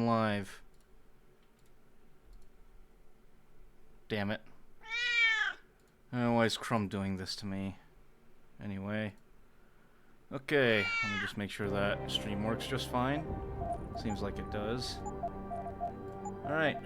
stream live. Damn it. Oh, why is Crumb doing this to me? Anyway. Okay, let me just make sure that stream works just fine. Seems like it does. Alright.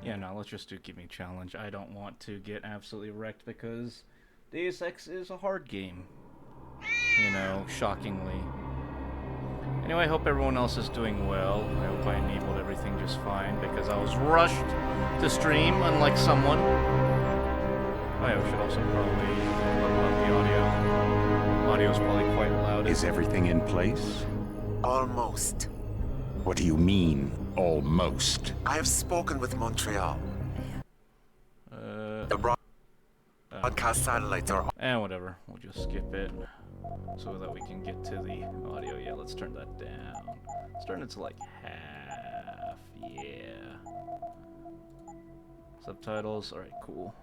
Yeah, no, let's just do Give Me Challenge. I don't want to get absolutely wrecked because Deus Ex is a hard game. You know, shockingly. Anyway, I hope everyone else is doing well. I hope I enabled everything just fine because I was rushed to stream, unlike someone. Oh yeah, we should also probably level up the audio. Audio's probably quite loud. Is everything in place? Almost. What do you mean, almost? I have spoken with Montreal. The broadcast satellites are... Whatever. We'll just skip it so that we can get to the audio. Yeah, let's turn that down. Let's turn it to like half. Yeah. Subtitles. Alright, cool.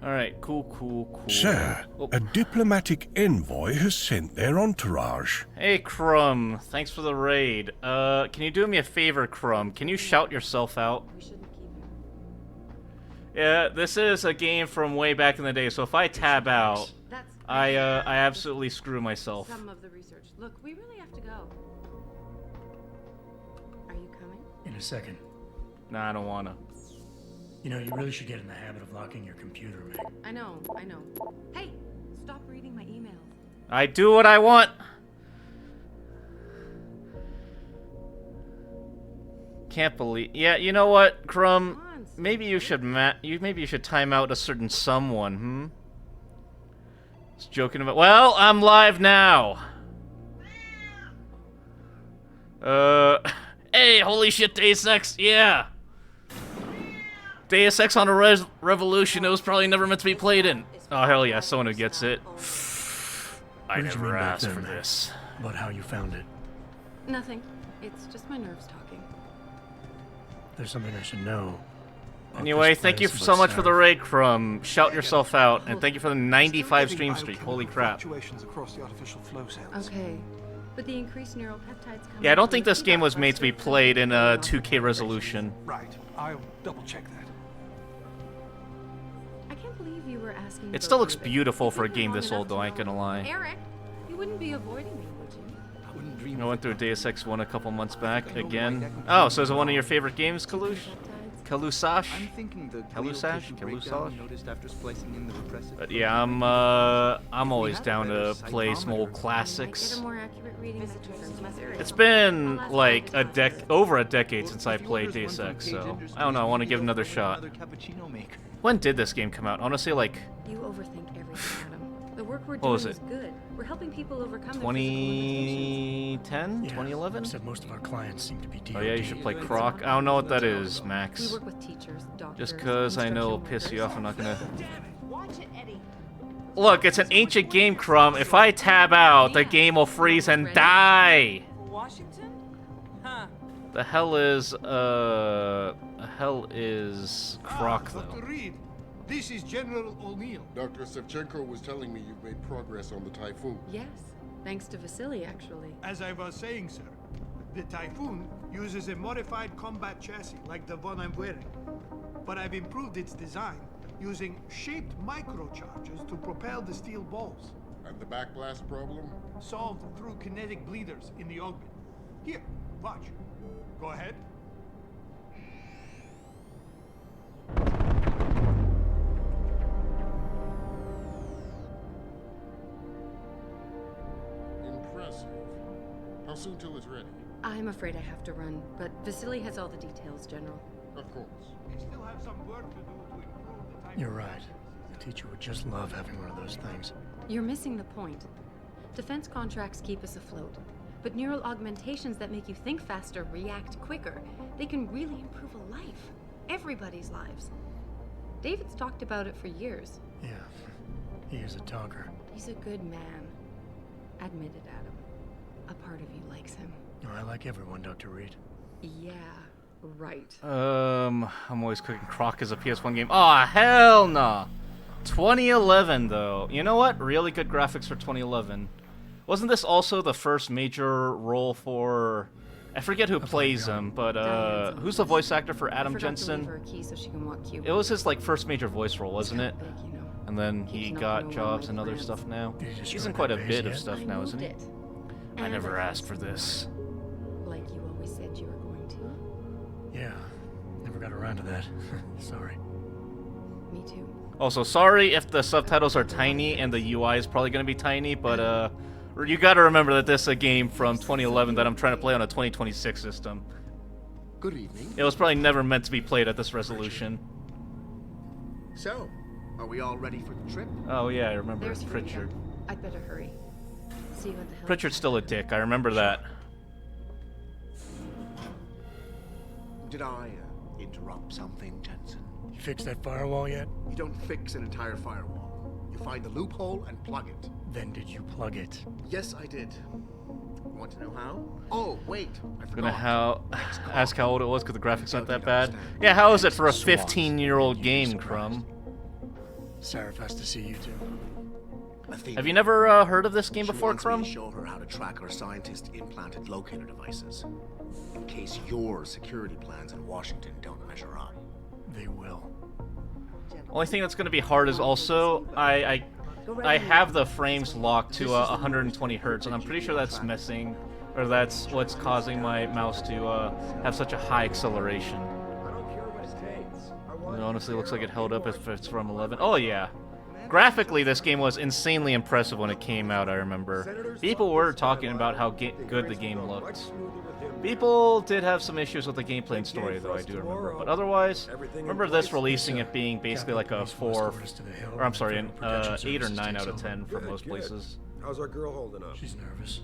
Alright, cool. Sir, a diplomatic envoy has sent their entourage. Hey, Crumb. Thanks for the raid. Can you do me a favor, Crumb? Can you shout yourself out? Yeah, this is a game from way back in the day, so if I tab out, I absolutely screw myself. Some of the research. Look, we really have to go. Are you coming? In a second. Nah, I don't wanna. You know, you really should get in the habit of locking your computer, Meg. I know. Hey, stop reading my emails. I do what I want. Can't believe. Yeah, you know what, Crumb? Maybe you should maybe you should time out a certain someone, Just joking about. Well, I'm live now. Hey, holy shit, Deus Ex, yeah. Deus Ex on a revolution. It was probably never meant to be played in. Oh hell yeah, someone who gets it. I never asked for this. About how you found it. Nothing. It's just my nerves talking. There's something I should know. Anyway, thank you so much for the raid, Crumb. Shout yourself out, and thank you for the 95 stream streak. Holy crap. Okay, but the increased neural peptides come. Yeah, I don't think this game was made to be played in a 2K resolution. Right. I'll double check that. I can't believe you were asking. It still looks beautiful for a game this old, though, I ain't gonna lie. Eric, you wouldn't be avoiding me, would you? I wouldn't dream. I went through Deus Ex 1 a couple months back again. Oh, so is it one of your favorite games, Kalusage? I'm thinking the Kalusage? noticed after splicing in the repressive. But yeah, I'm always down to play some old classics. Get a more accurate reading that confirms my theory. It's been like over a decade since I played Deus Ex, so I don't know. I want to give it another shot. When did this game come out? Honestly, like. You overthink everything, Adam. The work we're What doing was is it? good. We're helping people overcome 2010, Yeah, 2011. said most of our clients seem to be DOD. Oh yeah, you should play Croc. I don't know what that is, We Max. work with teachers, doctors, Just cause I know it'll construction piss you off, I'm workers. not gonna. Watch it, Eddie. Look, it's an ancient game, Crumb. If I tab out, the game will freeze and die. Washington? Huh. The hell is Croc though? Dr. Reed, this is General O'Neill. Dr. Sevchenko was telling me you've made progress on the Typhoon. Yes, thanks to Vasily, actually. As I was saying, sir, the Typhoon uses a modified combat chassis like the one I'm wearing. But I've improved its design using shaped microcharges to propel the steel balls. And the backblast problem? Solved through kinetic bleeders in the augment. Here, watch. Go ahead. Impressive. How soon till it's ready? I'm afraid I have to run, but Vasily has all the details, General. Of course. We still have some work to do to improve the type. You're right. The teacher would just love having one of those things. You're missing the point. Defense contracts keep us afloat, but neural augmentations that make you think faster, react quicker, they can really improve a life. Everybody's lives. David's talked about it for years. Yeah, he is a talker. He's a good man. Admit it, Adam. A part of you likes him. Oh, I like everyone, Dr. Reed. Yeah, right. I'm always cooking Croc as a PS1 game. Aw, hell nah. 2011, though. You know what? Really good graphics for 2011. Wasn't this also the first major role for... I forget who plays him, but who's the voice actor for Adam Jensen? To leave her a key so she can walk Cuba. It was his like first major voice role, wasn't it? Big, you know. And then he He's not got gonna jobs run and my other plans. stuff now. Did you He's destroy in quite a that bit base of yet? stuff now, isn't he? Moved it. I And never asked for this. Like you always said you were going to. Yeah, never got around to that. Sorry. Me too. Also, sorry if the subtitles are tiny and the UI is probably going to be tiny, but you got to remember that this is a game from 2011 that I'm trying to play on a 2026 system. Good evening. It was probably never meant to be played at this resolution. So, are we all ready for the trip? Oh yeah, I remember There's Pritchard. freedom. I'd better hurry. See you at the hill. Pritchard's still a dick, I remember that. Did I interrupt something, Jensen? You fixed that firewall yet? You don't fix an entire firewall. You find the loophole and plug it. Then did you plug it? Yes, I did. Want to know how? Oh, wait, I Gonna forgot. ask how old it was because the graphics aren't that bad. Yeah, how is it for a 15-year-old game, Crumb? Sarif has to see you too. Athena. Have you never heard of this game She before, wants me Crumb? to show her how to track our scientist-implanted locator devices. In case your security plans in Washington don't measure up. They will. Only thing that's gonna be hard is also I have the frames locked to 120 hertz, and I'm pretty sure that's messing, or that's what's causing my mouse to have such a high acceleration. It honestly looks like it held up if it's from 11. Oh yeah. Graphically, this game was insanely impressive when it came out, I remember. People were talking about how good the game looked. People did have some issues with the gameplay and story, though, I do remember. But otherwise, remember this releasing it being basically like a 4, or I'm sorry, an 8 or 9 out of 10 for most places. How's our girl holding up? She's nervous.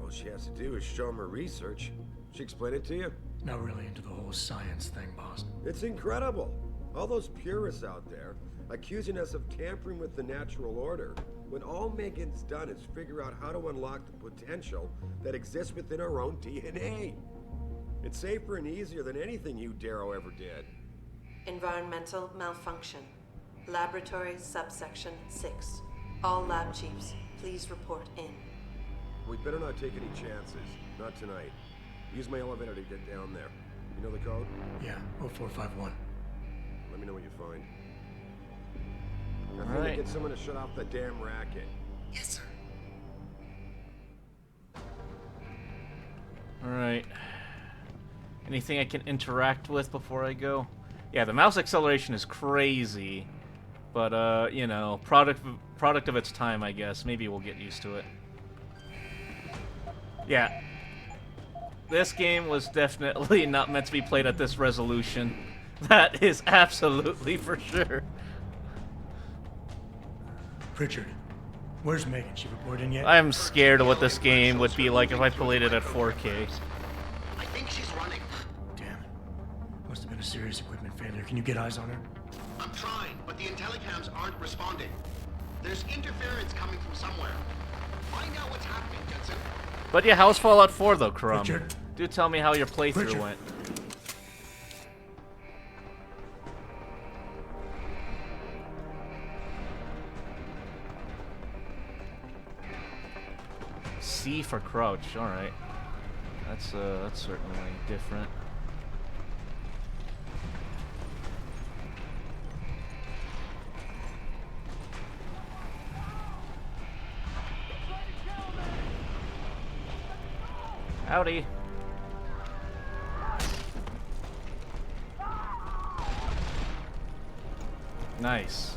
All she has to do is show him her research. She explain it to you? Not really into the whole science thing, boss. It's incredible. All those purists out there accusing us of tampering with the natural order, when all Megan's done is figure out how to unlock the potential that exists within our own DNA. It's safer and easier than anything you Darrow ever did. Environmental malfunction. Laboratory subsection 6. All lab chiefs, please report in. We better not take any chances. Not tonight. Use my elevator to get down there. You know the code? Yeah, 0451. Let me know what you find. All I'm gonna right. get someone to shut off the damn racket. Yes, sir. Alright. Anything I can interact with before I go? Yeah, the mouse acceleration is crazy. But, you know, product of its time, I guess. Maybe we'll get used to it. Yeah. This game was definitely not meant to be played at this resolution. That is absolutely for sure. Pritchard, where's Megan? She report in yet? I'm scared of what this game would be like if I played it at 4K. I think she's running. Damn it. Must have been a serious equipment failure. Can you get eyes on her? I'm trying, but the intellicams aren't responding. There's interference coming from somewhere. Find out what's happening, Jensen. But yeah, how's Fallout 4 though, Crumb? Richard. Do tell me how your playthrough Richard. went. C for crouch, alright. That's certainly different. Howdy. Nice.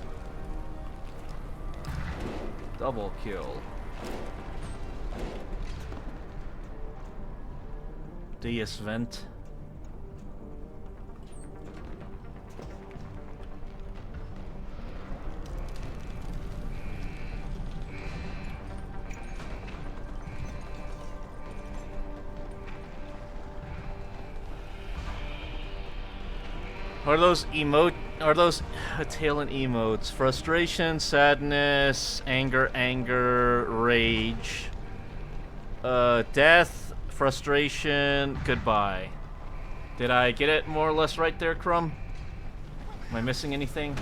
Double kill. Deus vent. Are those talent emotes? Frustration, sadness, anger, rage, death, frustration, goodbye. Did I get it more or less right there, Crumb? Am I missing anything?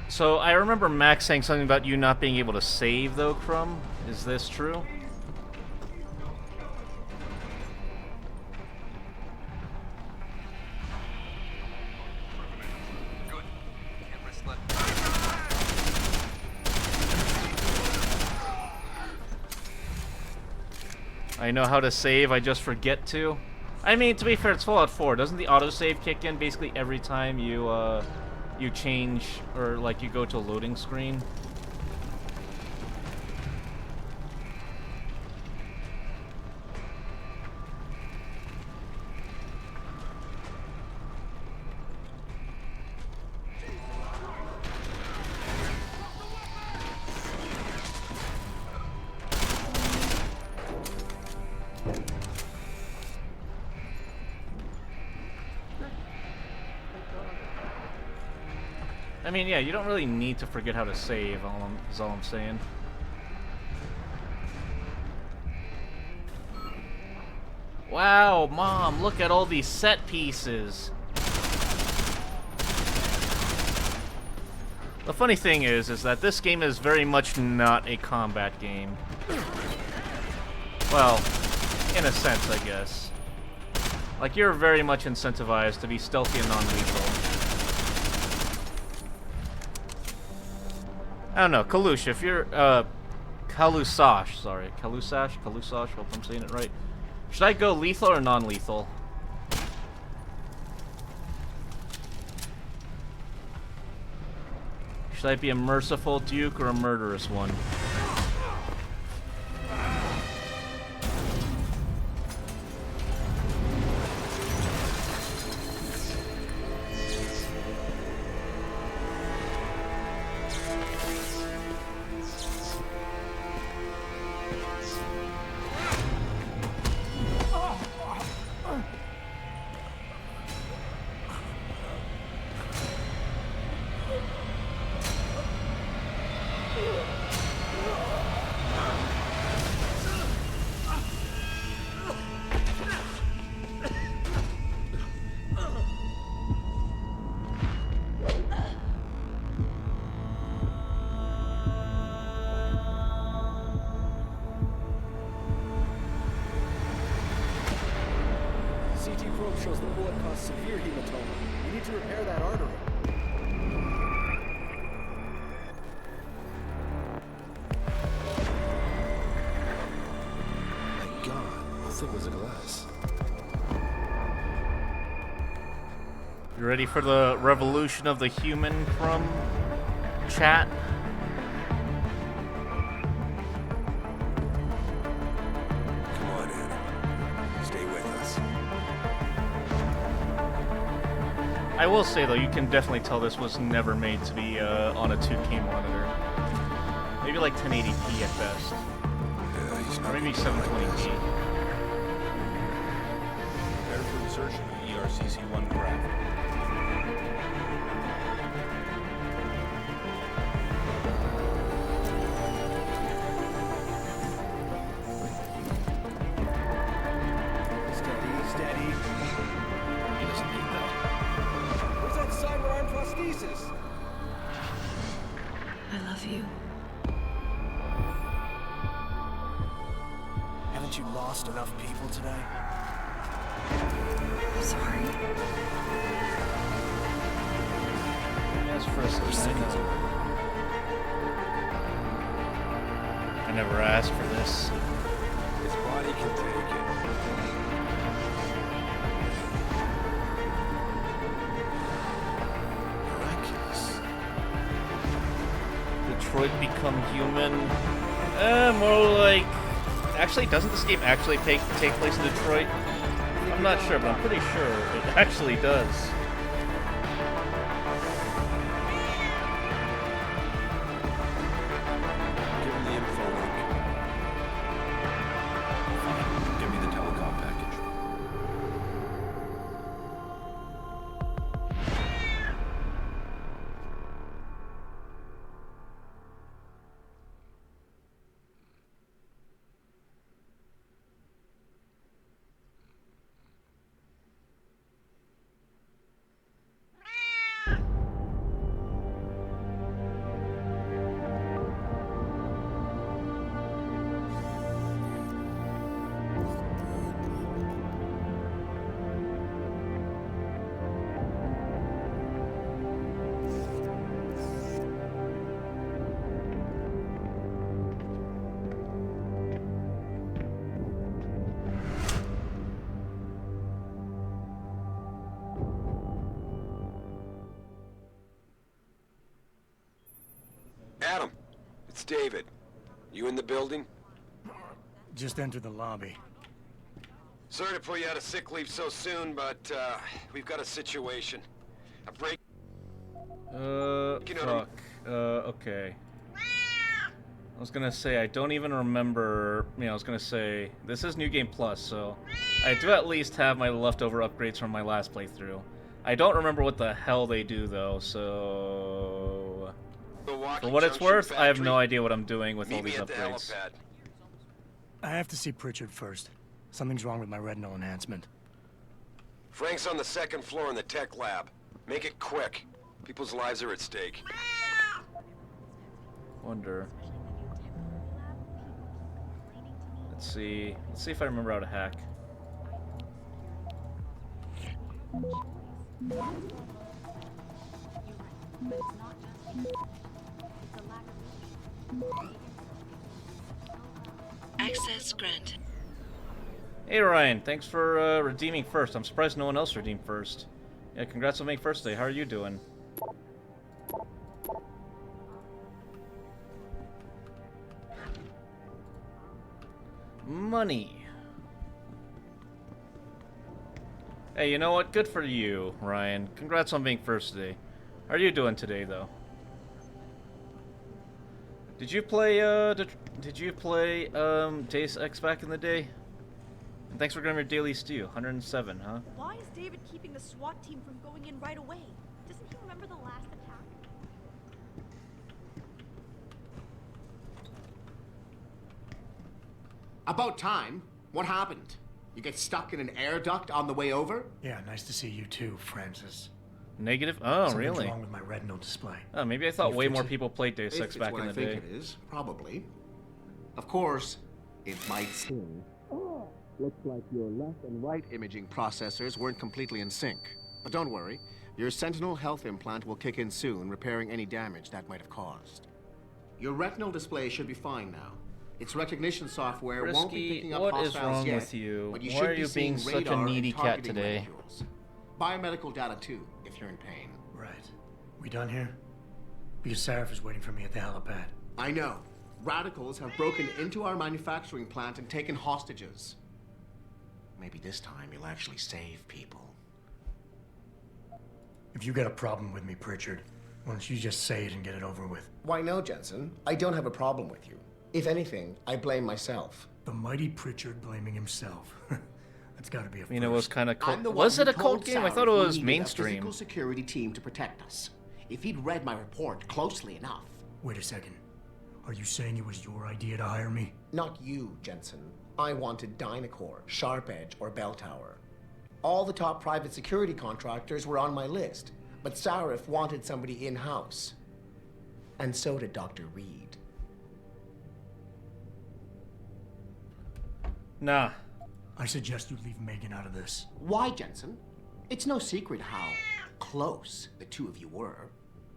So, I remember Max saying something about you not being able to save, though, Crumb. Is this true? I know how to save, I just forget to. I mean, to be fair, it's Fallout 4. Doesn't the autosave kick in basically every time you, you change, or like you go to a loading screen? I mean, yeah, you don't really need to forget how to save, is all I'm saying. Wow, Mom, look at all these set pieces. The funny thing is that this game is very much not a combat game. Well, in a sense, I guess. Like, you're very much incentivized to be stealthy and non-lethal. I don't know, Kalush, if you're, Kalusash, sorry. Kalusash, hope I'm saying it right. Should I go lethal or non-lethal? Should I be a merciful Duke or a murderous one? Shows the bullet caused severe hematoma. We need to repair that artery. My God, I think it was a glass. You ready for the revolution of the human from chat? Come on, Anna. Stay with us. I will say, though, you can definitely tell this was never made to be on a 2K monitor. Maybe like 1080p at best. Or maybe 720p. Prepare for insertion of ERCC-1 craft. Steady. He doesn't need that. Where's that cyber arm prosthesis? I love you. Haven't Haven't you lost enough people today? I'm sorry. That's frisky. I never asked for this. His body can take it. Miraculous. Detroit become human? More like... Actually, doesn't this game actually take place in Detroit? I'm not sure, but I'm pretty sure it actually does. Give him the info link. Fine. Give me the telecom package. Adam, it's David. You in the building? Just entered the lobby. Sorry to pull you out of sick leave so soon, but we've got a situation. A break. Fuck. Okay. I was gonna say, I don't even remember, I was gonna say, this is New Game Plus, so I do at least have my leftover upgrades from my last playthrough. I don't remember what the hell they do, though, so... For what it's worth, I have no idea what I'm doing with all these upgrades. I have to see Pritchard first. Something's wrong with my retinal enhancement. Frank's on the second floor in the tech lab. Make it quick. People's lives are at stake. Wonder. Let's see if I remember how to hack. Access granted. Hey Ryan, thanks for redeeming first. I'm surprised no one else redeemed first. Yeah, congrats on being first today. How are you doing? Money. Hey, you know what? Good for you, Ryan. Congrats on being first today. How are you doing today, though? Did you play Deus Ex back in the day? And thanks for getting your daily stew. 107, huh? Why is David keeping the SWAT team from going in right away? Doesn't he remember the last attack? About time. What happened? You get stuck in an air duct on the way over? Yeah, nice to see you too, Francis. Negative? Oh, Something's really? wrong with my retinal display. Oh, maybe I thought way more people played Deus Ex back in the day. If it's what I think it is, probably. Of course, it might seem. Looks like your left and right imaging processors weren't completely in sync. But don't worry, your Sentinel health implant will kick in soon, repairing any damage that might have caused. Your retinal display should be fine now. Its recognition software won't be picking up what is hostiles wrong yet, with you? but you Why should are be you being seeing such a radar needy and cat targeting today? molecules. Biomedical data too, if you're in pain. Right. We done here? Because Sarif is waiting for me at the helipad. I know. Radicals have broken into our manufacturing plant and taken hostages. Maybe this time you'll actually save people. If you got a problem with me, Pritchard, why don't you just say it and get it over with? Why no, Jensen? I don't have a problem with you. If anything, I blame myself. The mighty Pritchard blaming himself. That's gotta be a first. You know, it was kind of I'm the cold. one Was who it a told cold game? I Sarah thought it we was needed mainstream. A physical security team to protect us. If he'd read my report closely enough. Wait a second. Are you saying it was your idea to hire me? Not you, Jensen. I wanted Dynacore, Sharp Edge, or Bell Tower. All the top private security contractors were on my list, but Sarif wanted somebody in-house. And so did Dr. Reed. Nah. I suggest you leave Megan out of this. Why, Jensen? It's no secret how close the two of you were.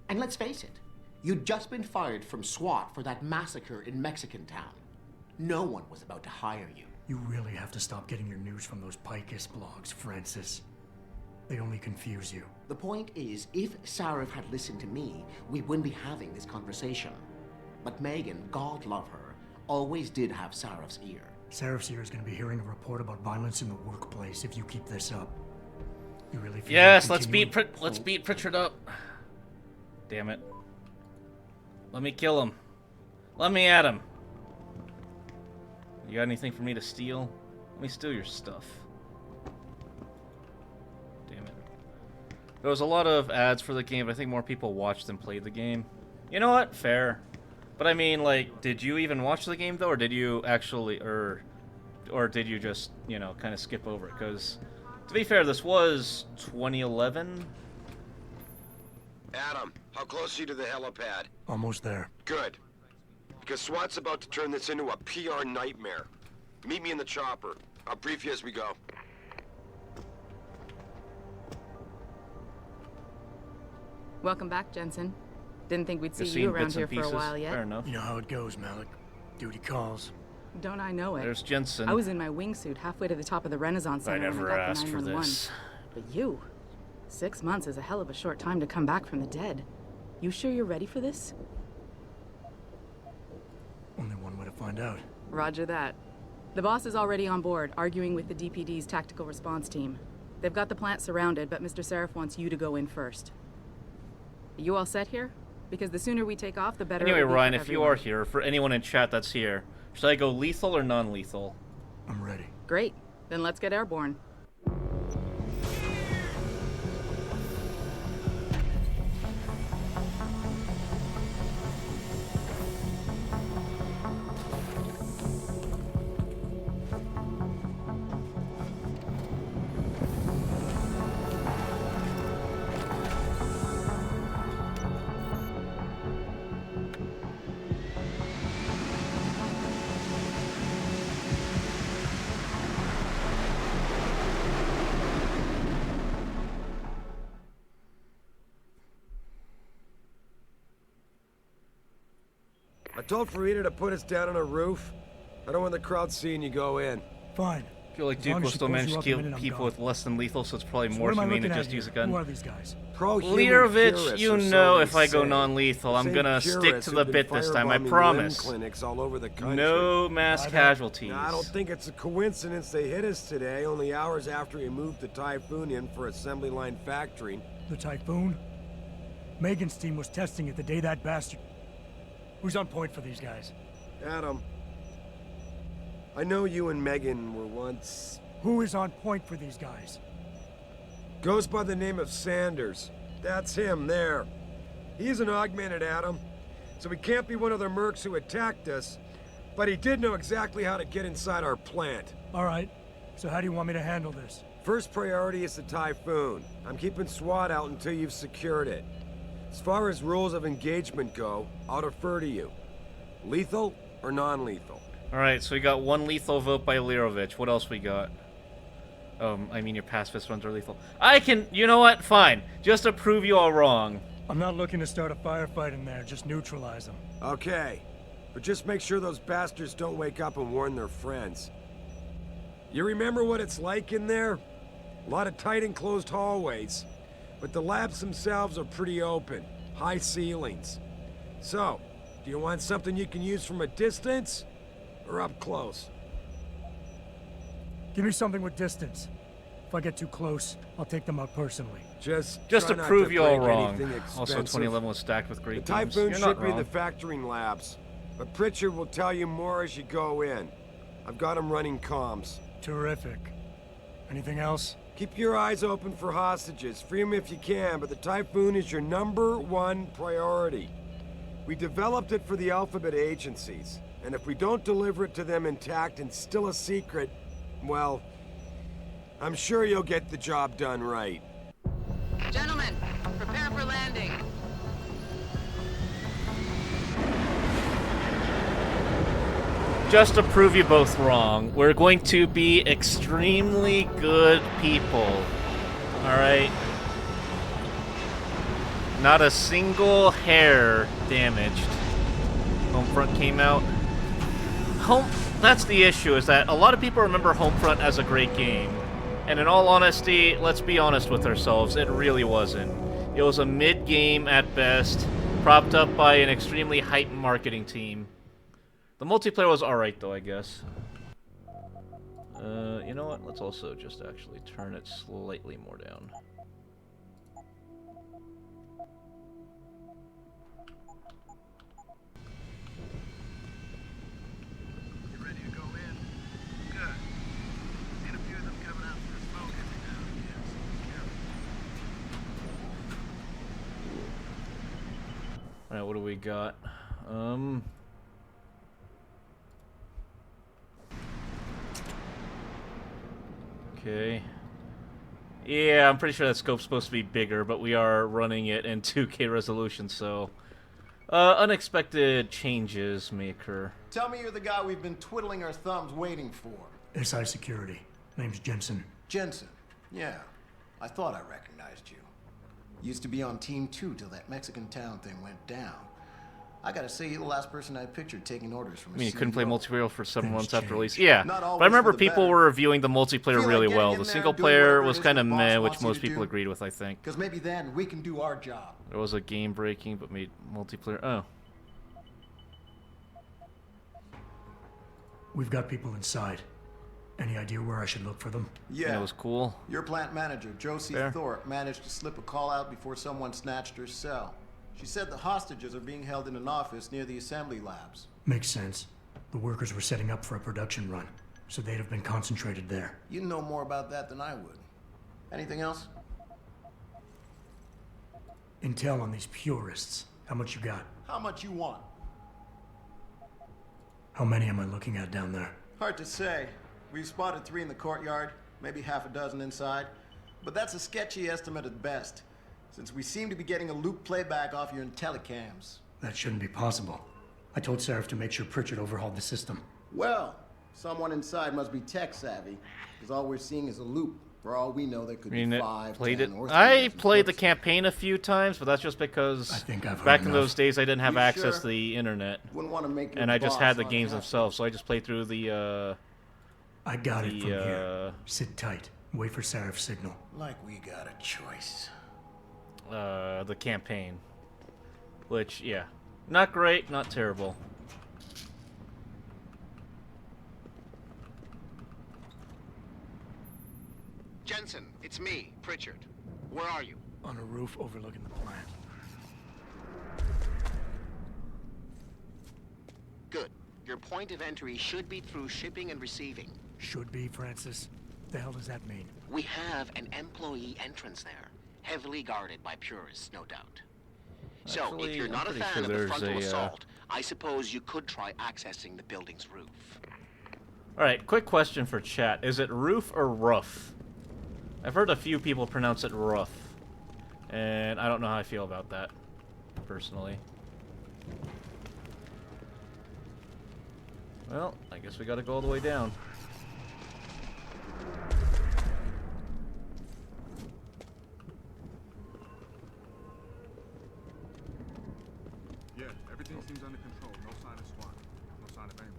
And let's face it, you'd just been fired from SWAT for that massacre in Mexican town. No one was about to hire you. You really have to stop getting your news from those Picus blogs, Francis. They only confuse you. The point is, if Sarif had listened to me, we wouldn't be having this conversation. But Megan, God love her, always did have Sarif's ear. Sarif's ear is going to be hearing a report about violence in the workplace if you keep this up. You really feel Yes, like let's beat Pritchard up. Damn it. Let me kill him. Let me at him. You got anything for me to steal? Let me steal your stuff. Damn it. There was a lot of ads for the game, but I think more people watched than played the game. You know what? Fair. But I mean, like, did you even watch the game, though? Or did you actually, or did you just, you know, kind of skip over it? Because, to be fair, this was 2011. Adam, how close are you to the helipad? Almost there. Good. Because SWAT's about to turn this into a PR nightmare. Meet me in the chopper. I'll brief you as we go. Welcome back, Jensen. Didn't think we'd see Just you seen around bits here and for a pieces. while yet. Fair enough. You know how it goes, Malik. Duty calls. Don't I know it? There's Jensen. I was in my wingsuit halfway to the top of the Renaissance I Center when never I got asked the for 911. this. But you, 6 months is a hell of a short time to come back from the dead. You sure you're ready for this? Only one way to find out. Roger that. The boss is already on board, arguing with the DPD's tactical response team. They've got the plant surrounded, but Mr. Sarif wants you to go in first. Are you all set here? Because the sooner we take off, the better. Anyway, it'll be Ryan, for if you are here, for anyone in chat that's here, should I go lethal or non-lethal? I'm ready. Great. Then let's get airborne. I told Farida to put us down on a roof. I don't want the crowd seeing you go in. Fine. I feel like Duke will still manage to kill people with less than lethal, so it's probably more humane to just use a gun. Who are these guys? Lirovich, you know if I go non-lethal, I'm gonna stick to the bit this time, I promise. Clinics all over the country. No mass casualties. Now, I don't think it's a coincidence they hit us today, only hours after we moved the Typhoon in for assembly line factory. The Typhoon? Megan's team was testing it the day that bastard... Who's on point for these guys? Adam, I know you and Megan were once... Who is on point for these guys? Goes by the name of Sanders. That's him, there. He's an augmented Adam, so he can't be one of the mercs who attacked us, but he did know exactly how to get inside our plant. All right, so how do you want me to handle this? First priority is the Typhoon. I'm keeping SWAT out until you've secured it. As far as rules of engagement go, I'll defer to you. Lethal or non-lethal? Alright, so we got one lethal vote by Lirovich. What else we got? I mean your pacifist ones are lethal. You know what? Fine. Just to prove you all wrong. I'm not looking to start a firefight in there, just neutralize them. Okay, but just make sure those bastards don't wake up and warn their friends. You remember what it's like in there? A lot of tight enclosed hallways. But the labs themselves are pretty open. High ceilings. So, do you want something you can use from a distance? Or up close? Give me something with distance. If I get too close, I'll take them out personally. Just to not prove you all break wrong. anything Also, expensive. 2011 was stacked with great The games. Typhoon You're should not be wrong. the factoring labs. But Pritchard will tell you more as you go in. I've got him running comms. Terrific. Anything else? Keep your eyes open for hostages. Free them if you can, but the Typhoon is your #1 priority. We developed it for the Alphabet agencies, and if we don't deliver it to them intact and still a secret, well, I'm sure you'll get the job done right. Gentlemen, prepare for landing. just to prove you both wrong, we're going to be extremely good people. Alright? Not a single hair damaged. Homefront came out. That's the issue, is that a lot of people remember Homefront as a great game. And in all honesty, let's be honest with ourselves, it really wasn't. It was a mid-game at best, propped up by an extremely hyped marketing team. The multiplayer was alright though, I guess. You know what? Let's also just actually turn it slightly more down. Alright, what do we got? Okay. Yeah, I'm pretty sure that scope's supposed to be bigger, but we are running it in 2K resolution, so... unexpected changes may occur. Tell me you're the guy we've been twiddling our thumbs waiting for. SI Security. Name's Jensen. Jensen. Yeah. I thought I recognized you. Used to be on Team 2 till that Mexican town thing went down. I gotta say, you're the last person I pictured taking orders from a I mean, you couldn't CEO. play multiplayer for 7 months after release. Yeah, Not but always I remember for the people better. were reviewing the multiplayer Feel really like well. getting The in single there, doing player whatever it was is kind of your boss meh, which wants you most to people do. agreed with, I think. Because maybe then we can do our job. There was a game breaking, but made multiplayer... Oh. We've got people inside. Any idea where I should look for them? Yeah. That was cool. Your plant manager, Josie Fair. Thorpe, managed to slip a call out before someone snatched her cell. She said the hostages are being held in an office near the assembly labs. Makes sense. The workers were setting up for a production run, so they'd have been concentrated there. You know more about that than I would. Anything else? Intel on these purists. How much you got? How much you want? How many am I looking at down there? Hard to say. We've spotted 3 in the courtyard, maybe half a dozen inside. But that's a sketchy estimate at best, since we seem to be getting a loop playback off your telecams. That shouldn't be possible. I told Seraph to make sure Pritchard overhauled the system. Well, someone inside must be tech savvy, because all we're seeing is a loop. For all we know, there could be 5, 10, or 3 I dozen played the clips. campaign a few times, but that's just because I think I've heard back in enough. those days I didn't have You access sure? to the internet. Wouldn't want to make your And I just boss had the games unhappy. themselves, so I just played through the, I got it from here. Sit tight. Wait for Seraph's signal. Like we got a choice. the campaign. Which, yeah. Not great, not terrible. Jensen, it's me, Pritchard. Where are you? On a roof overlooking the plant. Good. Your point of entry should be through shipping and receiving. Should be, Francis. The hell does that mean? We have an employee entrance there, heavily guarded by purists, no doubt. So, Actually, if you're I'm not a pretty fan sure of the there's frontal a, assault, I suppose you could try accessing the building's roof. Alright, quick question for chat. Is it roof or roof? I've heard a few people pronounce it roof. And I don't know how I feel about that, personally. Well, I guess we gotta go all the way down. Yeah, everything seems under control. No sign of SWAT. No sign of aim.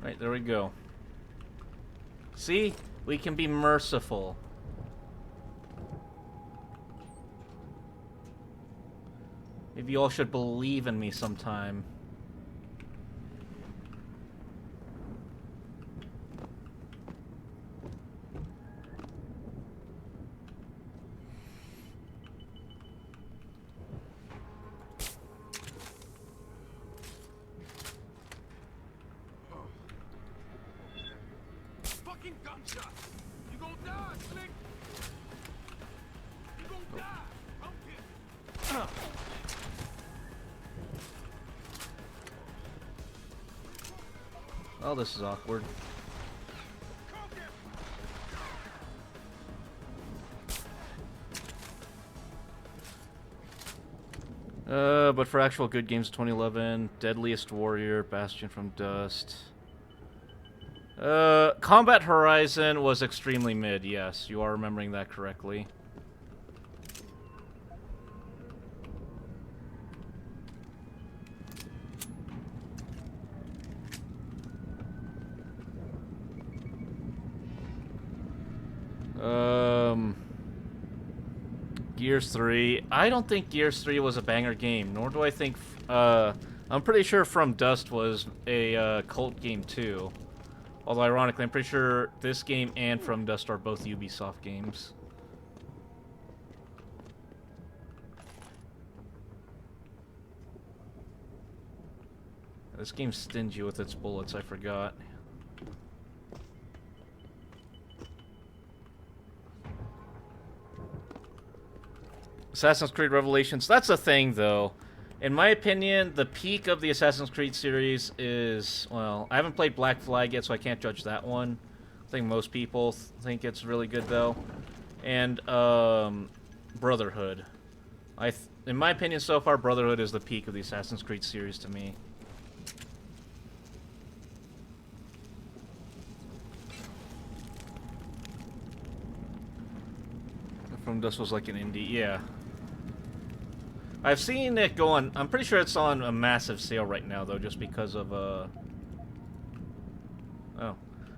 Right, there we go. See? We can be merciful. Maybe you all should believe in me sometime. Fucking gunshots! You gonna die, Slick! You gonna die! I'm kidding. Oh, this is awkward. But for actual good games of 2011, Deadliest Warrior, Bastion from Dust. Combat Horizon was extremely mid, yes. You are remembering that correctly. Gears 3. I don't think Gears 3 was a banger game, nor do I think... I'm pretty sure From Dust was a cult game too. Although, ironically, I'm pretty sure this game and From Dust are both Ubisoft games. This game's stingy with its bullets, I forgot. Assassin's Creed Revelations, that's a thing, though. In my opinion, the peak of the Assassin's Creed series is... Well, I haven't played Black Flag yet, so I can't judge that one. I think most people think it's really good, though. And, Brotherhood. In my opinion, so far, Brotherhood is the peak of the Assassin's Creed series to me. From Dust was like an indie, yeah. I've seen it go on... I'm pretty sure it's on a massive sale right now, though, just because of, Oh.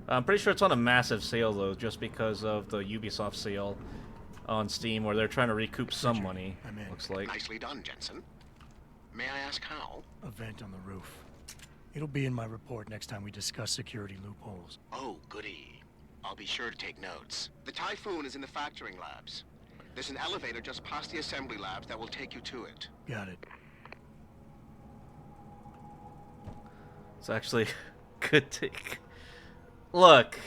I'm pretty sure it's on a massive sale, though, just because of the Ubisoft sale on Steam, where they're trying to recoup some money, looks like. Nicely done, Jensen. May I ask how? A vent on the roof. It'll be in my report next time we discuss security loopholes. Oh, goody. I'll be sure to take notes. The Typhoon is in the factoring labs. There's an elevator just past the assembly labs that will take you to it. Got it. It's actually good to... Look,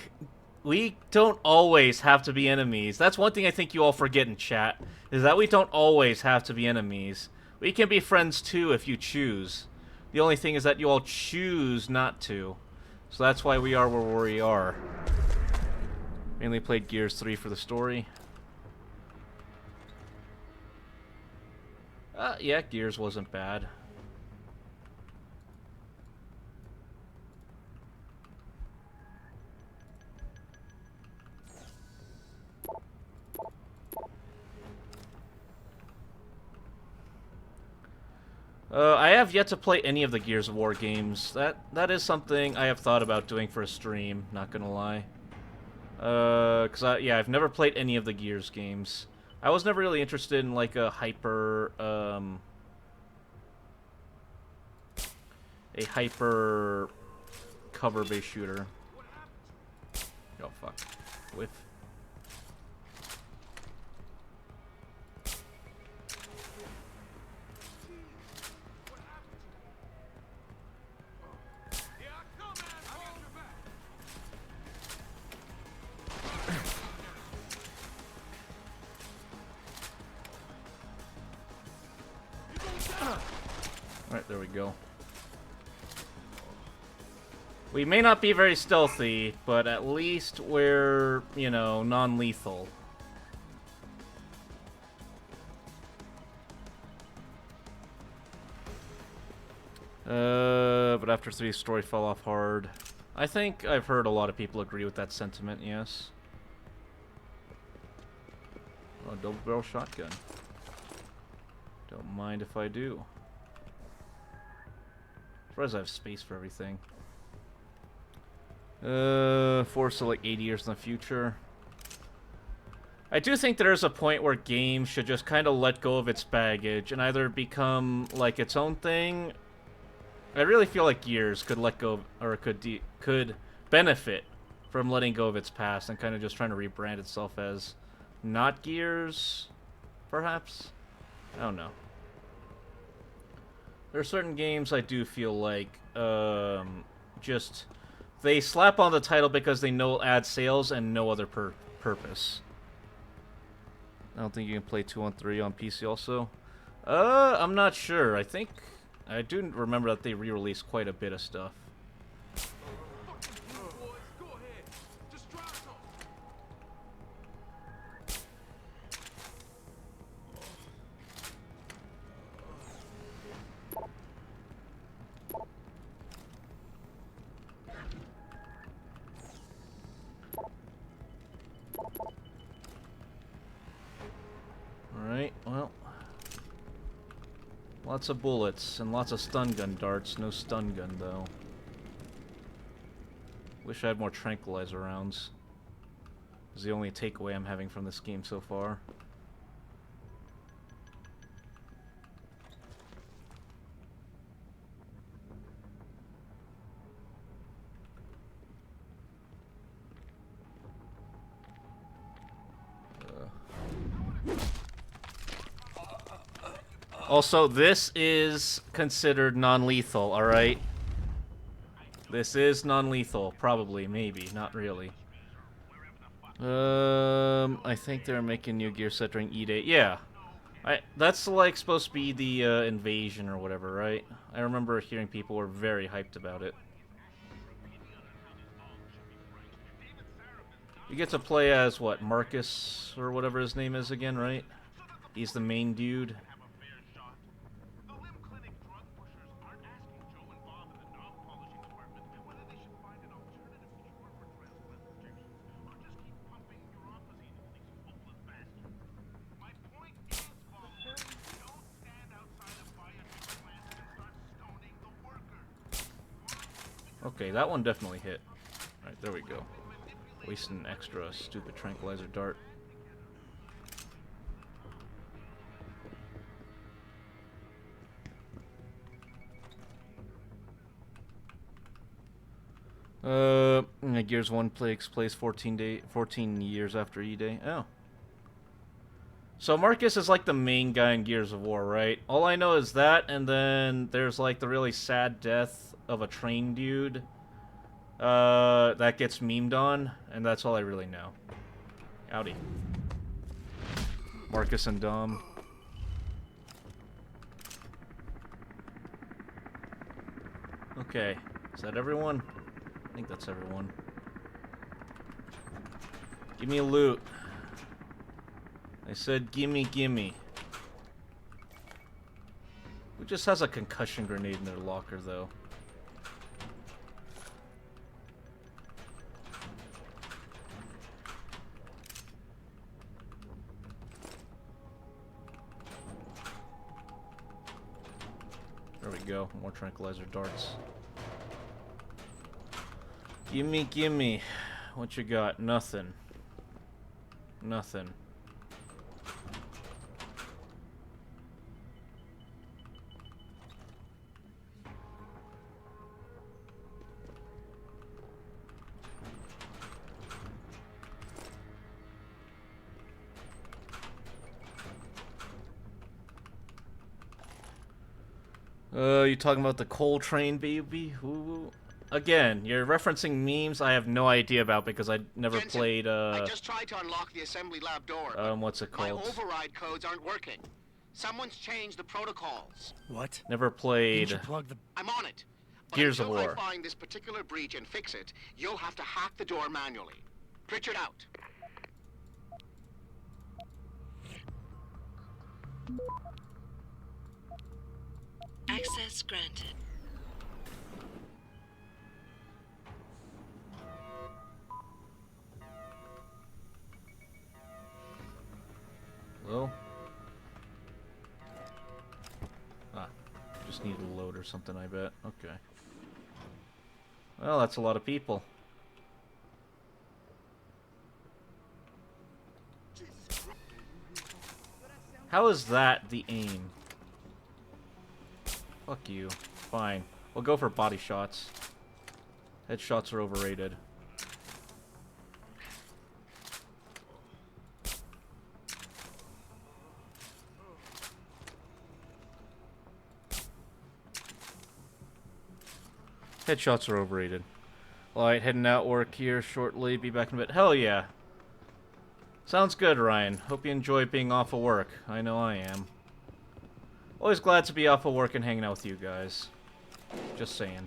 we don't always have to be enemies. That's one thing I think you all forget in chat, is that we don't always have to be enemies. We can be friends too if you choose. The only thing is that you all choose not to. So that's why we are where we are. Mainly played Gears 3 for the story. Yeah, Gears wasn't bad. I have yet to play any of the Gears of War games. That is something I have thought about doing for a stream, not gonna lie. Yeah, I've never played any of the Gears games. I was never really interested in, like, a hyper cover-based shooter. Oh, fuck. Whiff. Alright, there we go. We may not be very stealthy, but at least we're, you know, non-lethal. But after 3, story fell off hard. I think I've heard a lot of people agree with that sentiment, yes. Oh, double barrel shotgun. Don't mind if I do. As far as I have space for everything. Forza like 80 years in the future. I do think there's a point where games should just kind of let go of its baggage and either become like its own thing. I really feel like Gears could let go, or could benefit from letting go of its past and kind of just trying to rebrand itself as not Gears, perhaps? I don't know. There are certain games I do feel like, just, they slap on the title because they know it'll add sales and no other purpose. I don't think you can play 2-on-3 on PC also. I'm not sure. I do remember that they re-released quite a bit of stuff. Lots of bullets and lots of stun gun darts. No stun gun, though. Wish I had more tranquilizer rounds. Is the only takeaway I'm having from this game so far. Also, this is considered non-lethal, alright? This is non-lethal. Probably, maybe. Not really. I think they're making new gear set during E-Day. Yeah. That's, like, supposed to be the, invasion or whatever, right? I remember hearing people were very hyped about it. You get to play as, what, Marcus, or whatever his name is again, right? He's the main dude. Okay, that one definitely hit. Alright, there we go. Wasting an extra stupid tranquilizer dart. Gears 1 takes place 14 years after E-Day. Oh. So Marcus is like the main guy in Gears of War, right? All I know is that, and then there's like the really sad death of a train dude that gets memed on, and that's all I really know. Howdy. Marcus and Dom. Okay, is that everyone? I think that's everyone. Give me a loot. I said gimme, gimme. Who just has a concussion grenade in their locker, though? There we go. More tranquilizer darts. Gimme, gimme. What you got? Nothing. Nothing. You talking about the coal train, baby? Ooh. Again, you're referencing memes I have no idea about because I never played, I just tried to unlock the assembly lab door. What's it called? My override codes aren't working. Someone's changed the protocols. What? Never played. I'm on it. But Gears of until War. I find this particular breach and fix it, you'll have to hack the door manually. Pritchard out. Access granted. Hello? Ah, just need a load or something, I bet. Okay. Well, that's a lot of people. How is that the aim? Fuck you. Fine. We'll go for body shots. Headshots are overrated. Headshots are overrated. Alright, heading out work here shortly. Be back in a bit. Hell yeah. Sounds good, Ryan. Hope you enjoy being off of work. I know I am. Always glad to be off of work and hanging out with you guys. Just saying.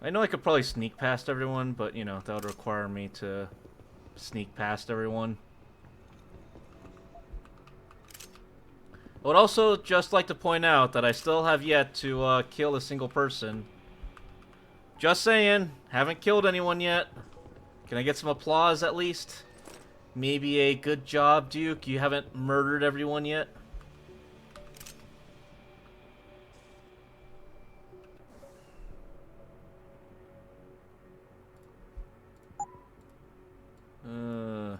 I know I could probably sneak past everyone, but, you know, that would require me to sneak past everyone. I would also just like to point out that I still have yet to kill a single person. Just saying, haven't killed anyone yet. Can I get some applause at least? Maybe a good job, Duke. You haven't murdered everyone yet. Uh...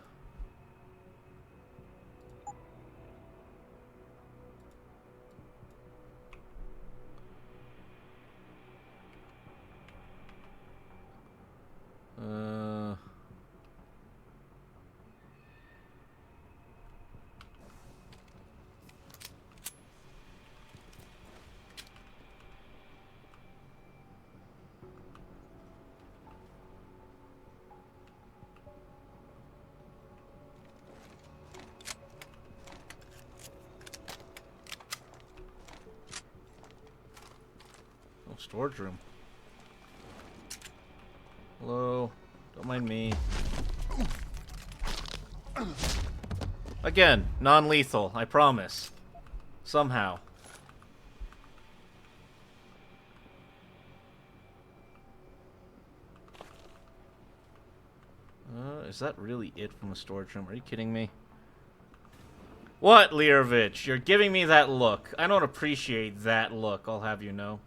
Oh, storage room. Hello. Don't mind me. Again, non-lethal, I promise. Somehow. Is that really it from the storage room? Are you kidding me? What, Learovich? You're giving me that look. I don't appreciate that look, I'll have you know.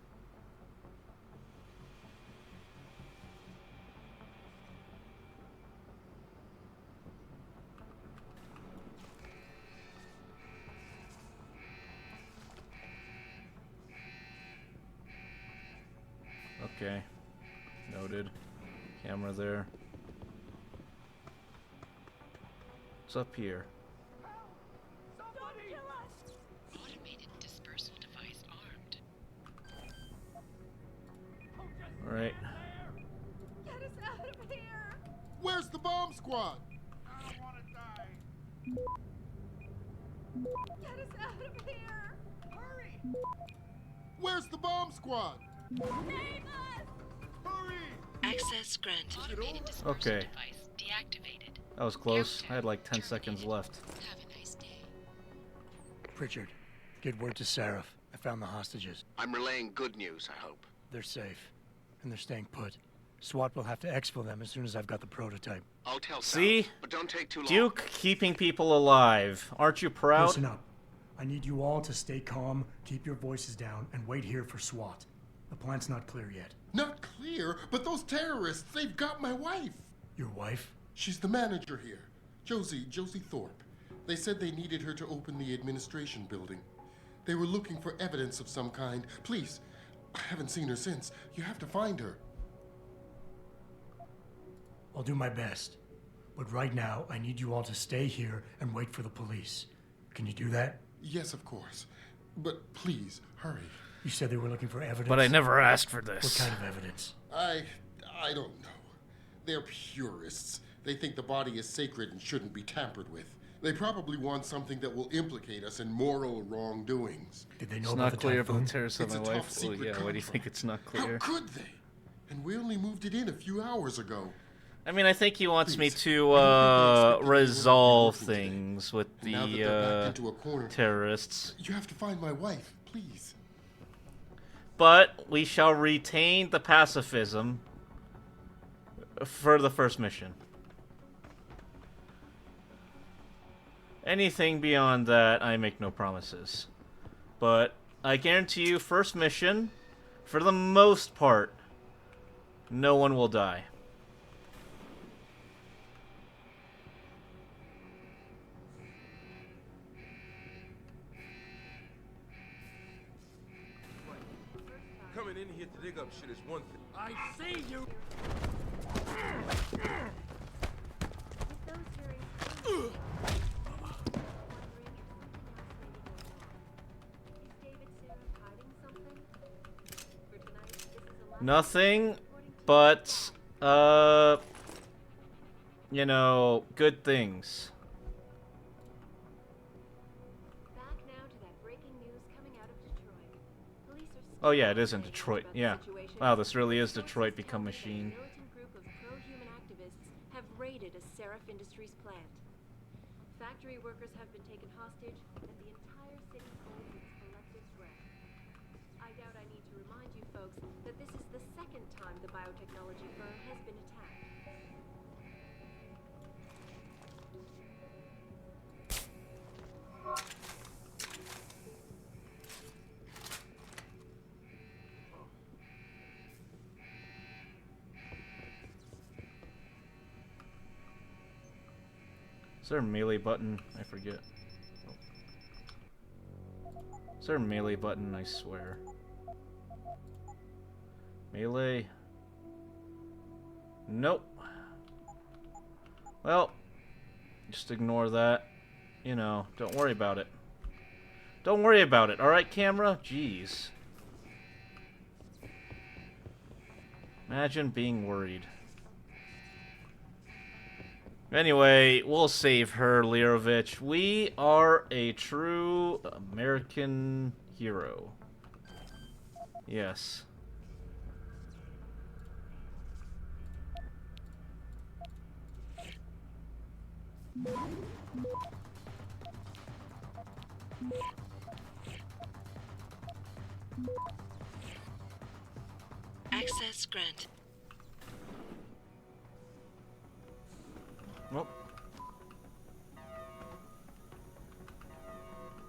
Okay. Noted. Camera there. What's up here? Automated dispersal device armed. Alright. Get us out of here! Where's the bomb squad? I don't want to die. Get us out of here! Hurry! Where's the bomb squad? Save us! Hurry! Access granted. Automated dispersal Okay. device deactivated. That was close. I had like 10 seconds left. Have a nice day. Pritchard, get word to Seraph. I found the hostages. I'm relaying good news, I hope. They're safe, and they're staying put. SWAT will have to exfil them as soon as I've got the prototype. I'll tell See? Sal, but don't take too long. Duke keeping people alive. Aren't you proud? Listen up. I need you all to stay calm, keep your voices down, and wait here for SWAT. The plant's not clear yet. Not clear, but those terrorists, they've got my wife. Your wife? She's the manager here. Josie Thorpe. They said they needed her to open the administration building. They were looking for evidence of some kind. Please, I haven't seen her since. You have to find her. I'll do my best. But right now, I need you all to stay here and wait for the police. Can you do that? Yes, of course. But please, hurry. You said they were looking for evidence? But I never asked for this. What kind of evidence? I don't know. They're purists. They think the body is sacred and shouldn't be tampered with. They probably want something that will implicate us in moral wrongdoings. Did they know It's about not the clear if typhoon? the terrorists have It's my a top wife. Well, secret yeah, why do you contract. think it's not clear? How could they? And we only moved it in a few hours ago. I mean, I think he wants me Please. to I don't think they expected resolve we were working things with And now that they're backed into a the corner, terrorists. You have to find my wife, please. But we shall retain the pacifism for the first mission. Anything beyond that, I make no promises. But I guarantee you, first mission, for the most part, no one will die. Coming in here to dig up shit is one thing. I see you! Nothing but, you know, good things. Oh yeah, it is in Detroit. Yeah. Wow, this really is Detroit become machine. Group of pro-human activists have raided a Seraph Industries plant. Factory workers have been taken hostage, and the entire city holds its collective threat. I doubt I need to remind you folks that this is the second time the biotechnology firm has been attacked. Is there a melee button? I forget. Is there a melee button? I swear. Melee? Nope. Well, just ignore that. You know, don't worry about it. Don't worry about it, alright, camera? Jeez. Imagine being worried. Anyway, we'll save her, Lirovich. We are a true American hero. Yes. Access granted. Nope.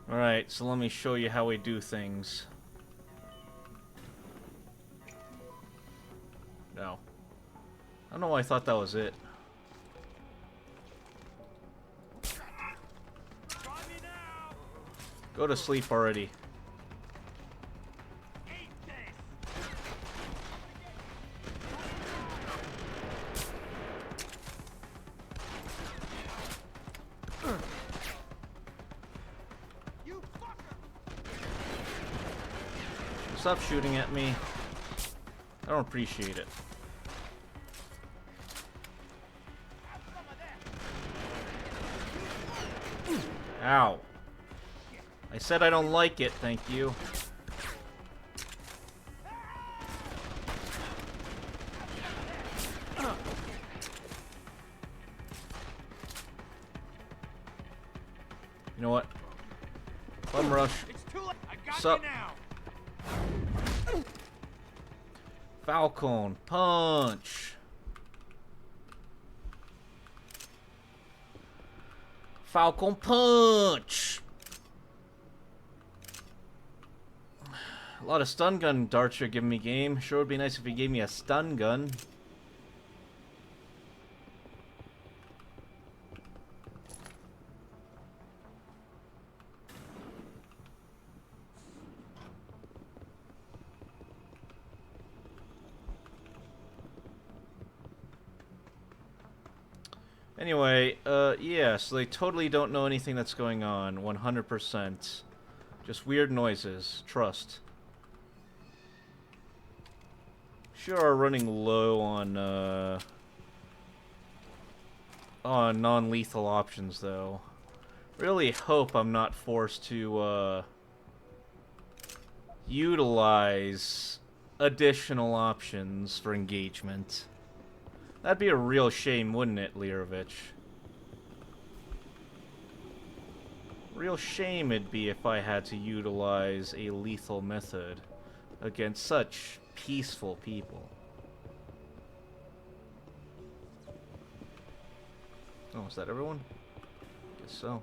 Alright, so let me show you how we do things. No. I don't know why I thought that was it. Go to sleep already. Stop shooting at me. I don't appreciate it. Ow. I said I don't like it, thank you. You know what? Bum rush. Sup? Falcon punch. Falcon punch. A lot of stun gun darts you're giving me, game. Sure would be nice if you gave me a stun gun. Anyway, yeah, so they totally don't know anything that's going on, 100%. Just weird noises, trust. Sure are running low on non-lethal options, though. Really hope I'm not forced to, utilize additional options for engagement. That'd be a real shame, wouldn't it, Lirovich? Real shame it'd be if I had to utilize a lethal method against such peaceful people. Oh, is that everyone? Guess so.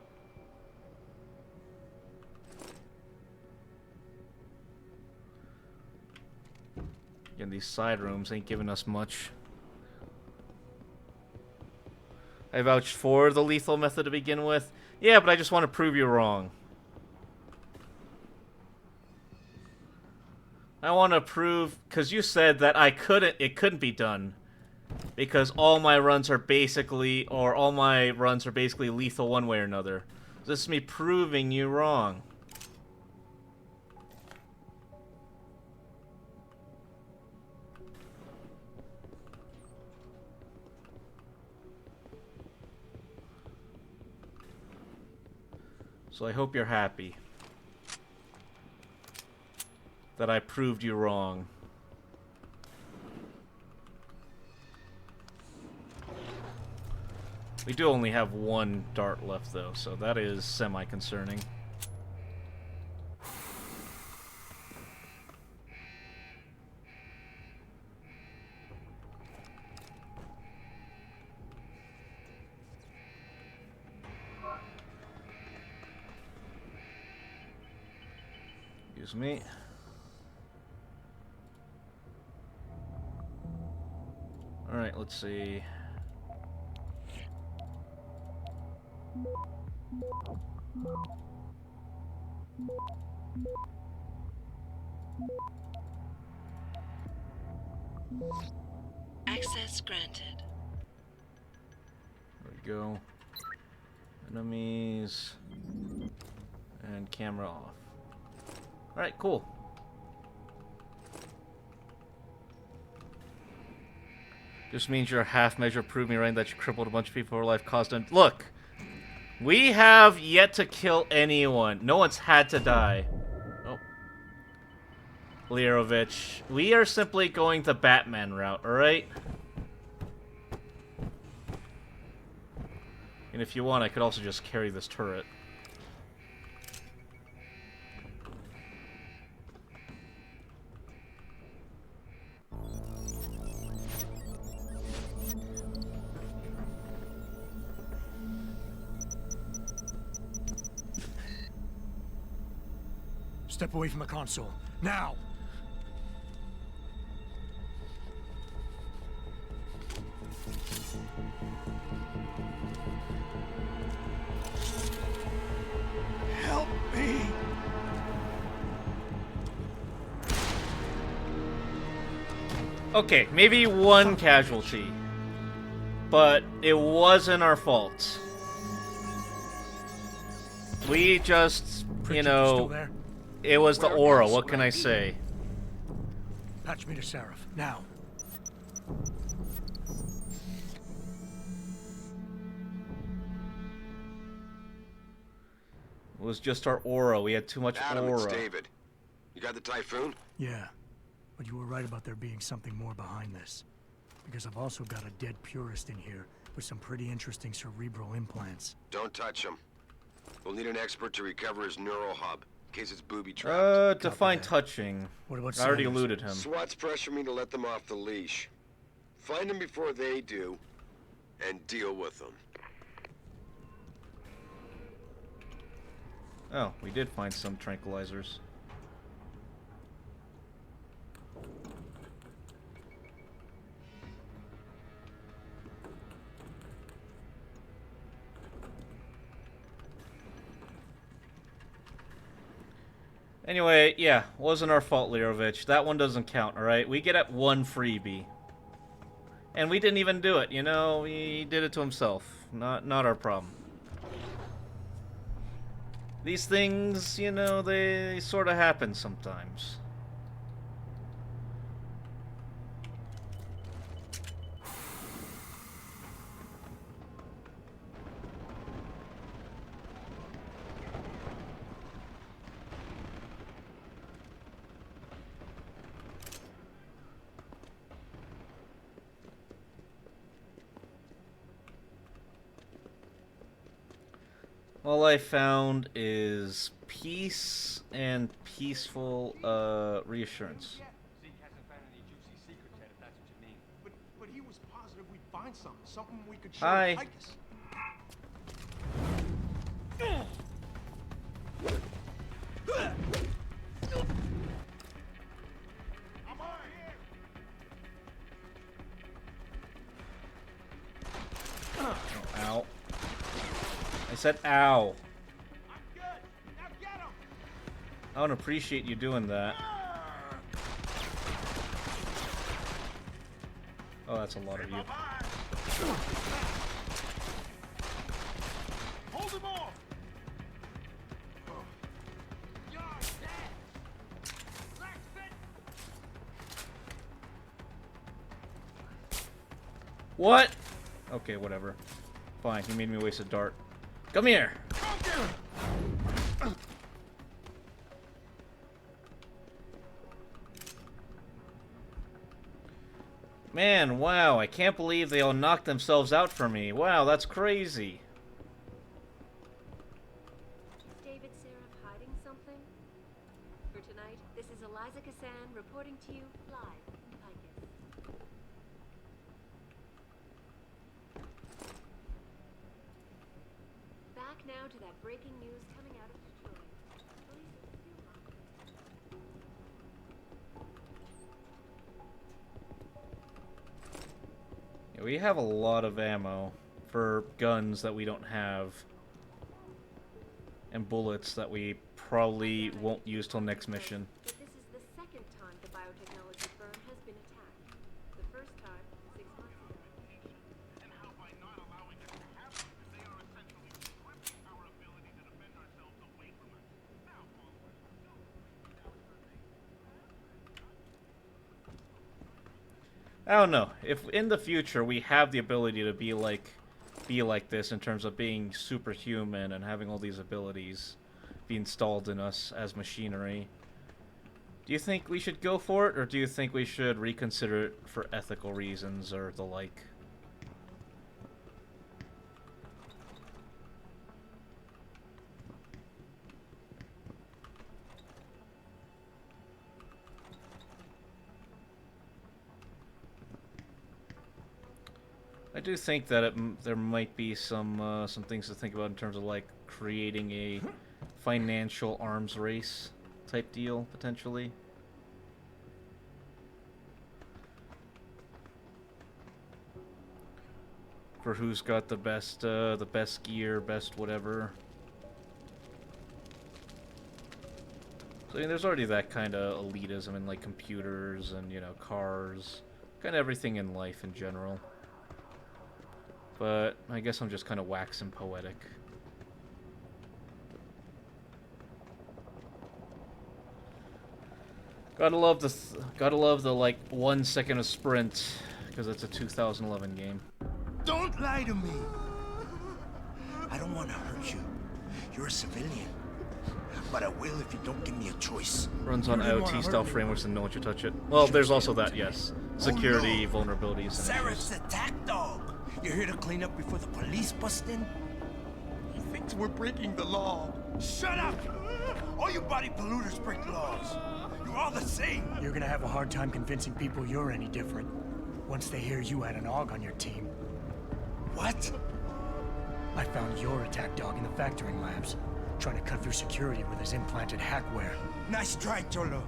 Again, these side rooms ain't giving us much. I vouched for the lethal method to begin with. Yeah, but I just want to prove you wrong. I want to prove, because you said that it couldn't be done. Because all my runs are basically lethal one way or another. This is me proving you wrong. So I hope you're happy that I proved you wrong. We do only have one dart left, though, so that is semi-concerning. Excuse me. Alright, let's see. Access granted. There we go. Enemies. And camera off. Alright, cool. Just means you're a half measure prove me right that you crippled a bunch of people for life caused them. Look! We have yet to kill anyone. No one's had to die. Oh. Lirovich. We are simply going the Batman route, alright? And if you want, I could also just carry this turret. Step away from the console. Now! Help me! Okay, maybe one casualty. But it wasn't our fault. We just, you know, it was the aura, what can I say? Patch me to Seraph, now. It was just our aura, we had too much Adam, aura. it's David. You got the Typhoon? Yeah, but you were right about there being something more behind this. Because I've also got a dead purist in here with some pretty interesting cerebral implants. Don't touch him. We'll need an expert to recover his neural hub, in case it's booby-trapped. Define touching. What about I already Sanders? eluded him. SWAT's pressure me to let them off the leash. Find them before they do, and deal with them. Oh, we did find some tranquilizers. Anyway, yeah, wasn't our fault, Lirovich. That one doesn't count, alright? We get at one freebie. And we didn't even do it, you know? He did it to himself. Not our problem. These things, you know, they sort of happen sometimes. All I found is peace and peaceful reassurance. Zeke hasn't found any juicy secrets yet, if that's what you mean. But he was positive we'd find something we could show Hi. Titus. Oh, ow. I said ow. I don't appreciate you doing that. Oh, that's a lot of you. Hold him off! What? Okay, whatever. Fine, he made me waste a dart. Come here! Man, wow, I can't believe they all knocked themselves out for me. Wow, that's crazy. David Seraph hiding something? For tonight, this is Eliza Kassan reporting to you live from Picus. Back now to that breaking news coming out of Detroit. Police are still looking. Yeah, we have a lot of ammo for guns that we don't have. and bullets that we probably won't use till next mission. But this is the second time the biotechnology firm has been attacked. The first time, 6 months ago. I don't know. If in the future we have the ability to be like this in terms of being superhuman and having all these abilities be installed in us as machinery, do you think we should go for it, or do you think we should reconsider it for ethical reasons or the like? I do think that there might be some things to think about in terms of like creating a financial arms race type deal potentially. For who's got the best gear, best whatever. So I mean, there's already that kind of elitism in like computers and, you know, cars, kind of everything in life in general. But I guess I'm just kind of waxing poetic. Gotta love the like 1 second of sprint, because it's a 2011 game. Don't lie to me. I don't want to hurt you. You're a civilian. But I will if you don't give me a choice. Runs on IoT style frameworks and no one should touch it. Well, there's also that, yes. Security, vulnerabilities, and Seraph's attack dog. You're here to clean up before the police bust in? He thinks we're breaking the law. Shut up! All you body polluters break laws. You're all the same. You're gonna have a hard time convincing people you're any different once they hear you had an AUG on your team. What? I found your attack dog in the factoring labs, trying to cut through security with his implanted hackware. Nice try, Cholo.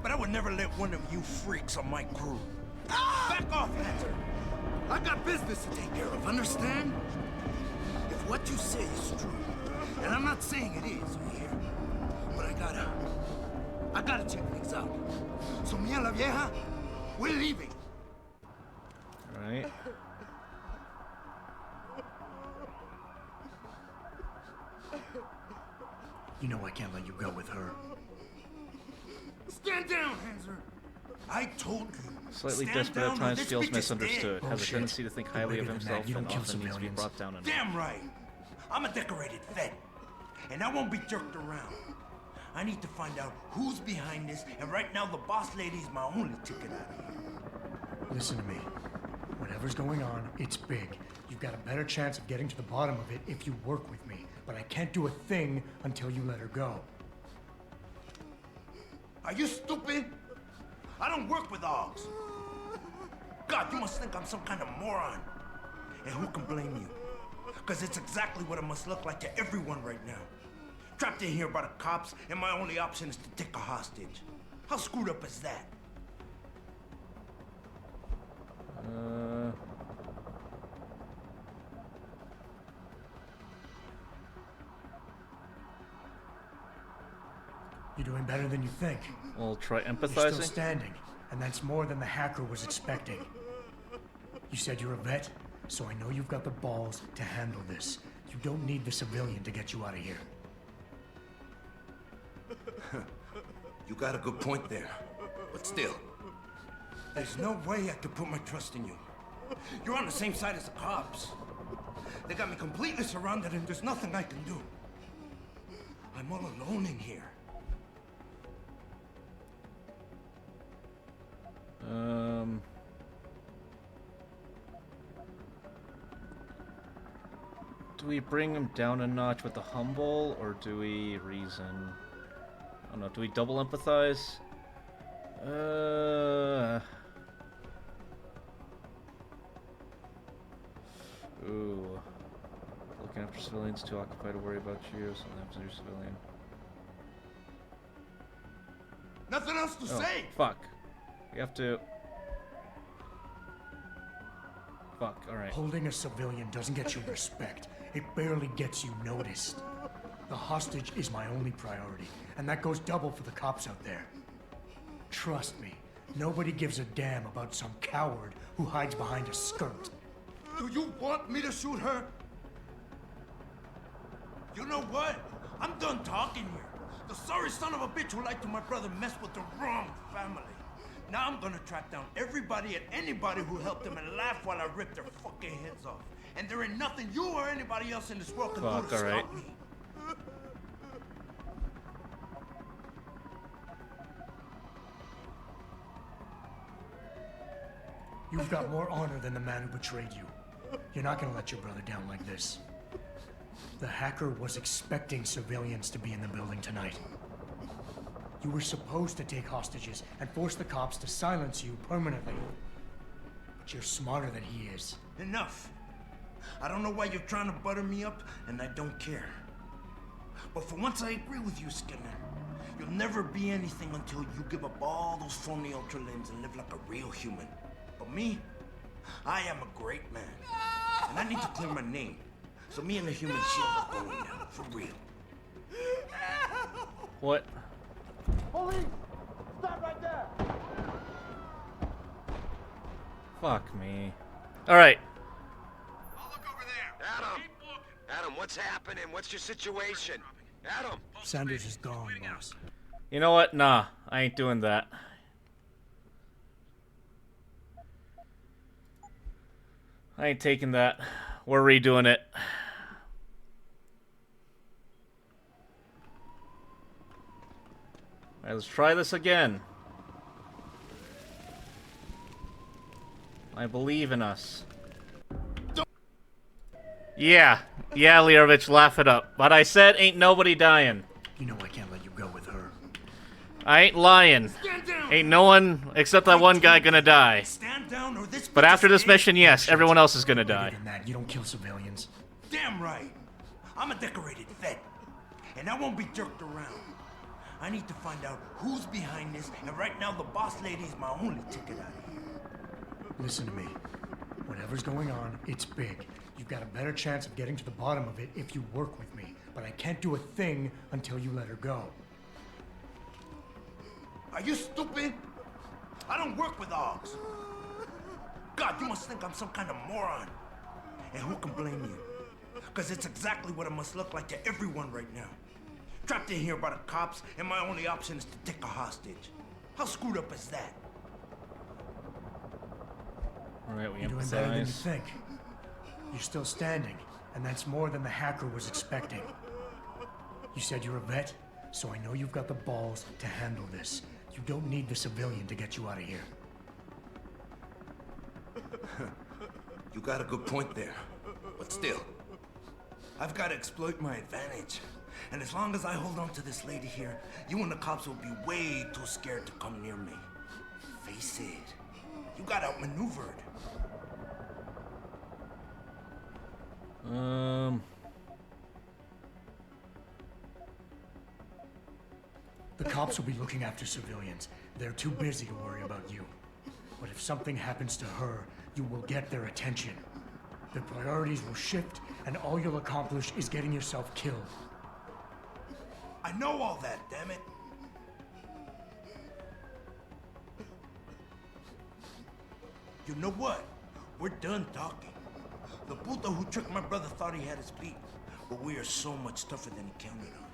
But I would never let one of you freaks on my crew. Back off, Hunter. I got business to take care of, understand? If what you say is true, and I'm not saying it is here, but I gotta check things out. So me and la vieja, we're leaving. Alright. You know I can't let you go with her. Stand down, Hanser. I told you. Slightly Stand desperate down at or times, this feels bitch is misunderstood, dead. has a tendency to think highly of himself, you and don't kill often needs to be civilians. brought down. Damn right. I'm a decorated vet, and I won't be jerked around. I need to find out who's behind this, and right now the boss lady's my only ticket out of here. Listen to me. Whatever's going on, it's big. You've got a better chance of getting to the bottom of it if you work with me. But I can't do a thing until you let her go. Are you stupid? I don't work with AUGs. God, you must think I'm some kind of moron. And who can blame you? Because it's exactly what it must look like to everyone right now. Trapped in here by the cops, and my only option is to take a hostage. How screwed up is that? You're doing better than you think. We'll try You're empathizing. still standing, and that's more than the hacker was expecting. You said you're a vet, so I know you've got the balls to handle this. You don't need the civilian to get you out of here. You got a good point there. But still, there's no way I could put my trust in you. You're on the same side as the cops. They got me completely surrounded and there's nothing I can do. I'm all alone in here. Do we bring him down a notch with the humble, or do we reason? I don't know, do we double empathize? Ooh. Looking after civilians, too occupied to worry about you, so that's your civilian. Nothing else to say! Fuck. We have to... Fuck, alright. Holding a civilian doesn't get you respect. It barely gets you noticed. The hostage is my only priority, and that goes double for the cops out there. Trust me, nobody gives a damn about some coward who hides behind a skirt. Do you want me to shoot her? You know what? I'm done talking here. The sorry son of a bitch who lied to my brother messed with the wrong family. Now I'm gonna track down everybody and anybody who helped them and laugh while I rip their fucking heads off. And there ain't nothing you or anybody else in this world can do to stop me. You've got more honor than the man who betrayed you. You're not gonna let your brother down like this. The hacker was expecting civilians to be in the building tonight. You were supposed to take hostages and force the cops to silence you permanently. But you're smarter than he is. Enough. I don't know why you're trying to butter me up, and I don't care. But for once I agree with you, Skinner. You'll never be anything until you give up all those phony ultralimbs and live like a real human. But me, I am a great man. And I need to clear my name. So me and the human shield are going down, for real. What? Police! Stop right there! Fuck me. Alright. Adam, what's happening? What's your situation? Adam! Sanders is gone, boss. You know what? Nah, I ain't doing that. I ain't taking that. We're redoing it. Alright, let's try this again. I believe in us. Yeah, Lerovich, laugh it up. But I said ain't nobody dying. You know I can't let you go with her. I ain't lying. Ain't no one except that one guy gonna die. Stand down or this But after this mission, yes, everyone else is gonna die. You don't kill civilians. Damn right. I'm a decorated vet. And I won't be jerked around. I need to find out who's behind this, and right now the boss lady is my only ticket out of here. Listen to me. Whatever's going on, it's big. You've got a better chance of getting to the bottom of it if you work with me. But I can't do a thing until you let her go. Are you stupid? I don't work with dogs. God, you must think I'm some kind of moron. And who can blame you? Because it's exactly what it must look like to everyone right now. Trapped in here by the cops, and my only option is to take a hostage. How screwed up is that? Alright, we You're doing better than you emphasize. think. You're still standing, and that's more than the hacker was expecting. You said you're a vet, so I know you've got the balls to handle this. You don't need the civilian to get you out of here. You got a good point there. But still, I've got to exploit my advantage. And as long as I hold on to this lady here, you and the cops will be way too scared to come near me. Face it, you got outmaneuvered. The cops will be looking after civilians. They're too busy to worry about you. But if something happens to her, you will get their attention. Their priorities will shift, and all you'll accomplish is getting yourself killed. I know all that, damn it. You know what? We're done talking. The puta who tricked my brother thought he had us beat, but we are so much tougher than he counted on.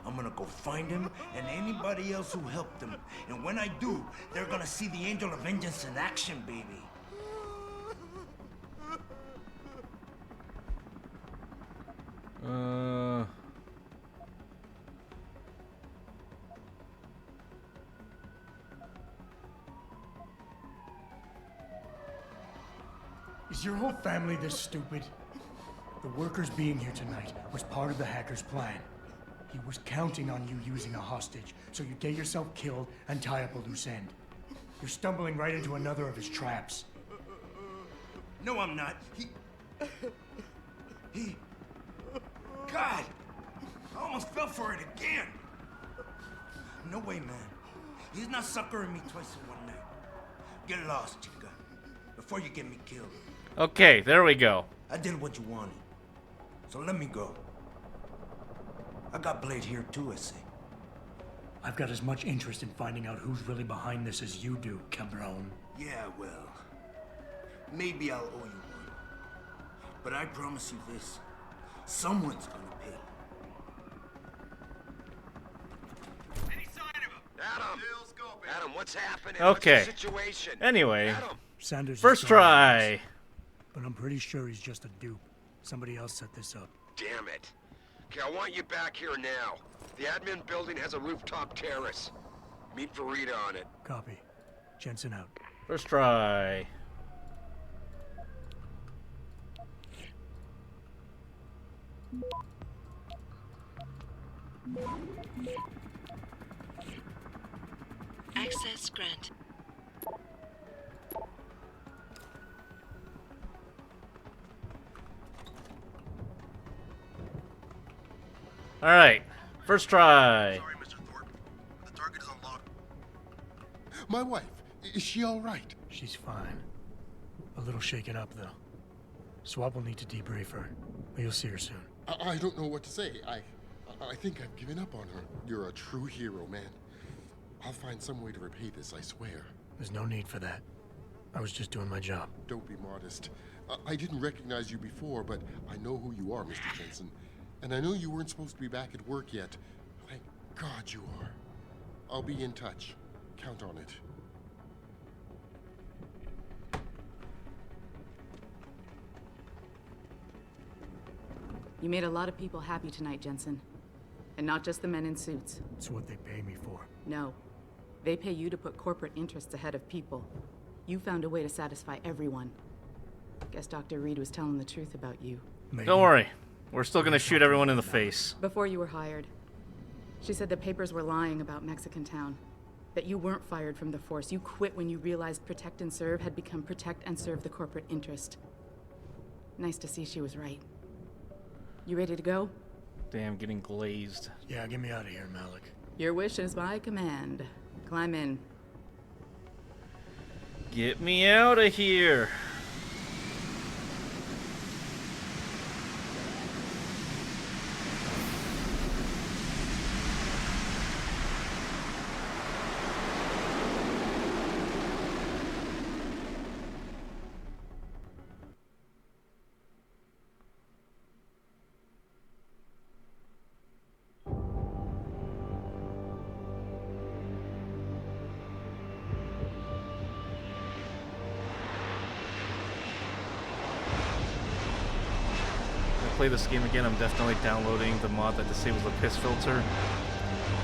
I'm gonna go find him and anybody else who helped him. And when I do, they're gonna see the Angel of Vengeance in action, baby. Is your whole family this stupid? The workers being here tonight was part of the hacker's plan. He was counting on you using a hostage, so you'd get yourself killed and tie up a loose end. You're stumbling right into another of his traps. No, I'm not. He... God! I almost fell for it again! No way, man. He's not suckering me twice in one night. Get lost, chica. Before you get me killed. Okay, there we go. I did what you wanted. So let me go. I got Blade here too, I see. I've got as much interest in finding out who's really behind this as you do, Cabron. Yeah, well, maybe I'll owe you one. But I promise you this, someone's gonna pay. Adam, what's happening? Okay. What's the situation? Anyway, Sanders first is trying try. this, but I'm pretty sure he's just a dupe. Somebody else set this up. Damn it. Okay, I want you back here now. The admin building has a rooftop terrace. Meet Farida on it. Copy. Jensen out. First try. Access granted. All right. First try. Sorry, Mr. Thorpe. The target is unlocked. My wife, is she all right? She's fine. A little shaken up, though. Swap will need to debrief her, but you'll see her soon. I don't know what to say. I think I've given up on her. You're a true hero, man. I'll find some way to repay this, I swear. There's no need for that. I was just doing my job. Don't be modest. I didn't recognize you before, but I know who you are, Mr. Jensen. And I know you weren't supposed to be back at work yet. Thank God you are. I'll be in touch. Count on it. You made a lot of people happy tonight, Jensen. And not just the men in suits. It's what they pay me for. No. They pay you to put corporate interests ahead of people. You found a way to satisfy everyone. Guess Dr. Reed was telling the truth about you. Maybe. Don't worry. We're still gonna shoot everyone in the face. Before you were hired, she said the papers were lying about Mexican Town. That you weren't fired from the force. You quit when you realized Protect and Serve had become Protect and Serve the corporate interest. Nice to see she was right. You ready to go? Damn, getting glazed. Yeah, get me out of here, Malik. Your wish is my command. Climb in. Get me out of here. Play this game again, I'm definitely downloading the mod that disables the piss filter.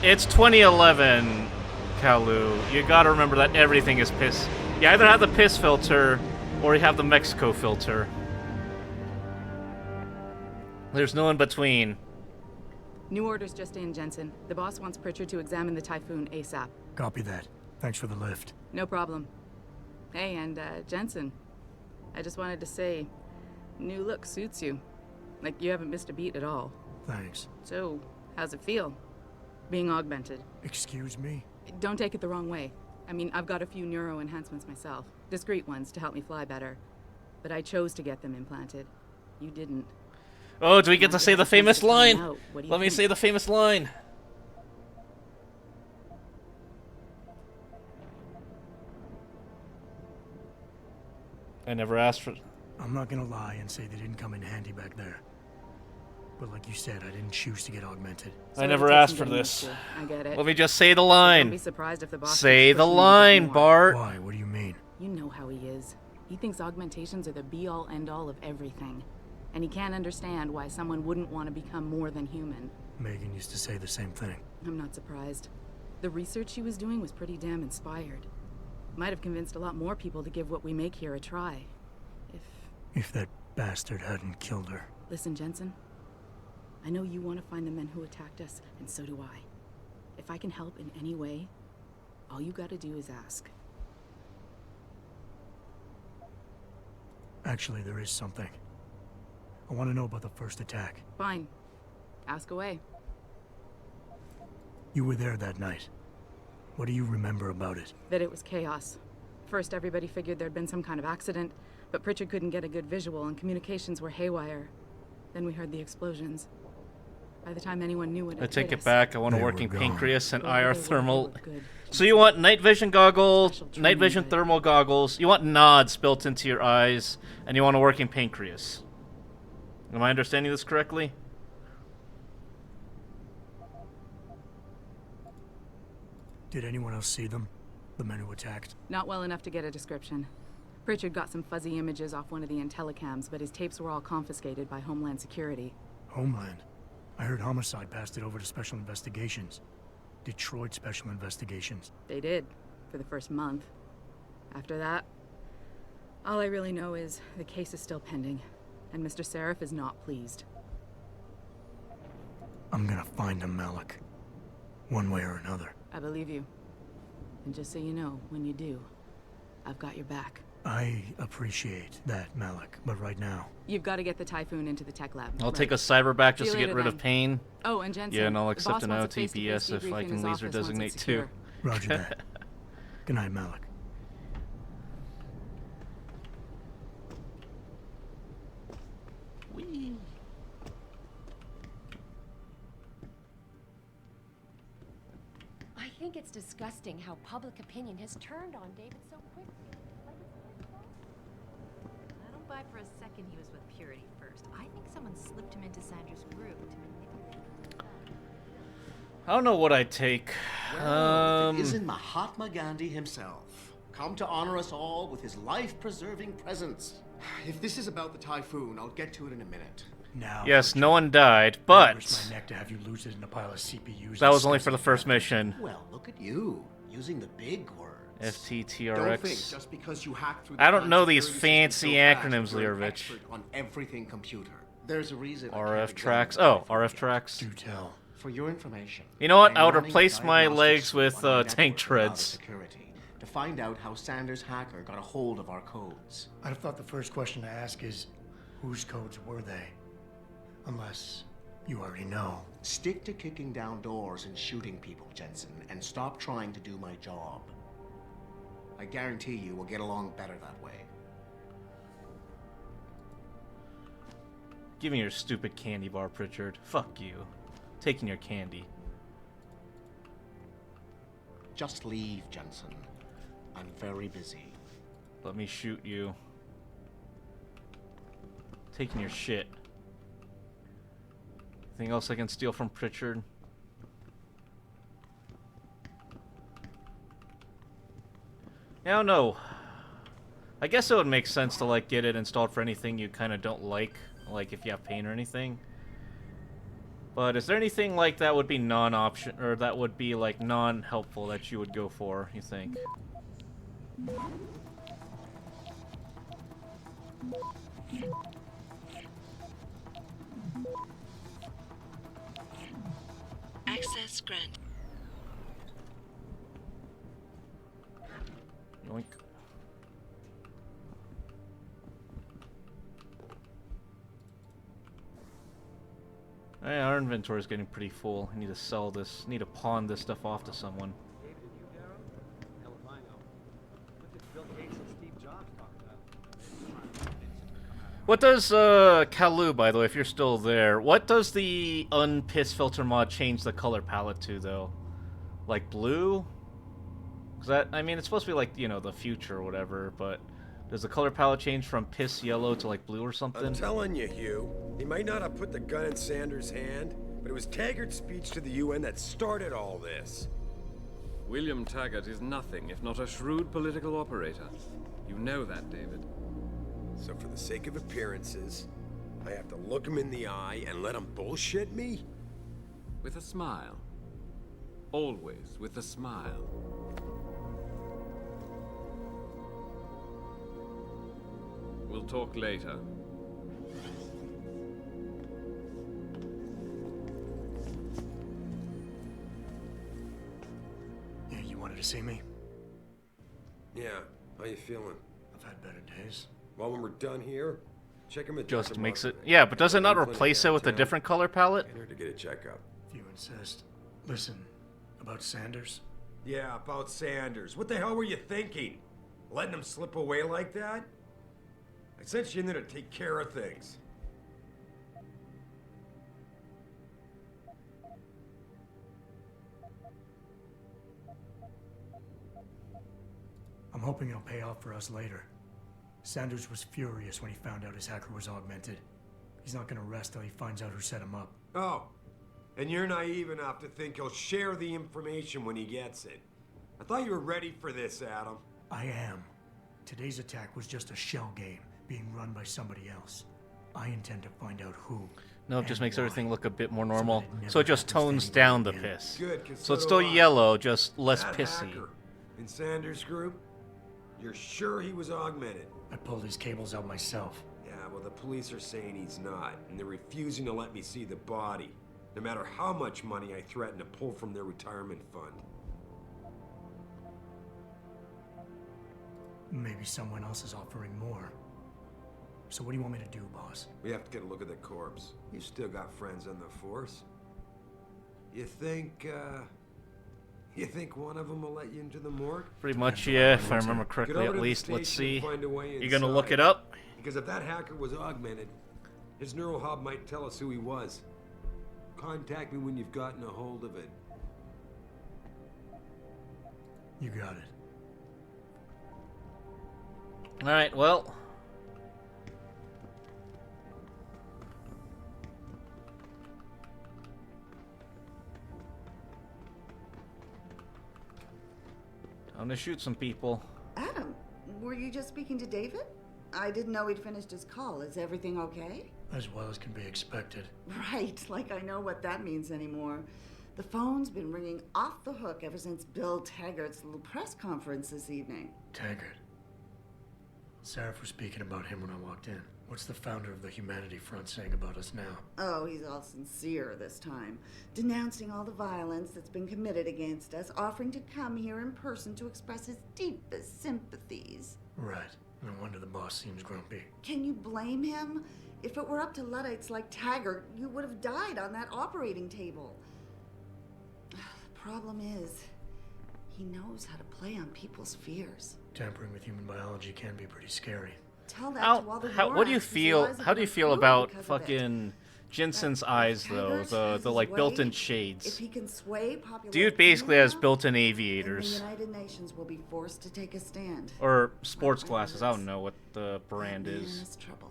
It's 2011, Kalu. You gotta remember that everything is piss. You either have the piss filter, or you have the Mexico filter. There's no in between. New orders just in, Jensen. The boss wants Pritchard to examine the Typhoon ASAP. Copy that. Thanks for the lift. No problem. Hey, and Jensen, I just wanted to say, new look suits you. Like, you haven't missed a beat at all. Thanks. So, how's it feel? Being augmented? Excuse me? Don't take it the wrong way. I mean, I've got a few neuro enhancements myself. Discreet ones to help me fly better. But I chose to get them implanted. You didn't. Oh, do we get to say the famous line? Let me say the famous line. I never asked for... I'm not gonna lie and say they didn't come in handy back there. But like you said, I didn't choose to get augmented. I never asked for this. I get it. Let me just say the line. Don't be surprised if the boss say the line, Bart. Why? What do you mean? You know how he is. He thinks augmentations are the be-all, end-all of everything. And he can't understand why someone wouldn't want to become more than human. Megan used to say the same thing. I'm not surprised. The research she was doing was pretty damn inspired. Might have convinced a lot more people to give what we make here a try. If that bastard hadn't killed her. Listen, Jensen. I know you want to find the men who attacked us, and so do I. If I can help in any way, all you gotta do is ask. Actually, there is something. I want to know about the first attack. Fine. Ask away. You were there that night. What do you remember about it? That it was chaos. First, everybody figured there'd been some kind of accident, but Pritchard couldn't get a good visual and communications were haywire. Then we heard the explosions. By the time anyone knew what I it take hit it us, back. I want a They were working gone. pancreas and Wherever IR they were, they thermal. were good. So you want night vision goggles, Special night vision training, thermal goggles. You want nods built into your eyes, and you want a working pancreas. Am I understanding this correctly? Did anyone else see them? The men who attacked? Not well enough to get a description. Pritchard got some fuzzy images off one of the Intellicams, but his tapes were all confiscated by Homeland Security. Homeland? I heard Homicide passed it over to Special Investigations. Detroit Special Investigations. They did, for the first month. After that, all I really know is the case is still pending, and Mr. Seraph is not pleased. I'm gonna find them, Malik. One way or another. I believe you. And just so you know, when you do, I've got your back. I appreciate that, Malik, but right now... You've got to get the Typhoon into the tech lab. I'll right. take a cyberback just See to you get later, rid then. of pain. Oh, and Jensen, Yeah, and I'll the accept boss an wants a face-to-face OTPS if debrief I in can his laser office once designate it's too. secure. Roger that. Good night, Malik. Whee. I think it's disgusting how public opinion has turned on David so quickly. I don't buy for a second he was with Purity first. I think someone slipped him into Sandra's group to manipulate him. I don't know what I'd take. Well, if it isn't Mahatma Gandhi himself, come to honor us all with his life-preserving presence. If this is about the Typhoon, I'll get to it in a minute. Now, Yes, no one died, but risk my neck to have you lose it in a pile of CPUs. that was only for the first mission. Well, look at you, using the big words. Don't think FTTRX. just because you hacked through I don't the know these security fancy system so fast, acronyms, you're an Lerovich. expert on everything computer. There's a reason I can't RF examine tracks. the Oh, Typhoon RF yet. tracks. Do tell. For your information, You know what? I'm I would running replace my diagnostics legs with on our tank network without treads. security to find out how Sanders' hacker got a hold of our codes. I'd have thought the first question to ask is, whose codes were they? Unless you already know. Stick to kicking down doors and shooting people, Jensen, and stop trying to do my job. I guarantee you we'll get along better that way. Give me your stupid candy bar, Pritchard. Fuck you. Taking your candy. Just leave, Jensen. I'm very busy. Let me shoot you. Taking your shit. Anything else I can steal from Pritchard? I don't know. I guess it would make sense to like get it installed for anything you kind of don't like if you have pain or anything. But is there anything like that would be non-option or that would be like non-helpful that you would go for, you think? Access granted. Yoink. Hey, our inventory is getting pretty full. I need to sell this. Need to pawn this stuff off to someone. What does, Kalu, by the way, if you're still there, what does the unpiss filter mod change the color palette to, though? Like blue? Cause that, I mean, it's supposed to be like, you know, the future or whatever, but does the color palette change from piss yellow to like blue or something? I'm telling you, Hugh, he might not have put the gun in Sanders' hand, but it was Taggart's speech to the UN that started all this. William Taggart is nothing if not a shrewd political operator. You know that, David. So for the sake of appearances, I have to look him in the eye and let him bullshit me? With a smile. Always with a smile. We'll talk later. Yeah, you wanted to see me? Yeah, how you feeling? I've had better days. Well, when we're done here, check him at Just Dr. makes it... Markman. Yeah, but does it not Clinic replace it with a downtown. different color palette? Get her to get a checkup. If you insist. Listen, about Sanders? Yeah, about Sanders. What the hell were you thinking? Letting him slip away like that? I sent you in there to take care of things. I'm hoping it'll pay off for us later. Sanders was furious when he found out his hacker was augmented. He's not gonna rest till he finds out who set him up. Oh, and you're naive enough to think he'll share the information when he gets it. I thought you were ready for this, Adam. I am. Today's attack was just a shell game being run by somebody else. I intend to find out who. No, it just makes why. everything look a bit more normal. So So it just tones down the piss. Good, 'cause So it's so still do I. yellow, just less That pissy. hacker in Sanders' group, you're sure he was augmented? I pulled his cables out myself. Yeah, well, the police are saying he's not, and they're refusing to let me see the body, no matter how much money I threaten to pull from their retirement fund. Maybe someone else is offering more. So what do you want me to do, boss? We have to get a look at the corpse. You've still got friends on the force. You think one of them will let you into the morgue? Pretty much, yeah, if I remember Get correctly, over at to the least. Let's station and see. find a way You gonna look inside. it up? Because if that hacker was augmented, his neural hub might tell us who he was. Contact me when you've gotten a hold of it. You got it. Alright, well. I'm gonna shoot some people. Adam, were you just speaking to David? I didn't know he'd finished his call. Is everything okay? As well as can be expected. Right, like I know what that means anymore. The phone's been ringing off the hook ever since Bill Taggart's little press conference this evening. Taggart. Sarah was speaking about him when I walked in. What's the founder of the Humanity Front saying about us now? Oh, he's all sincere this time, denouncing all the violence that's been committed against us, offering to come here in person to express his deepest sympathies. Right. No wonder the boss seems grumpy. Can you blame him? If it were up to Luddites like Taggart, you would have died on that operating table. The problem is, he knows how to play on people's fears. Tampering with human biology can be pretty scary. Tell that to all the What do you warrants, 'cause feel? Eliza How do you got feel ruined about because of it. fucking Jensen's eyes though? Taggart has The his like way. built-in If shades. he can sway popular Dude basically has opinion built-in enough, aviators. then the United Nations will be forced to take a stand. Or sports glasses. I don't know what the brand Man is. is trouble.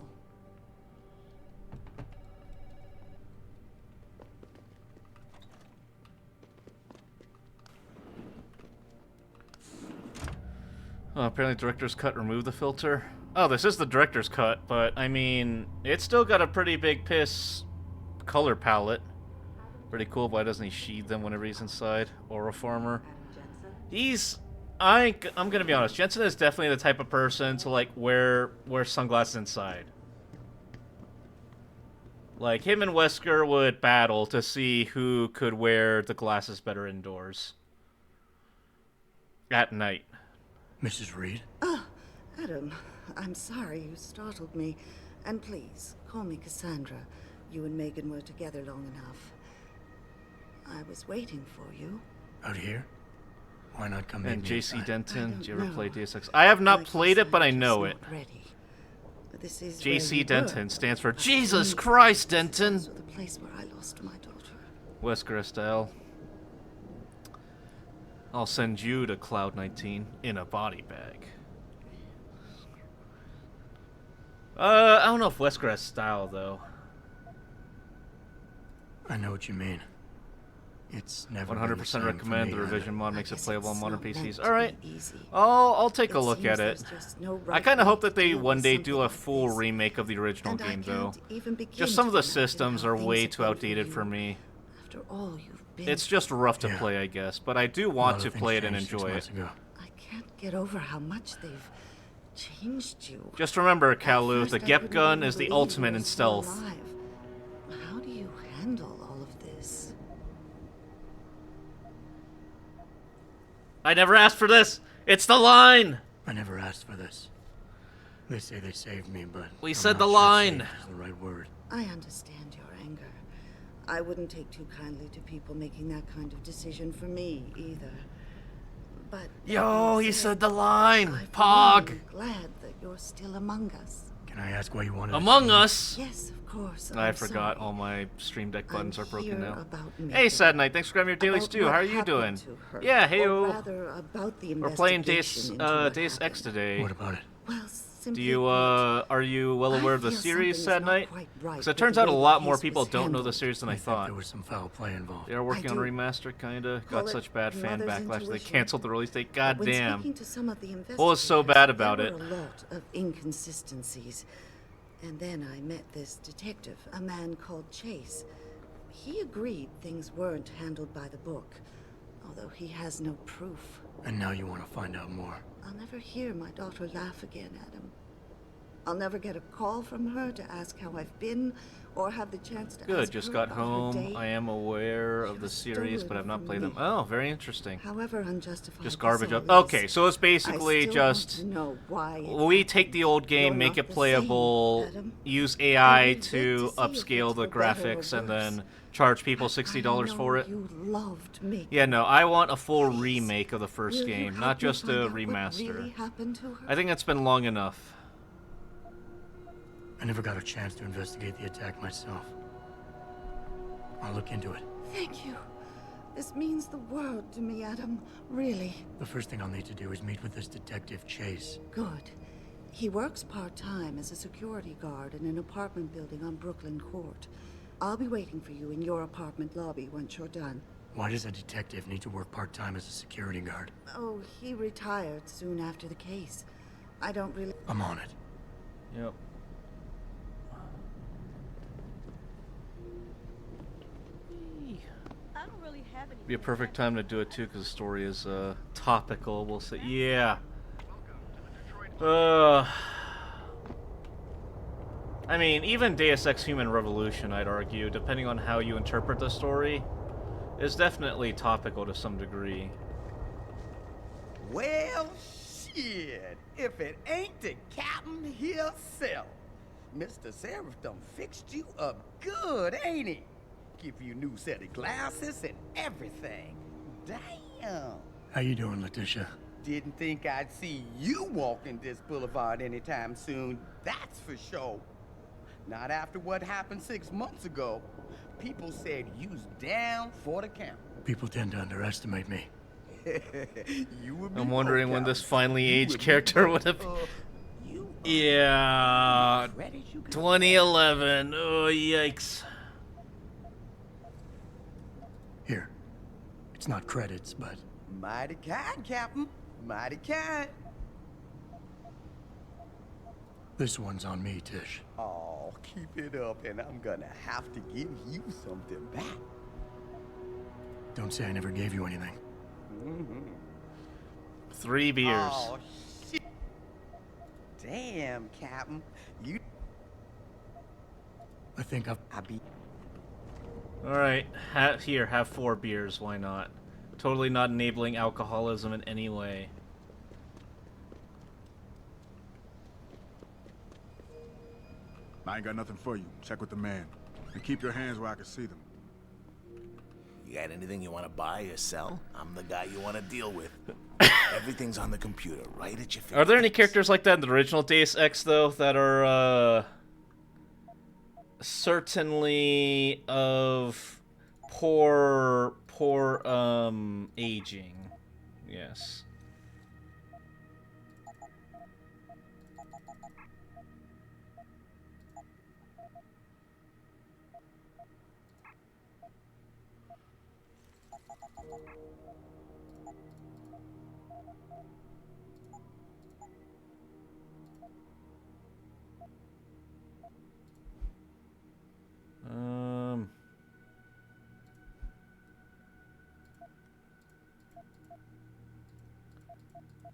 Oh, apparently director's cut removed the filter. Oh, this is the director's cut, but I mean, it's still got a pretty big piss color palette. Pretty cool. Why doesn't he sheathe them whenever he's inside? Aura-former. I'm gonna be honest. Jensen is definitely the type of person to like wear sunglasses inside. Like him and Wesker would battle to see who could wear the glasses better indoors. At night. Mrs. Reed? Oh, Adam, I'm sorry you startled me. And please, call me Cassandra. You and Megan were together long enough. I was waiting for you. Out here? Why not come And meet me J.C. inside? Denton, did you ever know. play Deus Ex? I have not Like played it, but I Cassandra's know it. not ready. But this is J.C. where you Denton were. stands for I Jesus think Christ, this is Denton! also the place where I lost my daughter. Wesker style. I'll send you to Cloud 19 in a body bag. I don't know if Wesker has style, though. I know what you mean. It's never been the 100% same for recommend. me The revision either. mod makes it playable on modern not meant PCs. to Alright. be easy. I'll take a It look seems at it. there's just no I right kind of way hope to that they deal one with day something do a like full this. remake of the original And I game, though. can't even begin Just some of to the imagine systems how are things way have too been for outdated for you me. After all you've been It's just rough to Yeah. play, I guess, but I do A want lot to of things play it and changed 6 enjoy months it. ago. I can't get over how much they've changed you. Just remember, At Kalu, first the I Gep couldn't gun even is the believe ultimate you in were still stealth. alive. How do you handle all of this? I never asked for this! It's the line! I never asked for this. They say they saved me, but We I'm said not the sure line. saved is the right word. I understand your anger. I wouldn't take too kindly to people making that kind of decision for me either. But Yo, he said the line! I'm Pog! really glad that you're still among us. Can I ask why you wanted Among to see Us! Yes, of course. I I'm forgot sorry. all my Stream Deck buttons are broken here now. about Hey, Megan. Sad Night, thanks for grabbing your daily About stew. what How are you happened doing? to her. Yeah, hey, Or rather, about the we're playing investigation into what Deus happened. Ex today. What about it? Well, Do simply you, are you well aware of the feel series, something is Sad not Night? quite right Because it with turns the out a way the lot more case people was don't know the handled. series than I think thought. there was some foul play involved. They are working on a do. remaster, kinda. Call Got it such bad fan mother's backlash they intuition. canceled the release date. But God when damn. speaking to some of the What was so bad about there it? were a lot of inconsistencies. And then I met this detective, a man called Chase. He agreed things weren't handled by the book, although he has no proof. And now you want to find out more. I'll never hear my daughter laugh again, Adam. I'll never get a call from her to ask how I've been, or have the chance to Good, ask just her got about her home. day. I am aware of the was series, but stolen I've not from played them. me. Oh, very interesting. However unjustified Just this garbage all up. is, Okay, so it's basically I still just want to know why it we take the old game, You're make not it the playable, same, Adam. use And AI we'd get to to see if upscale it's the for better or graphics and worse. then charge people But $60 I for know it. You loved me. Yeah, no, I want a full remake of the first Will you game, help not me just find a out what remaster. really happened to her? I think it's been long enough. I never got a chance to investigate the attack myself. I'll look into it. Thank you. This means the world to me, Adam. Really. The first thing I'll need to do is meet with this detective, Chase. Good. He works part-time as a security guard in an apartment building on Brooklyn Court. I'll be waiting for you in your apartment lobby once you're done. Why does a detective need to work part-time as a security guard? Oh, he retired soon after the case. I don't really... I'm on it. Yep. I don't really have any. Be a perfect time to do it too, because the story is topical. We'll say, yeah. I mean, even Deus Ex Human Revolution, I'd argue, depending on how you interpret the story, is definitely topical to some degree. Well, shit. If it ain't the captain himself. Mr. Seraph done fixed you up good, ain't he? Give you a new set of glasses and everything. Damn. How you doing, Letitia? Didn't think I'd see you walking this boulevard anytime soon, that's for sure. Not after what happened 6 months ago. People said you's down for the count. People tend to underestimate me. You would be I'm wondering when this finally You aged would be character both. would have... Yeah... 2011. Oh, yikes. Here. It's not credits, but... Mighty kind, Captain. Mighty kind. This one's on me, Tish. Oh, keep it up, and I'm gonna have to give you something back. Don't say I never gave you anything. 3 beers. Oh, shit. Damn, Captain. You... I think I'll be... Alright, have 4 beers, why not? Totally not enabling alcoholism in any way. I ain't got nothing for you. Check with the man. And keep your hands where I can see them. You got anything you want to buy or sell? I'm the guy you want to deal with. Everything's on the computer, right at your fingertips. Are there any characters like that in the original Deus Ex, though, that are, certainly of poor, aging? Yes.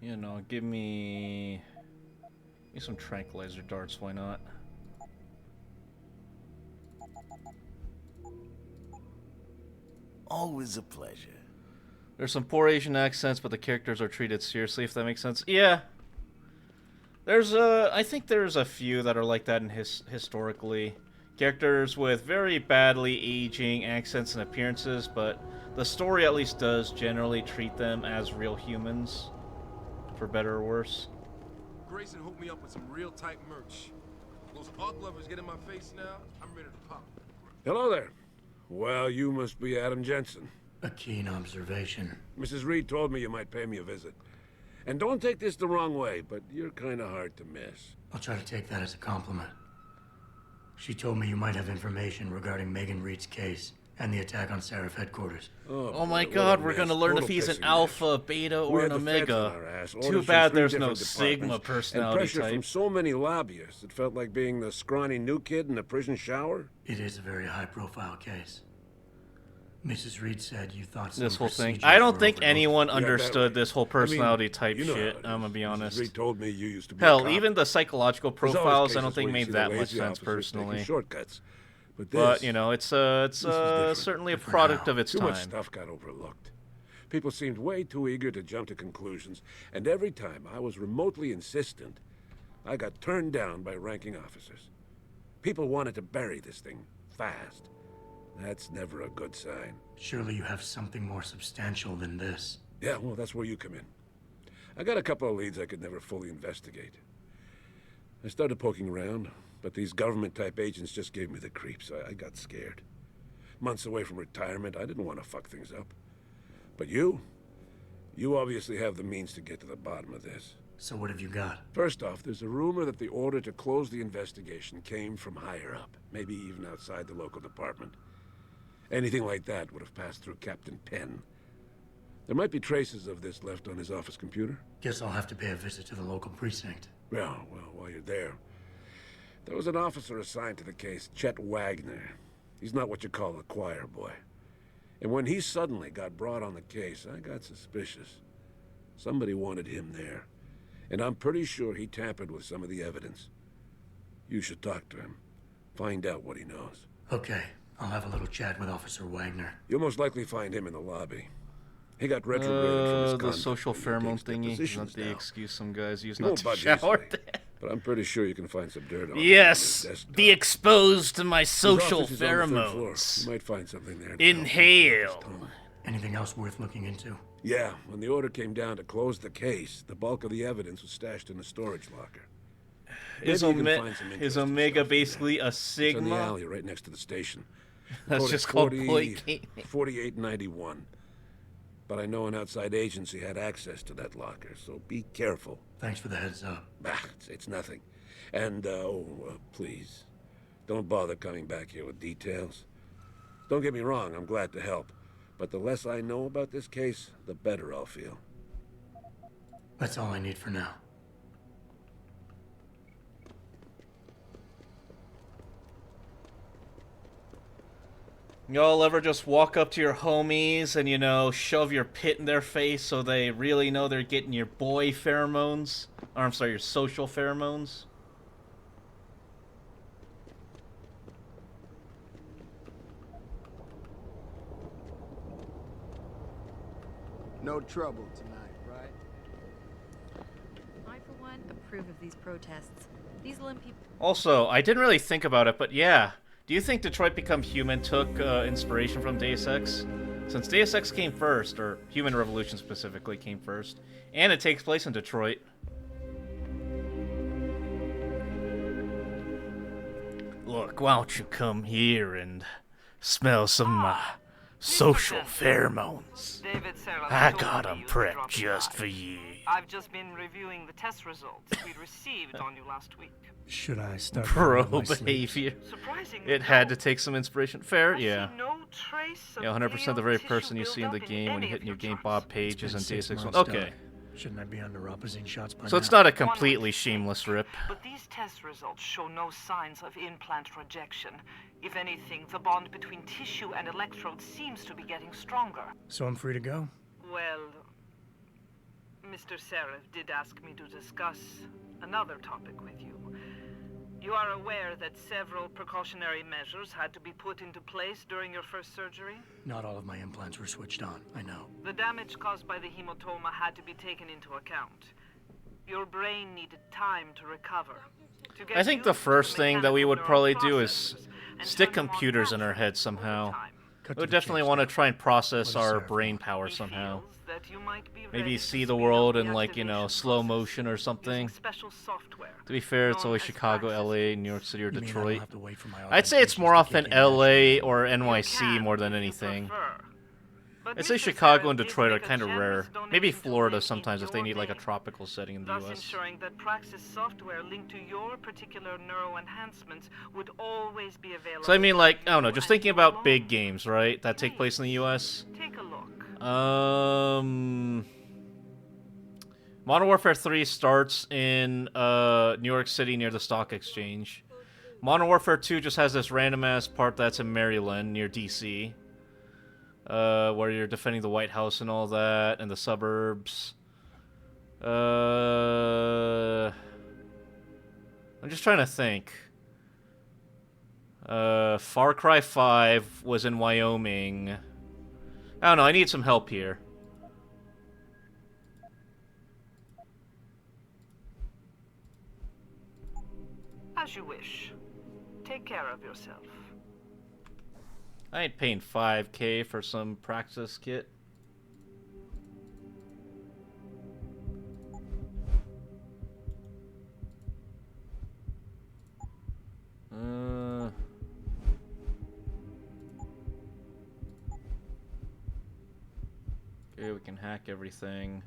You know, give me some tranquilizer darts, why not? Always a pleasure. There's some poor Asian accents, but the characters are treated seriously, if that makes sense. Yeah. There's I think there's a few that are like that in historically. Characters with very badly aging accents and appearances, but the story at least does generally treat them as real humans, for better or worse. Grayson hooked me up with some real tight merch. Those arc lovers get in my face now, I'm ready to pop. Hello there. Well, you must be Adam Jensen. A keen observation. Mrs. Reed told me you might pay me a visit. And don't take this the wrong way, but you're kind of hard to miss. I'll try to take that as a compliment. She told me you might have information regarding Megan Reed's case and the attack on Seraph headquarters. Oh my god, we're gonna learn if he's an alpha, beta, or an omega. Too bad there's no Sigma personality and pressure type. from so many lobbyists, it felt like being the scrawny new kid in the prison shower. It is a very high-profile case. Mrs. Reed said you thought This some whole thing. procedures I don't were think overlooked. anyone Yeah, understood this whole personality I mean, type you know shit. how it I'm gonna be Mrs. honest. Reed told me you used to be a Hell, cop. even the psychological There's always profiles, I cases don't think where you made see that the much lazy sense officers taking personally. shortcuts. But But this, you know, it's certainly a different product now. of its Too time. much stuff got overlooked. People seemed way too eager to jump to conclusions, and every time I was remotely insistent, I got turned down by ranking officers. People wanted to bury this thing fast. That's never a good sign. Surely you have something more substantial than this. Yeah, well, that's where you come in. I got a couple of leads I could never fully investigate. I started poking around, but these government-type agents just gave me the creeps. I got scared. Months away from retirement, I didn't want to fuck things up. But you obviously have the means to get to the bottom of this. So what have you got? First off, there's a rumor that the order to close the investigation came from higher up, maybe even outside the local department. Anything like that would have passed through Captain Penn. There might be traces of this left on his office computer. Guess I'll have to pay a visit to the local precinct. Well, while you're there, there was an officer assigned to the case, Chet Wagner. He's not what you call a choir boy. And when he suddenly got brought on the case, I got suspicious. Somebody wanted him there. And I'm pretty sure he tampered with some of the evidence. You should talk to him. Find out what he knows. Okay, I'll have a little chat with Officer Wagner. You'll most likely find him in the lobby. He got retrograded from his The conduct social when he pheromone takes thingy. depositions Not the now. excuse some guys use He not won't to budge shower. easily, but I'm pretty sure you can find some dirt on him Yes, on his desktop. be exposed to my His social office is on the third floor. pheromones. You might find something there. Inhale. Anything else worth looking into? Yeah, when the order came down to close the case, the bulk of the evidence was stashed in a storage locker. Is, Maybe you can find some is interesting Omega stuff basically a It's in the Sigma? alley right next to the station. That's Code just is called 40 Blake. 4891. But I know an outside agency had access to that locker, so be careful. Thanks for the heads up. Bah, it's nothing. And, please, don't bother coming back here with details. Don't get me wrong, I'm glad to help. But the less I know about this case, the better I'll feel. That's all I need for now. Y'all ever just walk up to your homies and, you know, shove your pit in their face so they really know they're getting your boy pheromones? Or, I'm sorry, your social pheromones? No trouble tonight, right? I, for one, approve of these protests. These limp people. Also, I didn't really think about it, but yeah. Do you think Detroit Become Human took inspiration from Deus Ex? Since Deus Ex came first, or Human Revolution specifically came first, and it takes place in Detroit. Look, why don't you come here and smell some of my social pheromones? David Serra I told got me 'em you prepped dropped just by. for you. I've just been reviewing the test results we received on you last week. Should I start? Pro with my sleep? behavior. Surprisingly, It had to take some inspiration. Fair, yeah. no trace of Yeah, 100% the very person you see in the game when you hit new game Bob Page is in Deus Ex 1. Okay. Shouldn't I be under opposing shots by So now? it's not a completely shameless rip. But these test results show no signs of implant rejection. If anything, the bond between tissue and electrodes seems to be getting stronger. So I'm free to go? Well, Mr. Seraph did ask me to discuss another topic with you. You are aware that several precautionary measures had to be put into place during your first surgery? Not all of my implants were switched on, I know. The damage caused by the hematoma had to be taken into account. Your brain needed time to recover. To get I think the used to first thing that we would mechanical probably neural do is stick computers in our heads somehow. Cut We to would the definitely chase want to now. try and process What is our Seraph brain want? power somehow. That that you might be maybe ready see to the speed world up in the like, you know, activation slow process motion or using something. special software To be fair, it's known always as Chicago, Praxis LA, New York City, or You mean I don't Detroit. have to wait for my I'd say it's more authentications to often kick in LA naturally? or NYC more than anything. But I'd say Mr. Chicago and Seraph did Detroit are make a kind of rare. generous Maybe donation to Florida him in sometimes if they your need like a name, tropical setting in the thus US. ensuring that Praxis software linked to your particular neuro enhancements would always be available. So I mean, like, I don't know, you just and thinking you about alone. big games, right, that take place in the US. Take a look. Modern Warfare 3 starts in New York City near the Stock Exchange. Modern Warfare 2 just has this random ass part that's in Maryland near DC. Where you're defending the White House and all that, and the suburbs. I'm just trying to think. Far Cry 5 was in Wyoming. I don't know, I need some help here. As you wish. Take care of yourself. I ain't paying $5K for some Praxis kit. Okay, we can hack everything.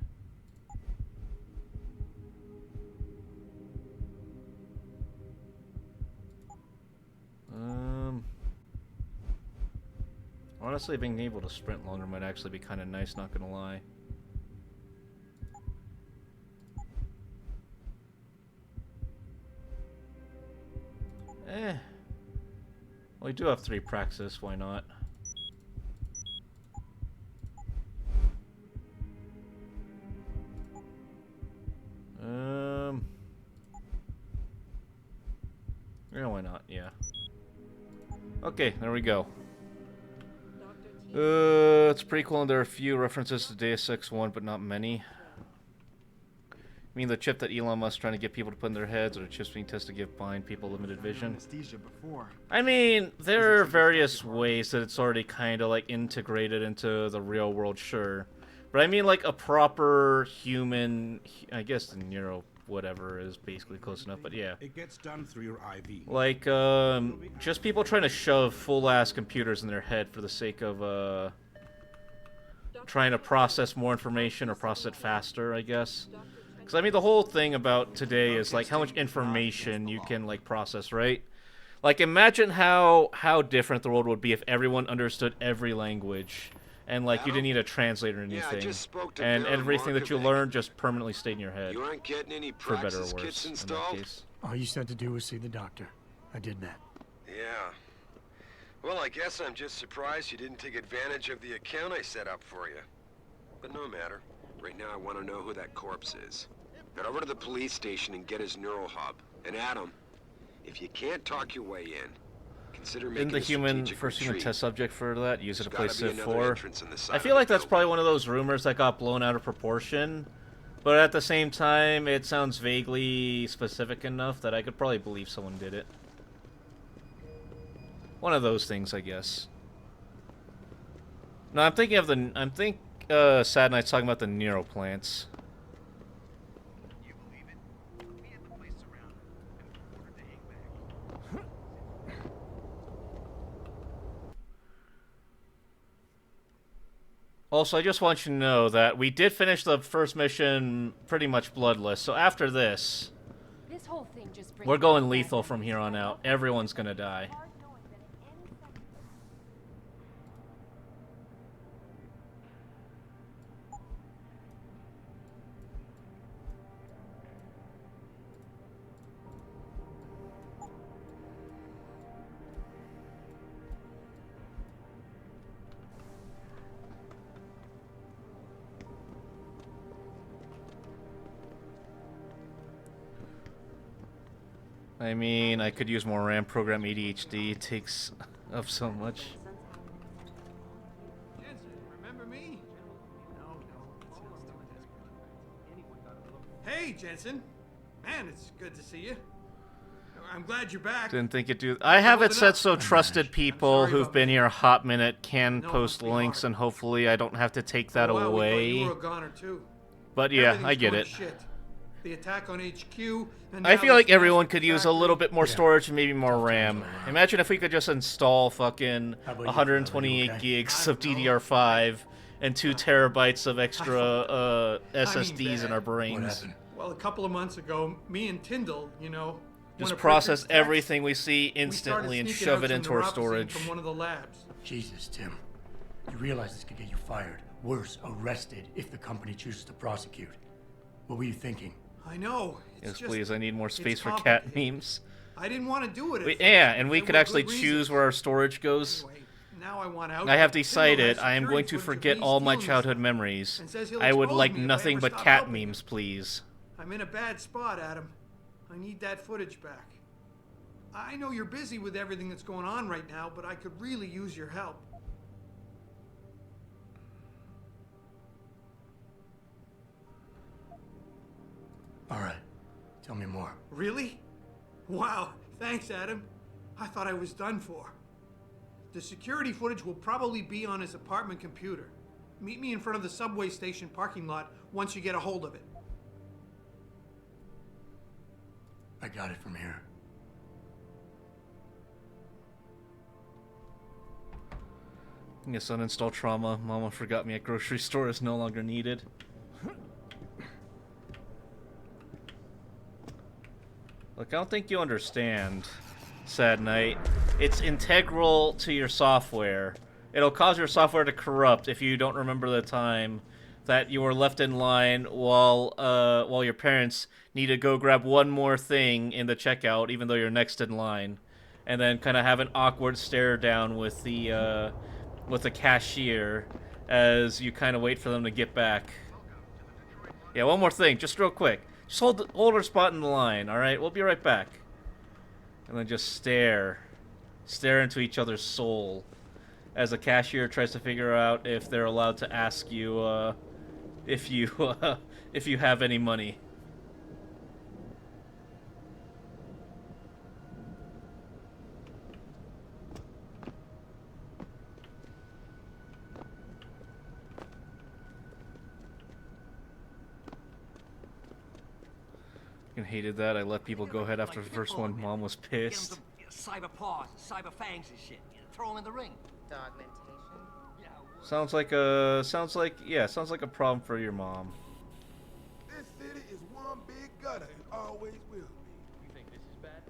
Honestly, being able to sprint longer might actually be kind of nice, not gonna lie. Well, we do have 3 Praxis, why not? Yeah, why not? Yeah. Okay, there we go. It's pretty cool, and there are a few references to Deus Ex 1, but not many. I mean, the chip that Elon Musk's trying to get people to put in their heads, or the chips being tested to give blind people limited vision. I mean, there are various ways that it's already kind of like integrated into the real world, sure. But I mean, like a proper human, I guess the neuro whatever is basically close enough, but yeah. It gets done through your IV. Like, just people trying to shove full-ass computers in their head for the sake of, trying to process more information or process it faster, I guess. Because, I mean, the whole thing about today is, like, how much information you can, like, process, right? Like, imagine how different the world would be if everyone understood every language. And, like, you didn't need a translator or anything. Yeah, I just spoke to and Baron everything that you Markovic. learned just permanently stayed in your head. You aren't getting any for better or Praxis worse, kits in that installed? case. All you said to do was see the doctor. I did that. Yeah. Well, I guess I'm just surprised you didn't take advantage of the account I set up for you. But no matter. Right now I want to know who that corpse is. Head over to the police station and get his neural hub. And Adam, if you can't talk your way in, consider making Didn't the a first human retreat. test subject for that use it to play There's gotta be Civ another 4? entrance in the side I of feel the like that's probably one of those rumors that got blown out of proportion. But at the same time, it sounds vaguely specific enough that I could probably believe someone did it. One of those things, I guess. No, I'm thinking of the... Sad Night's talking about the Nero plants. Also, I just want you to know that we did finish the first mission pretty much bloodless, so after this, This whole thing just brings we're going back lethal from here on out. Everyone's gonna die. I mean, I could use more RAM. Program ADHD takes up so much. Remember me? Hey, Jensen. Man, it's good to see you. I'm glad you're back. Didn't think it'd do. I have it set so trusted people sorry who've about been here a hot minute can No, it post must be links, and hopefully I don't have to take that For a while, we thought away. you were a goner too. But yeah, Everything's I get going it. to shit. The attack on HQ. And I now feel this like everyone mess with could the use a little factory. bit more storage and maybe more RAM. Imagine if we could just install fucking 128 gigs of DDR5 and 2 terabytes of extra SSDs in our brains. Well, a couple of months ago, me and Tyndall, Just when a process Pritchard's text, everything we see we started instantly and sneaking shove out it some into our neuropsine storage. From one of the labs. Jesus, Tim. You realize this could get you fired. Worse, arrested if the company chooses to prosecute. What were you thinking? I know. Yes, please, I need more space for cat complicated. memes. I didn't want to do it. At Yeah, first. and we There could were actually good choose reasons. where our storage goes. Anyway, now I want out. I have Tyndall decided has I am going to security footage of forget me all my stealing childhood stuff memories. and says he'll I would expose like me if I nothing ever but stop cat helping him. memes, please. I'm in a bad spot, Adam. I need that footage back. I know you're busy with everything that's going on right now, but I could really use your help. All right. Tell me more. Really? Wow, thanks, Adam. I thought I was done for. The security footage will probably be on his apartment computer. Meet me in front of the subway station parking lot once you get a hold of it. I got it from here. Yes, uninstall trauma. Mama forgot me at grocery store is no longer needed. Look, I don't think you understand, Sad Night. It's integral to your software. It'll cause your software to corrupt if you don't remember the time that you were left in line while your parents need to go grab one more thing in the checkout, even though you're next in line, and then kind of have an awkward stare down with the cashier as you kind of wait for them to get back. Yeah, one more thing, just real quick. Just hold our spot in the line, all right? We'll be right back. And then just stare into each other's soul as the cashier tries to figure out if they're allowed to ask you if you have any money. I hated that. I let people go ahead after the first one. Mom was pissed. Cyber paws, cyber fangs and shit. Throw them in the ring. Dogmentation. Sounds like a problem for your mom. This city is one big gutter and always will be. You think this is bad?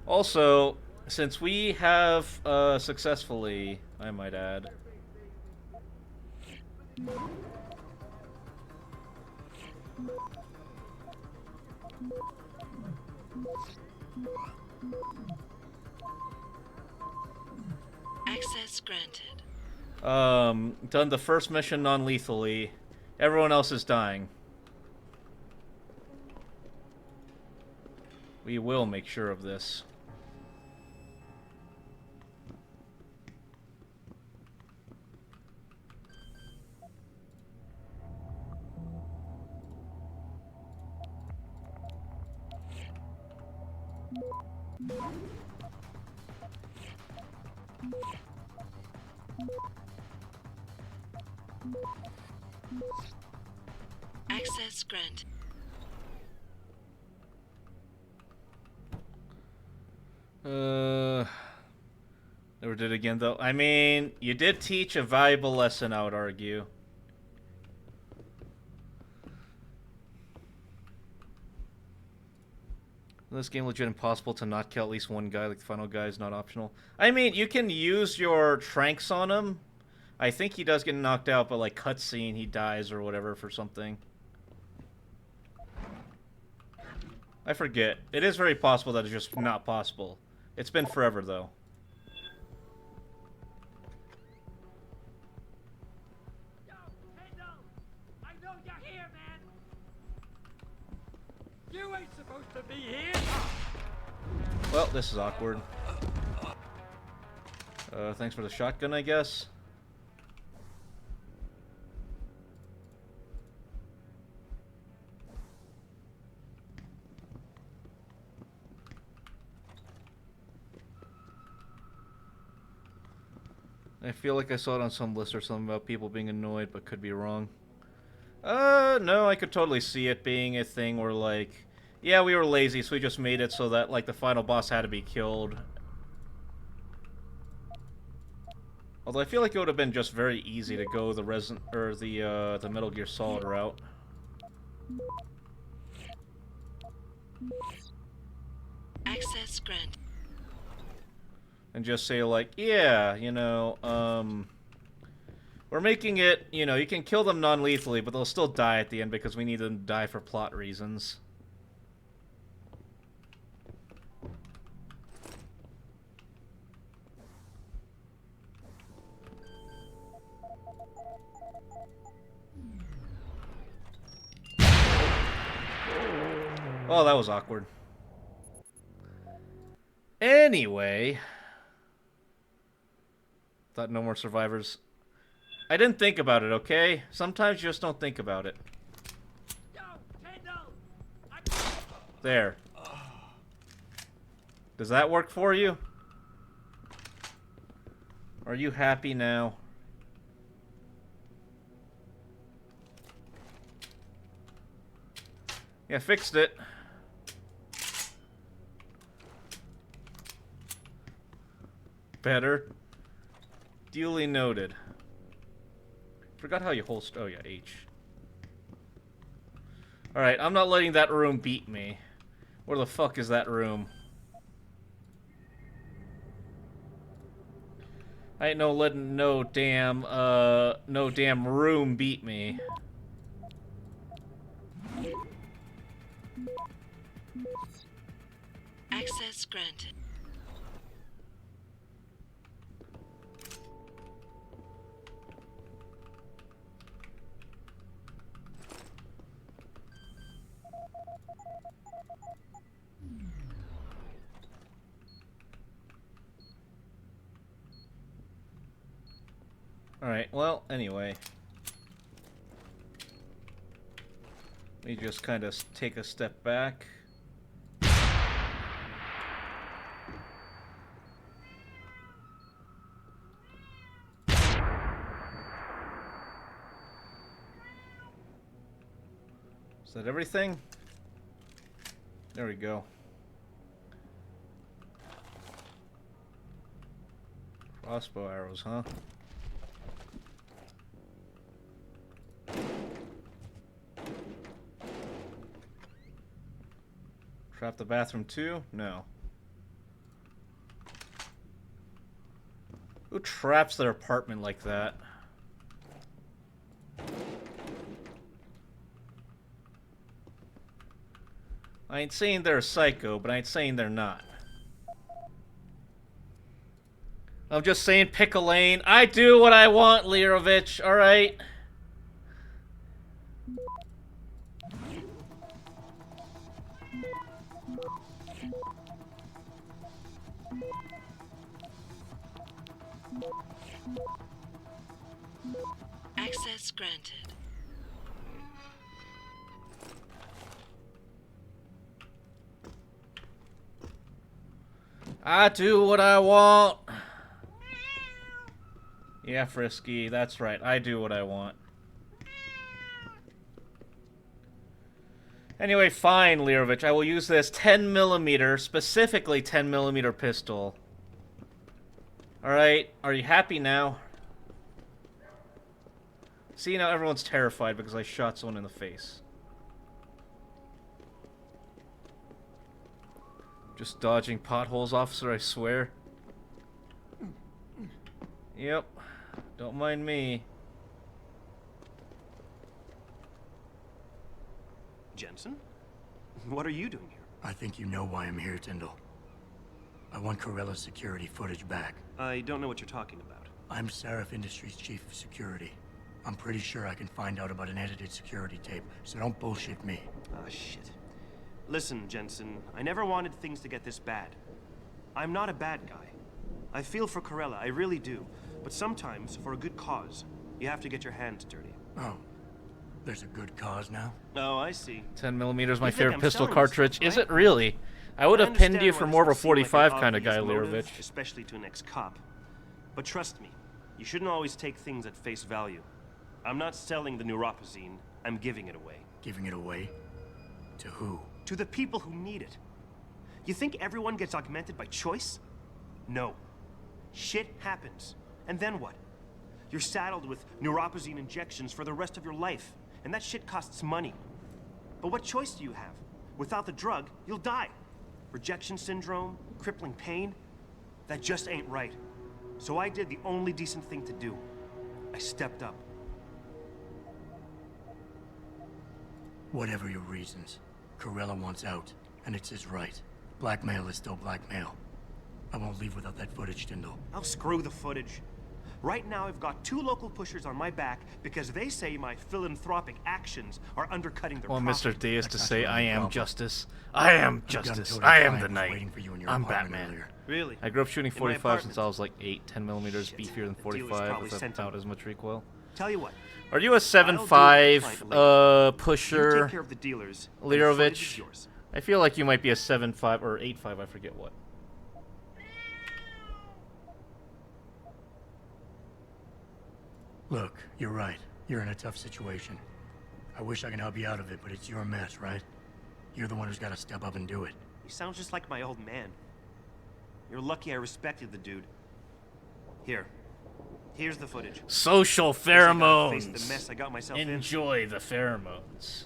Also, since we have successfully, I might add, Access granted. done the first mission non-lethally, everyone else is dying. We will make sure of this. Access granted. Never did again though. I mean, you did teach a valuable lesson, I would argue. In this game, legit impossible to not kill at least one guy. Like the final guy is not optional. I mean, you can use your tranks on him. I think he does get knocked out, but like cutscene, he dies or whatever for something. I forget. It is very possible that it's just not possible. It's been forever though. You ain't supposed to be here. Well, this is awkward. Thanks for the shotgun, I guess. I feel like I saw it on some list or something about people being annoyed, but could be wrong. No, I could totally see it being a thing where, like, yeah, we were lazy, so we just made it so that, like, the final boss had to be killed. Although I feel like it would have been just very easy to go the the Metal Gear Solid route. Access granted. And just say, like, yeah, you know, we're making it, you know, you can kill them non-lethally, but they'll still die at the end because we need them to die for plot reasons. Oh, that was awkward. Anyway. Thought no more survivors. I didn't think about it, okay? Sometimes you just don't think about it. There. Does that work for you? Are you happy now? Yeah, fixed it. Better. Duly noted. Forgot how you holster. Oh yeah, H. Alright, I'm not letting that room beat me. Where the fuck is that room? I ain't no letting no damn room beat me. Access granted. Alright, well, anyway. Let me just kind of take a step back. Is that everything? There we go. Crossbow arrows, huh? Trap the bathroom too? No. Who traps their apartment like that? I ain't saying they're a psycho, but I ain't saying they're not. I'm just saying pick a lane. I do what I want, Lirovich, alright? Access granted. I do what I want. Yeah, Frisky, that's right. I do what I want. Anyway, fine, Lirovich. I will use this 10mm, specifically 10mm pistol. Alright, are you happy now? See, now everyone's terrified because I shot someone in the face. Just dodging potholes, officer, I swear. Yep. Don't mind me. Jensen? What are you doing here? I think you know why I'm here, Tyndall. I want Corella's security footage back. I don't know what you're talking about. I'm Seraph Industries' chief of security. I'm pretty sure I can find out about an edited security tape, so don't bullshit me. Ah, shit. Listen, Jensen, I never wanted things to get this bad. I'm not a bad guy. I feel for Corella, I really do. But sometimes, for a good cause, you have to get your hands dirty. Oh, there's a good cause now? Oh, I see. 10mm is my You think favorite I'm pistol selling cartridge. stuff, Is right? it really? I would have pinned you for more of a understand why this 45 might seem kind of like guy, an obvious motive, Lirovich. especially to an ex-cop. But trust me, You shouldn't always take things at face value. I'm not selling the neuropazine, I'm giving it away. Giving it away? To who? To the people who need it. You think everyone gets augmented by choice? No. Shit happens. And then what? You're saddled with neuropazine injections for the rest of your life, and that shit costs money. But what choice do you have? Without the drug, you'll die. Rejection syndrome, crippling pain, that just ain't right. So I did the only decent thing to do. I stepped up. Whatever your reasons, Corella wants out, and it's his right. Blackmail is still blackmail. I won't leave without that footage, Tyndall. I'll screw the footage. Right now, I've got 2 local pushers on my back because they say my philanthropic actions are undercutting their Well, profit. Mr. Deus to say, I am justice. I am justice. I am the knight. I'm Batman. Really? I grew up shooting In my 45 since apartment? I was like 8, 10 millimeters, beefier than The dealer's 45 probably with sent about as much recoil. Tell you what. Are you a I'll 7.5 deal with the client pusher, You take care of the dealers, and the footage is Lirovich? yours. I feel like you might be a 7.5 or 8.5, I forget what. Look, you're right. You're in a tough situation. I wish I could help you out of it, but it's your mess, right? You're the one who's got to step up and do it. You sound just like my old man. You're lucky I respected the dude. Here's the footage. Social Guess I gotta pheromones. face the mess I got myself Enjoy the pheromones.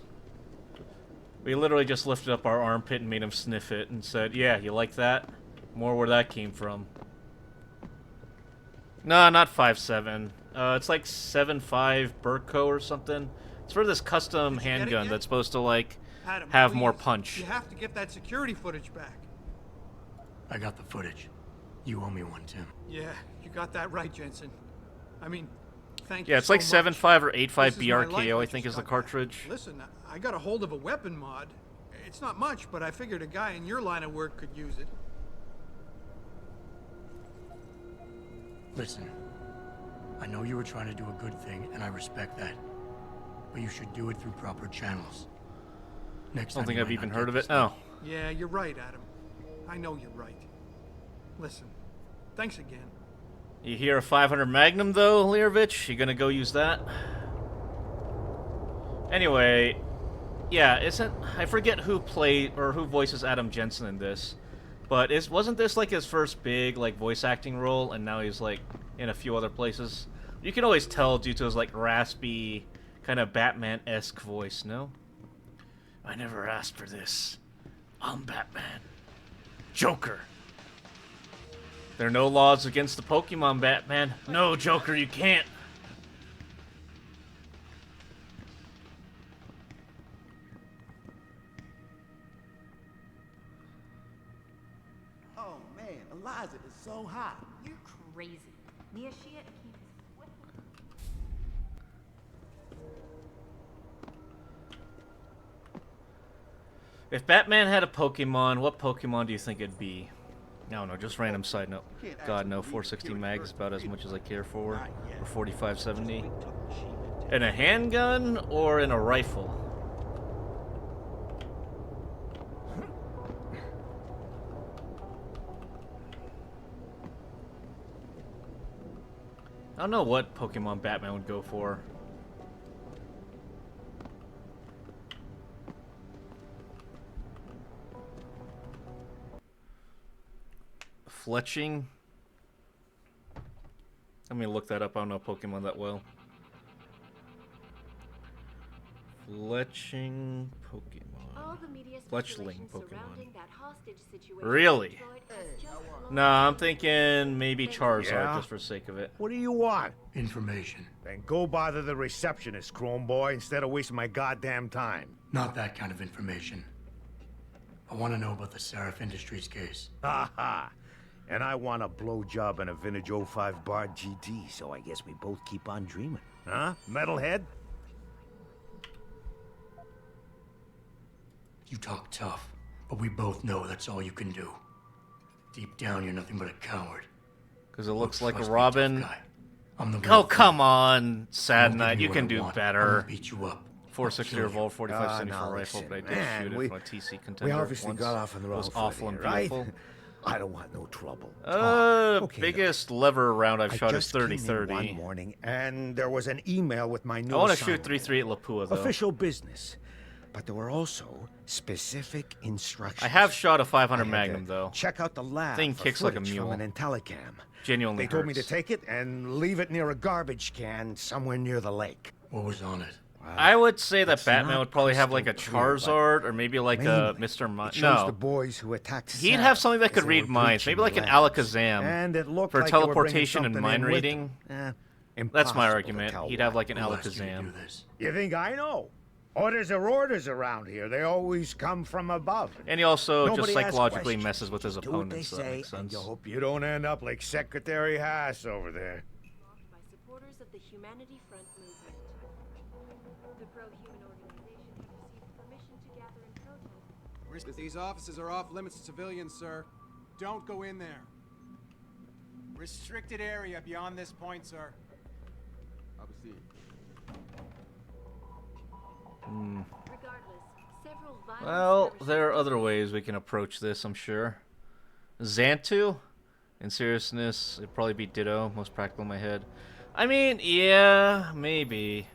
We literally just lifted up our armpit and made him sniff it and said, yeah, you like that? More where that came from. No, not 5.7. It's like 7.5 Burko or something. It's for this custom handgun that's supposed to, like, Adam, have please, more punch. You have to get that security footage back. I got the footage. You owe me one, Tim. Yeah, you got that right, Jensen. I mean, thank you. Yeah, it's so like much. 7.5 or 8.5 This is my life BRKO, I that think just is the got back. cartridge. Listen, I got a hold of a weapon mod. It's not much, but I figured a guy in your line of work could use it. Listen, I know you were trying to do a good thing, and I respect that. But you should do it through proper channels. Next I don't time think you I've might even not heard get of this it. Oh. Yeah, you're right, Adam. I know you're right. Listen, thanks again. You hear a 500 Magnum, though, Lirovich? You gonna go use that? Anyway, yeah, I forget who played, or who voices Adam Jensen in this, but wasn't this, like, his first big, like, voice acting role, and now he's, like, in a few other places? You can always tell due to his, like, raspy, kind of Batman-esque voice, no? I never asked for this. I'm Batman. Joker. There are no laws against the Pokemon, Batman. No, Joker, you can't. Oh man, Eliza is so hot. You're crazy. Mia Shia Akeem is sweating. If Batman had a Pokemon, what Pokemon do you think it'd be? I don't know, just random side note. God, no, 460 mag is about as much as I care for. Or 4570. In a handgun or in a rifle? I don't know what Pokemon Batman would go for. Fletching? Let me look that up. I don't know Pokemon that well. Fletching Pokemon. Fletchling Pokemon. Really? Nah, I'm thinking maybe Charizard Yeah? just for sake of it. What do you want? Information. Then go bother the receptionist, Chrome Boy, instead of wasting my goddamn time. Not that kind of information. I want to know about the Seraph Industries case. Ha ha. And I want a blowjob and a vintage 05 Bard GT, so I guess we both keep on dreaming. Huh, metalhead? You talk tough, but we both know that's all you can do. Deep down, you're nothing but a coward. Because it looks like a trust me, Robin. tough guy. I'm the Oh, real come thing. on, Sad Don't give Knight. me You what can I do want. I'm better. gonna beat you up. 460 revolver, 45 74 now rifle, listen, but I did man, shoot it we- from a TC we contender obviously once. got off on the It was wrong foot awful and here, right? beautiful. I don't want no trouble. Biggest lever round I've shot is just came in 30-30. one morning, and there was an email with my new I want to shoot assignment. 3-3 at Lapua, though. Official business. But there were also specific instructions. I have shot a I 500 had Magnum, to though. Check out the lab Thing for kicks like a footage mule. from an Intellicam. Genuinely They told me to hurts. take it and leave it near a garbage can somewhere near the lake. What was on it? I would say that It's Batman not would probably have like a crystal clear, but Charizard or maybe like a mainly, Mr. Mind. it shows No. the boys who attacked He'd Sam have something that as could they read were minds. Maybe like breaching an labs. Alakazam And it looked for like they were bringing teleportation and something mind in with reading. them. That's Impossible my to argument. tell He'd have what. like an Alakazam. You think I know? Orders are orders around here. They always come from above. And he also Nobody just asks psychologically questions. messes with his Do what they opponents, so that say, makes and sense. you hope you don't end up like Secretary Haas over there. By supporters of the Humanity Front movement. The pro-human organization have received permission to gather and protest. These offices are off limits to civilians, sir. Don't go in there. Restricted area beyond this point, sir. I'll proceed. Regardless, several violent Well, there are other ways we can approach this, I'm sure. Xantu? In seriousness, it'd probably be Ditto, most practical in my head. I mean, yeah, maybe.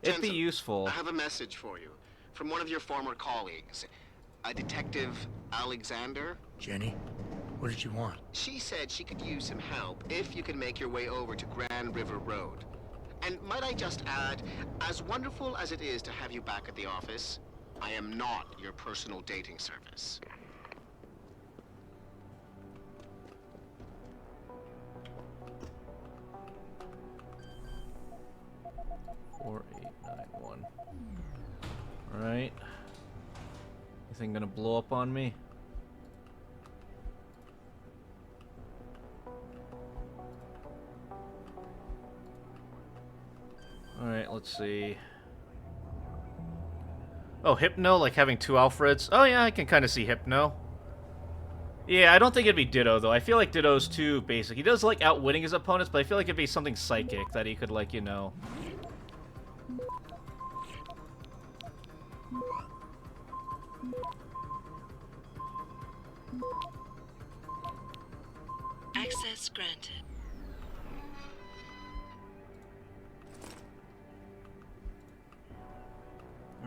It'd be Jensen, useful. I have a message for you from one of your former colleagues, a Detective Alexander. Jenny, what did you want? She said she could use some help if you can make your way over to Grand River Road. And might I just add, as wonderful as it is to have you back at the office, I am not your personal dating service. Four, 8, 9, 1. Alright. Anything gonna blow up on me? Alright, let's see. Oh, Hypno, like having two Alfreds? Oh yeah, I can kind of see Hypno. Yeah, I don't think it'd be Ditto, though. I feel like Ditto's too basic. He does like outwitting his opponents, but I feel like it'd be something psychic that he could, like, you know... Access granted.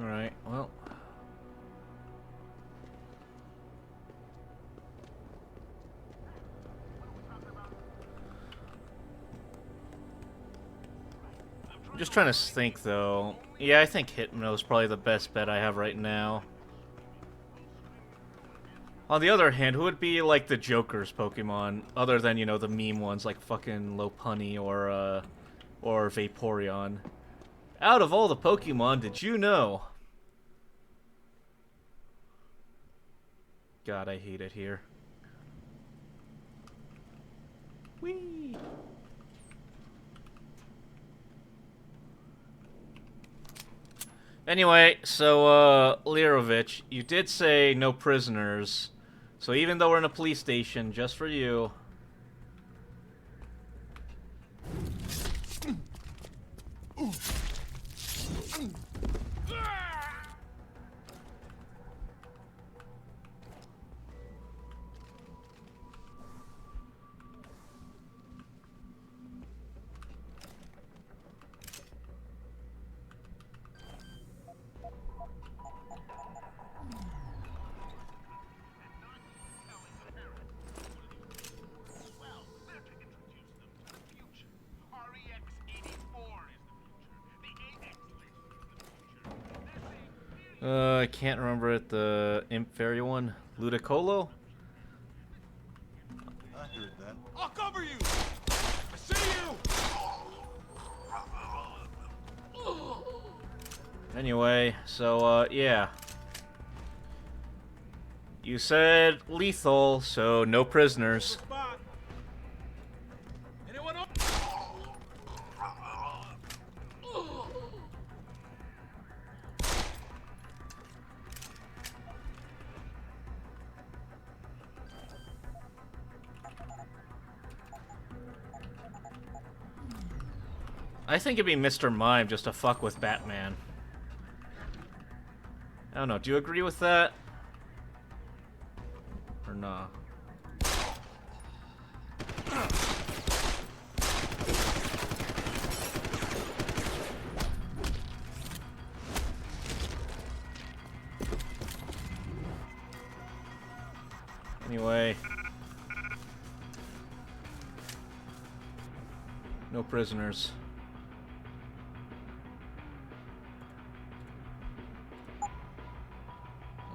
Alright, well... I'm just trying to think, though. Yeah, I think Hypno's probably the best bet I have right now. On the other hand, who would be, like, the Joker's Pokemon, other than, you know, the meme ones like fucking Lopunny or Vaporeon? Out of all the Pokemon, did you know? God, I hate it here. Whee! Anyway, so, Lirovich, you did say no prisoners. So even though we're in a police station, just for you... I can't remember it. The Imp Fairy one? Ludicolo? I heard that. I'll cover you! I see you! Anyway, so, yeah. You said lethal, so no prisoners. I think it'd be Mr. Mime just to fuck with Batman. I don't know, do you agree with that? Or nah? Anyway. No prisoners.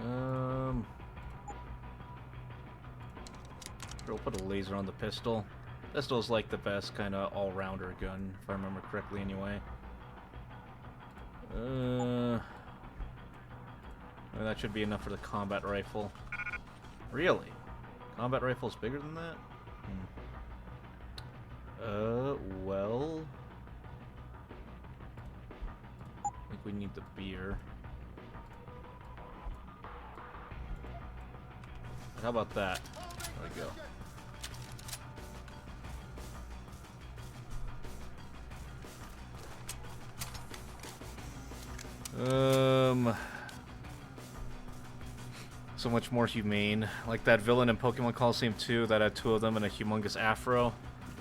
Sure, we'll put a laser on the pistol. Pistol's like the best kind of all-rounder gun, if I remember correctly anyway. Well, that should be enough for the combat rifle. Really? Combat rifle's bigger than that? Well... I think we need the beer. How about that? There we go. So much more humane. Like that villain in Pokemon Coliseum 2 that had two of them and a humongous afro.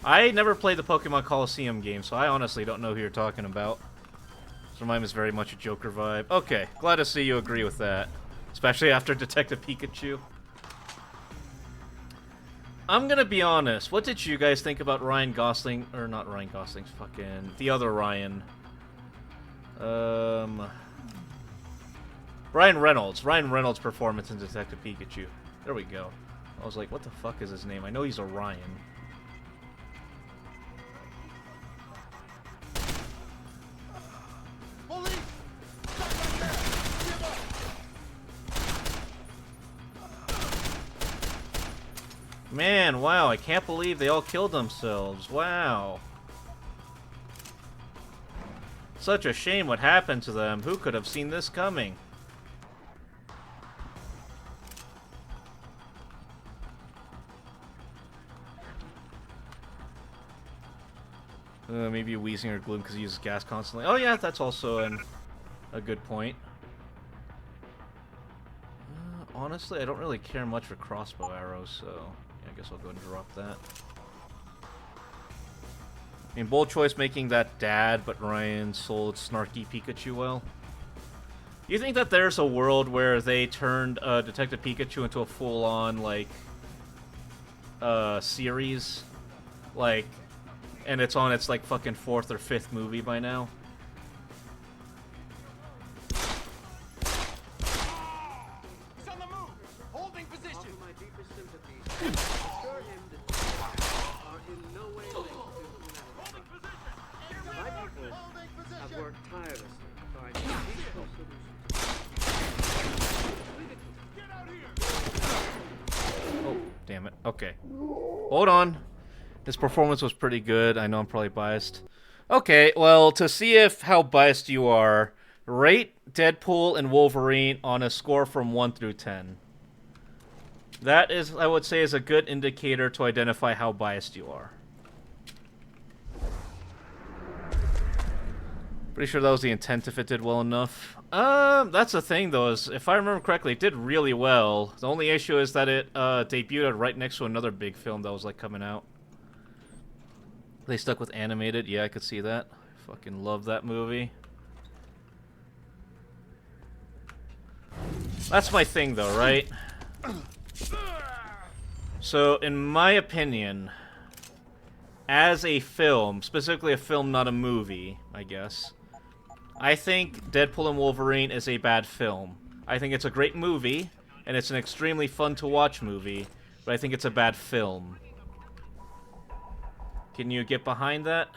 I never played the Pokemon Coliseum game, so I honestly don't know who you're talking about. This reminds me is very much a Joker vibe. Okay, glad to see you agree with that. Especially after Detective Pikachu. I'm gonna be honest, what did you guys think about Ryan Gosling, or not Ryan Gosling, fucking, the other Ryan? Ryan Reynolds' performance in Detective Pikachu. There we go. I was like, what the fuck is his name? I know he's a Ryan. Man, wow, I can't believe they all killed themselves. Wow. Such a shame what happened to them. Who could have seen this coming? Maybe wheezing or gloom because he uses gas constantly. Oh yeah, that's also a good point. Honestly, I don't really care much for crossbow arrows, so yeah, I guess I'll go and drop that. I mean, bold choice making that dad, but Ryan sold snarky Pikachu well. You think that there's a world where they turned Detective Pikachu into a full-on, like, series? Like, and it's on its, like, fucking 4th or 5th movie by now? He's on the move! Holding position! Offer my deepest sympathies. Assure him that are in no way linked to holding position! My people have worked tirelessly to find peaceful solutions. Get out here! Oh, damn it. Okay. Hold on. His performance was pretty good. I know I'm probably biased. Okay, well, to see how biased you are, rate Deadpool and Wolverine on a score from 1 through 10. That is, I would say, is a good indicator to identify how biased you are. Pretty sure that was the intent if it did well enough. That's the thing, though, is if I remember correctly, it did really well. The only issue is that it debuted right next to another big film that was, like, coming out. They stuck with animated. Yeah, I could see that. Fucking love that movie. That's my thing, though, right? So, in my opinion, as a film, specifically a film, not a movie, I guess, I think Deadpool and Wolverine is a bad film. I think it's a great movie, and it's an extremely fun-to-watch movie, but I think it's a bad film. Can you get behind that?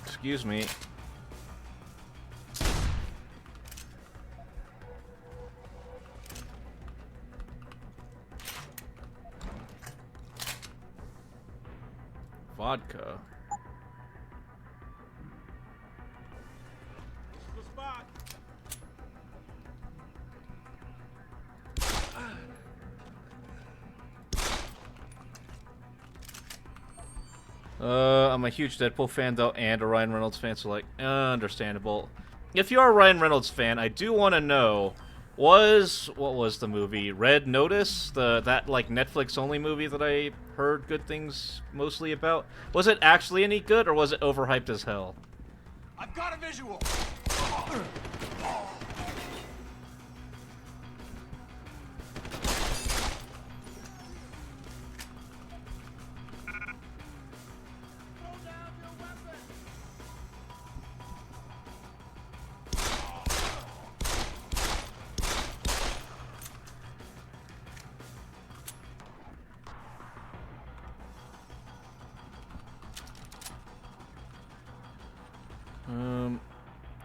Excuse me. Vodka. the spot. I'm a huge Deadpool fan, though, and a Ryan Reynolds fan, so, like, understandable. If you are a Ryan Reynolds fan, I do want to know, what was the movie? Red Notice? That, like, Netflix-only movie that I heard good things mostly about? Was it actually any good, or was it overhyped as hell? I've got a visual!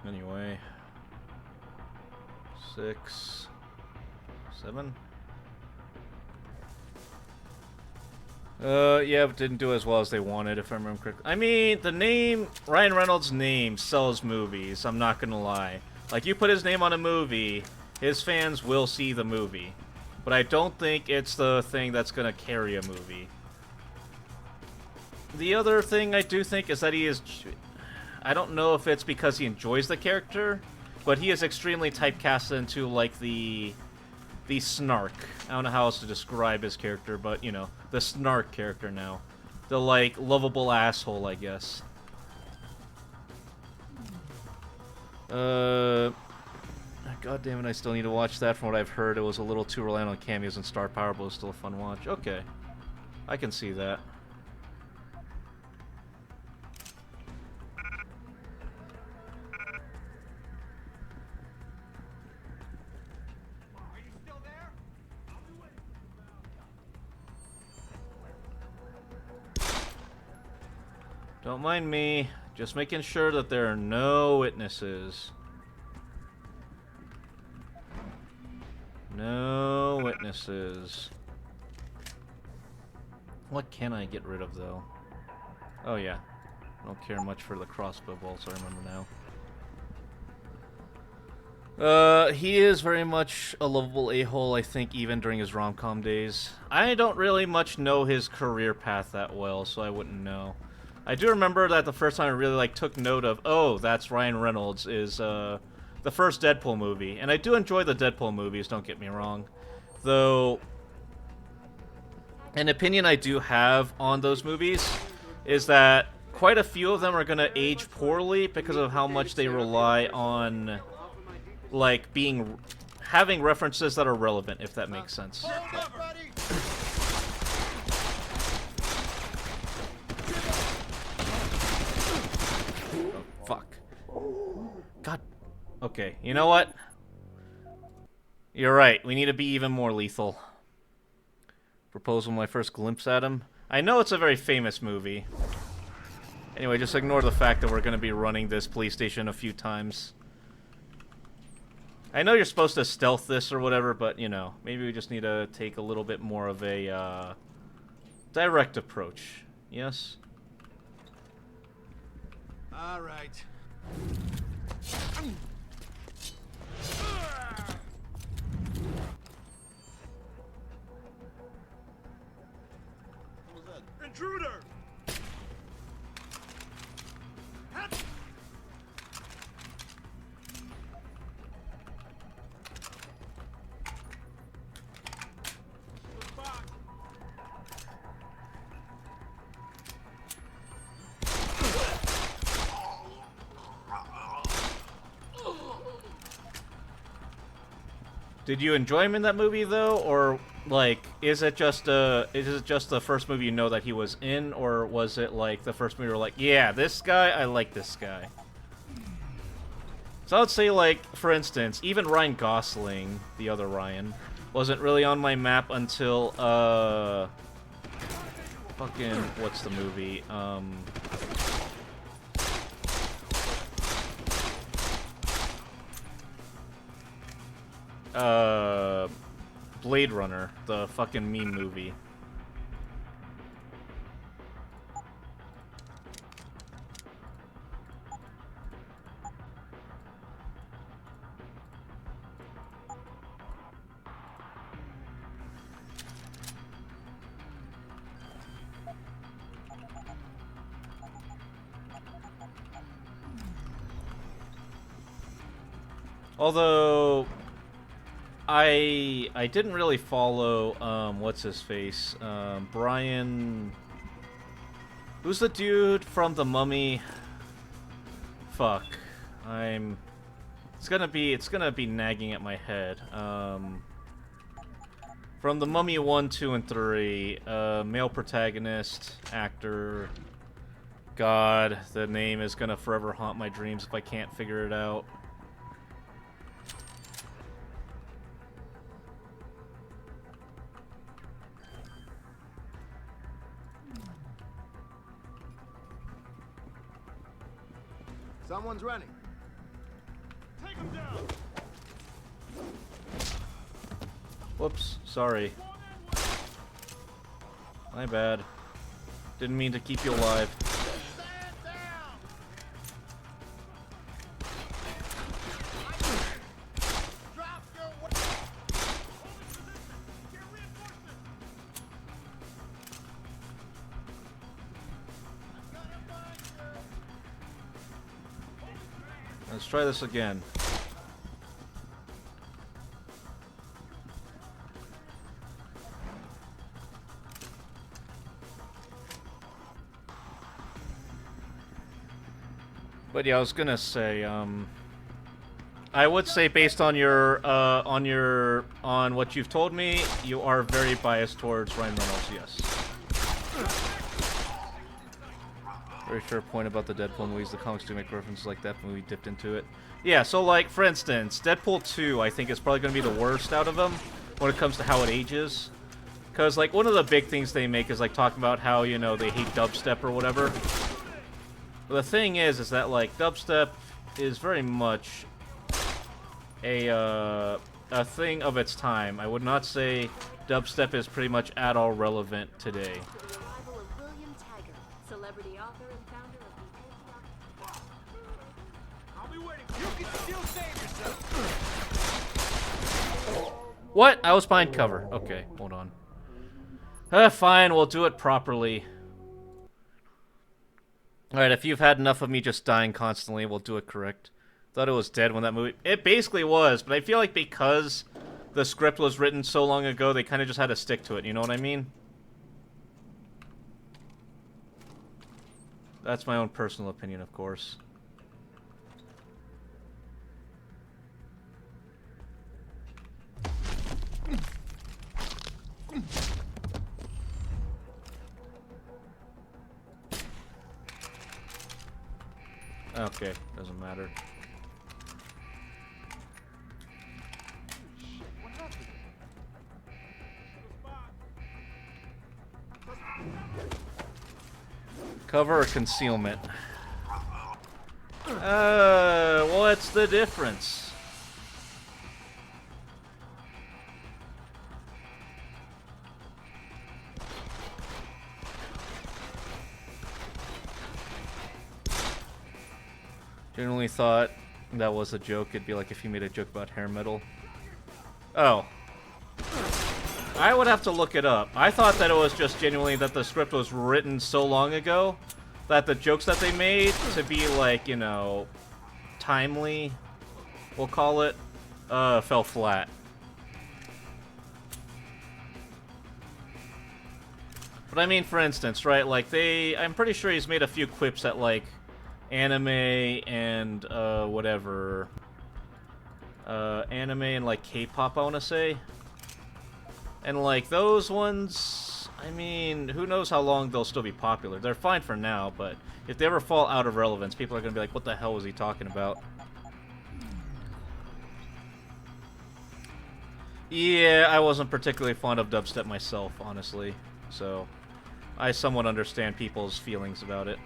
Anyway. 6, 7. Yeah, but didn't do as well as they wanted, if I remember correctly. I mean, the name, Ryan Reynolds' name sells movies, I'm not gonna lie. Like, you put his name on a movie, his fans will see the movie. But I don't think it's the thing that's gonna carry a movie. The other thing I do think is that he is... I don't know if it's because he enjoys the character, but he is extremely typecast into, like, the snark. I don't know how else to describe his character, but, you know, the snark character now. The, like, lovable asshole, I guess. God damn it, I still need to watch that. From what I've heard, it was a little too reliant on cameos and star power, but it was still a fun watch. Okay. I can see that. Don't mind me, just making sure that there are no witnesses. No witnesses. What can I get rid of, though? Oh, yeah. I don't care much for the crossbow bolts, I remember now. He is very much a lovable a-hole, I think, even during his rom-com days. I don't really much know his career path that well, so I wouldn't know. I do remember that the first time I really, like, took note of, oh, that's Ryan Reynolds, is, the first Deadpool movie. And I do enjoy the Deadpool movies, don't get me wrong. Though, an opinion I do have on those movies is that quite a few of them are gonna age poorly because of how much they rely on, like, having references that are relevant, if that makes sense. Fuck. God. Okay, you know what? You're right, we need to be even more lethal. Proposal, my first glimpse at him. I know it's a very famous movie. Anyway, just ignore the fact that we're going to be running this police station a few times. I know you're supposed to stealth this or whatever, but, you know, maybe we just need to take a little bit more of a, direct approach. Yes? All right. Intruder! Did you enjoy him in that movie, though, or, like, is it just the first movie you know that he was in, or was it, like, the first movie you're like, yeah, this guy, I like this guy? So I would say, like, for instance, even Ryan Gosling, the other Ryan, wasn't really on my map until, fucking, what's the movie, Blade Runner, the fucking meme movie. Although I didn't really follow what's his face? Brian, who's the dude from The Mummy? Fuck. It's gonna be nagging at my head. From The Mummy 1, 2, and 3, male protagonist, actor. God, the name is gonna forever haunt my dreams if I can't figure it out. Someone's running. Take him down. Whoops, sorry. My bad. Didn't mean to keep you alive. Let's try this again. But yeah, I was gonna say, I would say based on on what you've told me, you are very biased towards Ryan Reynolds, yes. Very fair point about the Deadpool movies. The comics do make references like that when we dipped into it. Yeah, so like, for instance, Deadpool 2, I think is probably gonna be the worst out of them when it comes to how it ages. Because, like, one of the big things they make is, like, talking about how, you know, they hate dubstep or whatever. But the thing is that, like, dubstep is very much a thing of its time. I would not say dubstep is pretty much at all relevant today. Celebrity author and founder of the I'll be waiting. You can still save yourself. What? I was behind cover. Okay, hold on. Fine, we'll do it properly. Alright, if you've had enough of me just dying constantly, we'll do it correct. Thought it was dead when that movie... It basically was, but I feel like because the script was written so long ago, they kind of just had to stick to it, you know what I mean? That's my own personal opinion, of course. Okay, doesn't matter. Cover or concealment? What's the difference? Generally thought that was a joke. It'd be like if you made a joke about hair metal. Oh. I would have to look it up. I thought that it was just genuinely that the script was written so long ago that the jokes that they made to be like, you know, timely, we'll call it, fell flat. But I mean, for instance, right, like I'm pretty sure he's made a few quips at like anime and whatever. Anime and like K-pop, I want to say. And like those ones, I mean, who knows how long they'll still be popular. They're fine for now, but if they ever fall out of relevance, people are going to be like, what the hell was he talking about? Yeah, I wasn't particularly fond of dubstep myself, honestly. So, I somewhat understand people's feelings about it.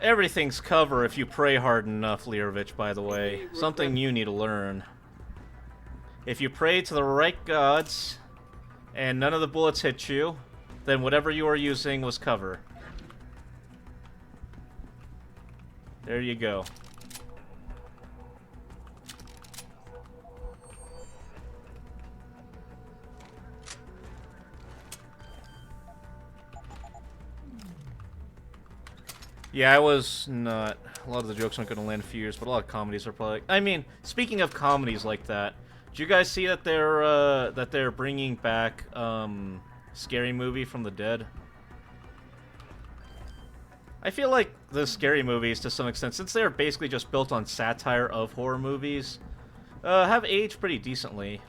Everything's cover if you pray hard enough, Lirovich, by the way. Something you need to learn. If you pray to the right gods, and none of the bullets hit you, then whatever you are using was cover. There you go. Yeah, I was not. A lot of the jokes aren't going to land a few years, but a lot of comedies are probably. I mean, speaking of comedies like that, did you guys see that they're bringing back Scary Movie from the dead? I feel like the Scary Movies, to some extent, since they're basically just built on satire of horror movies, have aged pretty decently.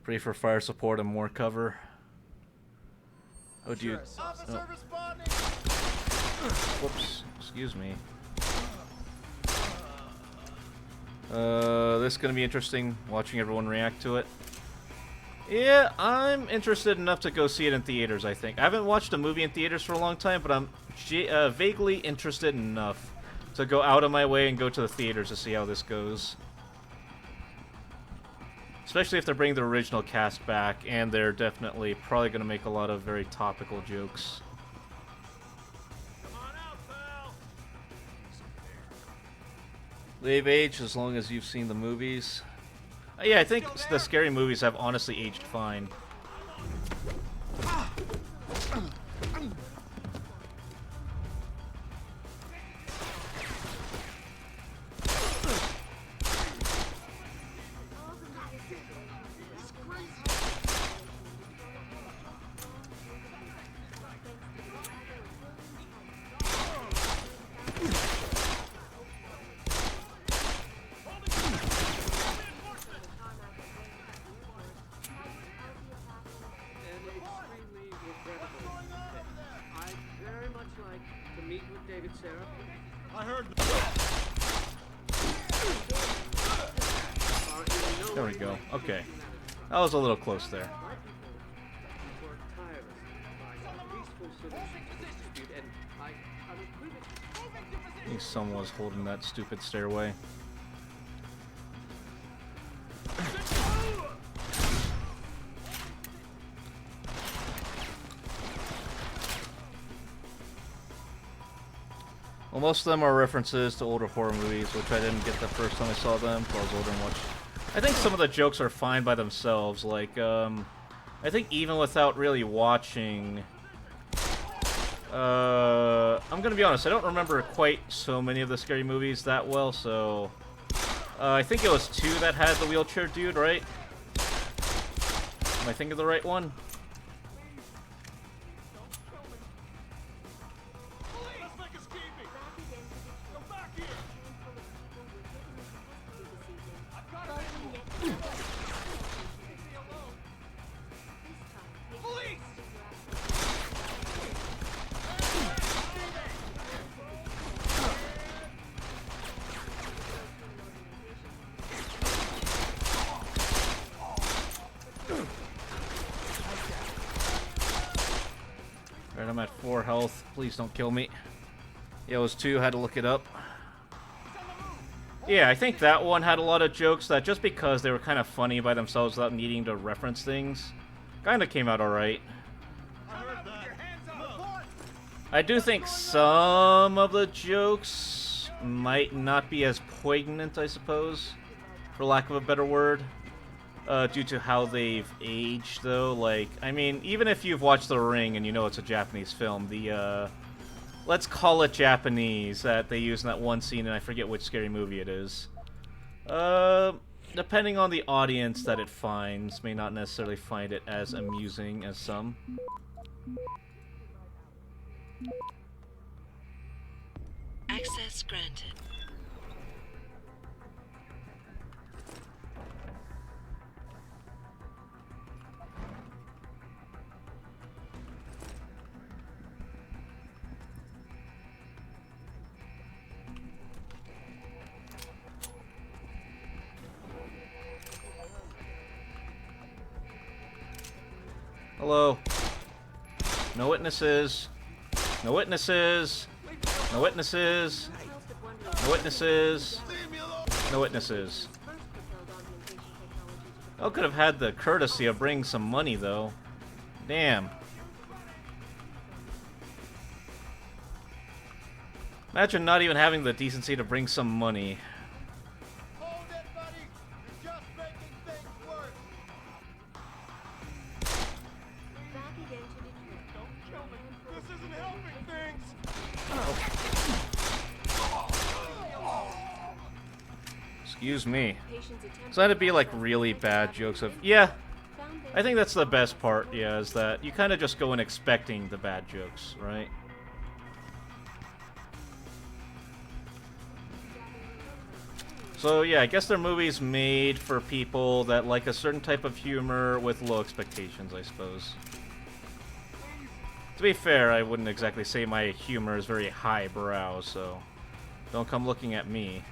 Pray for fire support and more cover. Oh, dude. Officer responding. Whoops. Excuse me. This is gonna be interesting, watching everyone react to it. Yeah, I'm interested enough to go see it in theaters, I think. I haven't watched a movie in theaters for a long time, but I'm vaguely interested enough to go out of my way and go to the theaters to see how this goes. Especially if they're bringing the original cast back, and they're definitely probably going to make a lot of very topical jokes. They've aged as long as you've seen the movies. Yeah, I think the Scary Movies have honestly aged fine. There we go. Okay. That was a little close there. I think someone was holding that stupid stairway. Well, most of them are references to older horror movies, which I didn't get the first time I saw them, so I was older and watched. I think some of the jokes are fine by themselves, like, I think even without really watching... I'm gonna be honest, I don't remember quite so many of the Scary Movies that well, so... I think it was 2 that had the wheelchair dude, right? Am I thinking of the right one? Alright, I'm at 4 health. Please don't kill me. Yeah, it was 2. Had to look it up. Yeah, I think that one had a lot of jokes that just because they were kind of funny by themselves without needing to reference things, kind of came out alright. I do think some of the jokes might not be as poignant, I suppose, for lack of a better word. Due to how they've aged, though. Like, I mean, even if you've watched The Ring and you know it's a Japanese film, the, let's call it Japanese that they use in that one scene, and I forget which Scary Movie it is. Depending on the audience that it finds, may not necessarily find it as amusing as some. Access granted. Hello. No witnesses. No witnesses. No witnesses. No witnesses. No witnesses. I could have had the courtesy of bringing some money, though. Damn. Imagine not even having the decency to bring some money. Excuse me. So that'd be like really bad jokes of, yeah, I think that's the best part, yeah, is that you kind of just go in expecting the bad jokes, right? So yeah, I guess they're movies made for people that like a certain type of humor with low expectations, I suppose. To be fair, I wouldn't exactly say my humor is very highbrow, so don't come looking at me.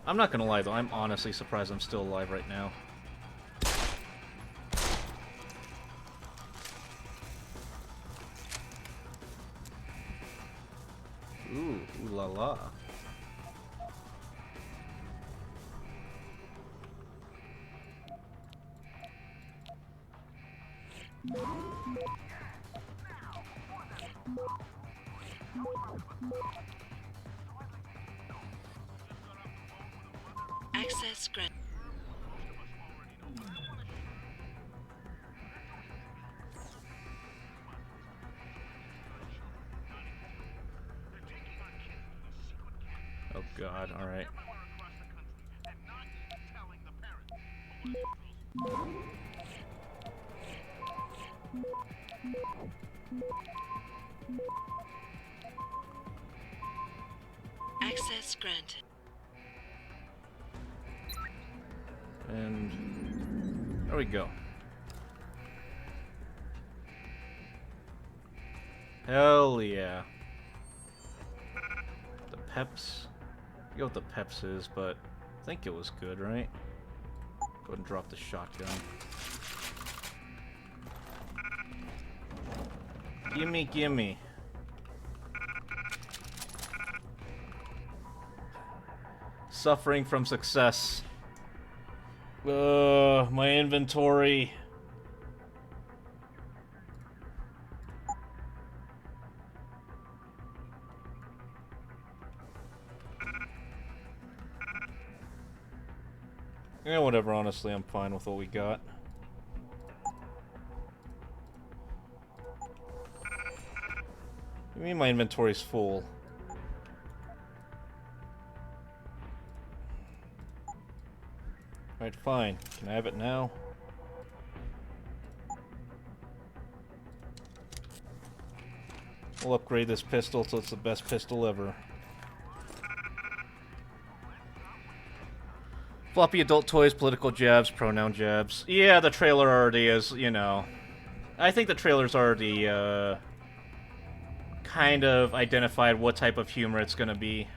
I'm not gonna lie though, I'm honestly surprised I'm still alive right now. Ooh, ooh la la. Access granted. Oh god, alright. Access granted. And there we go. Hell yeah. The Peps. I forget what the Peps is, but I think it was good, right? Go ahead and drop the shotgun. Gimme, gimme. Suffering from success. My inventory. Yeah, whatever, honestly, I'm fine with what we got. I mean, my inventory's full. Alright, fine. Can I have it now? We'll upgrade this pistol till it's the best pistol ever. Floppy adult toys, political jabs, pronoun jabs. Yeah, the trailer already is, you know. I think the trailer's already, kind of identified what type of humor it's gonna be.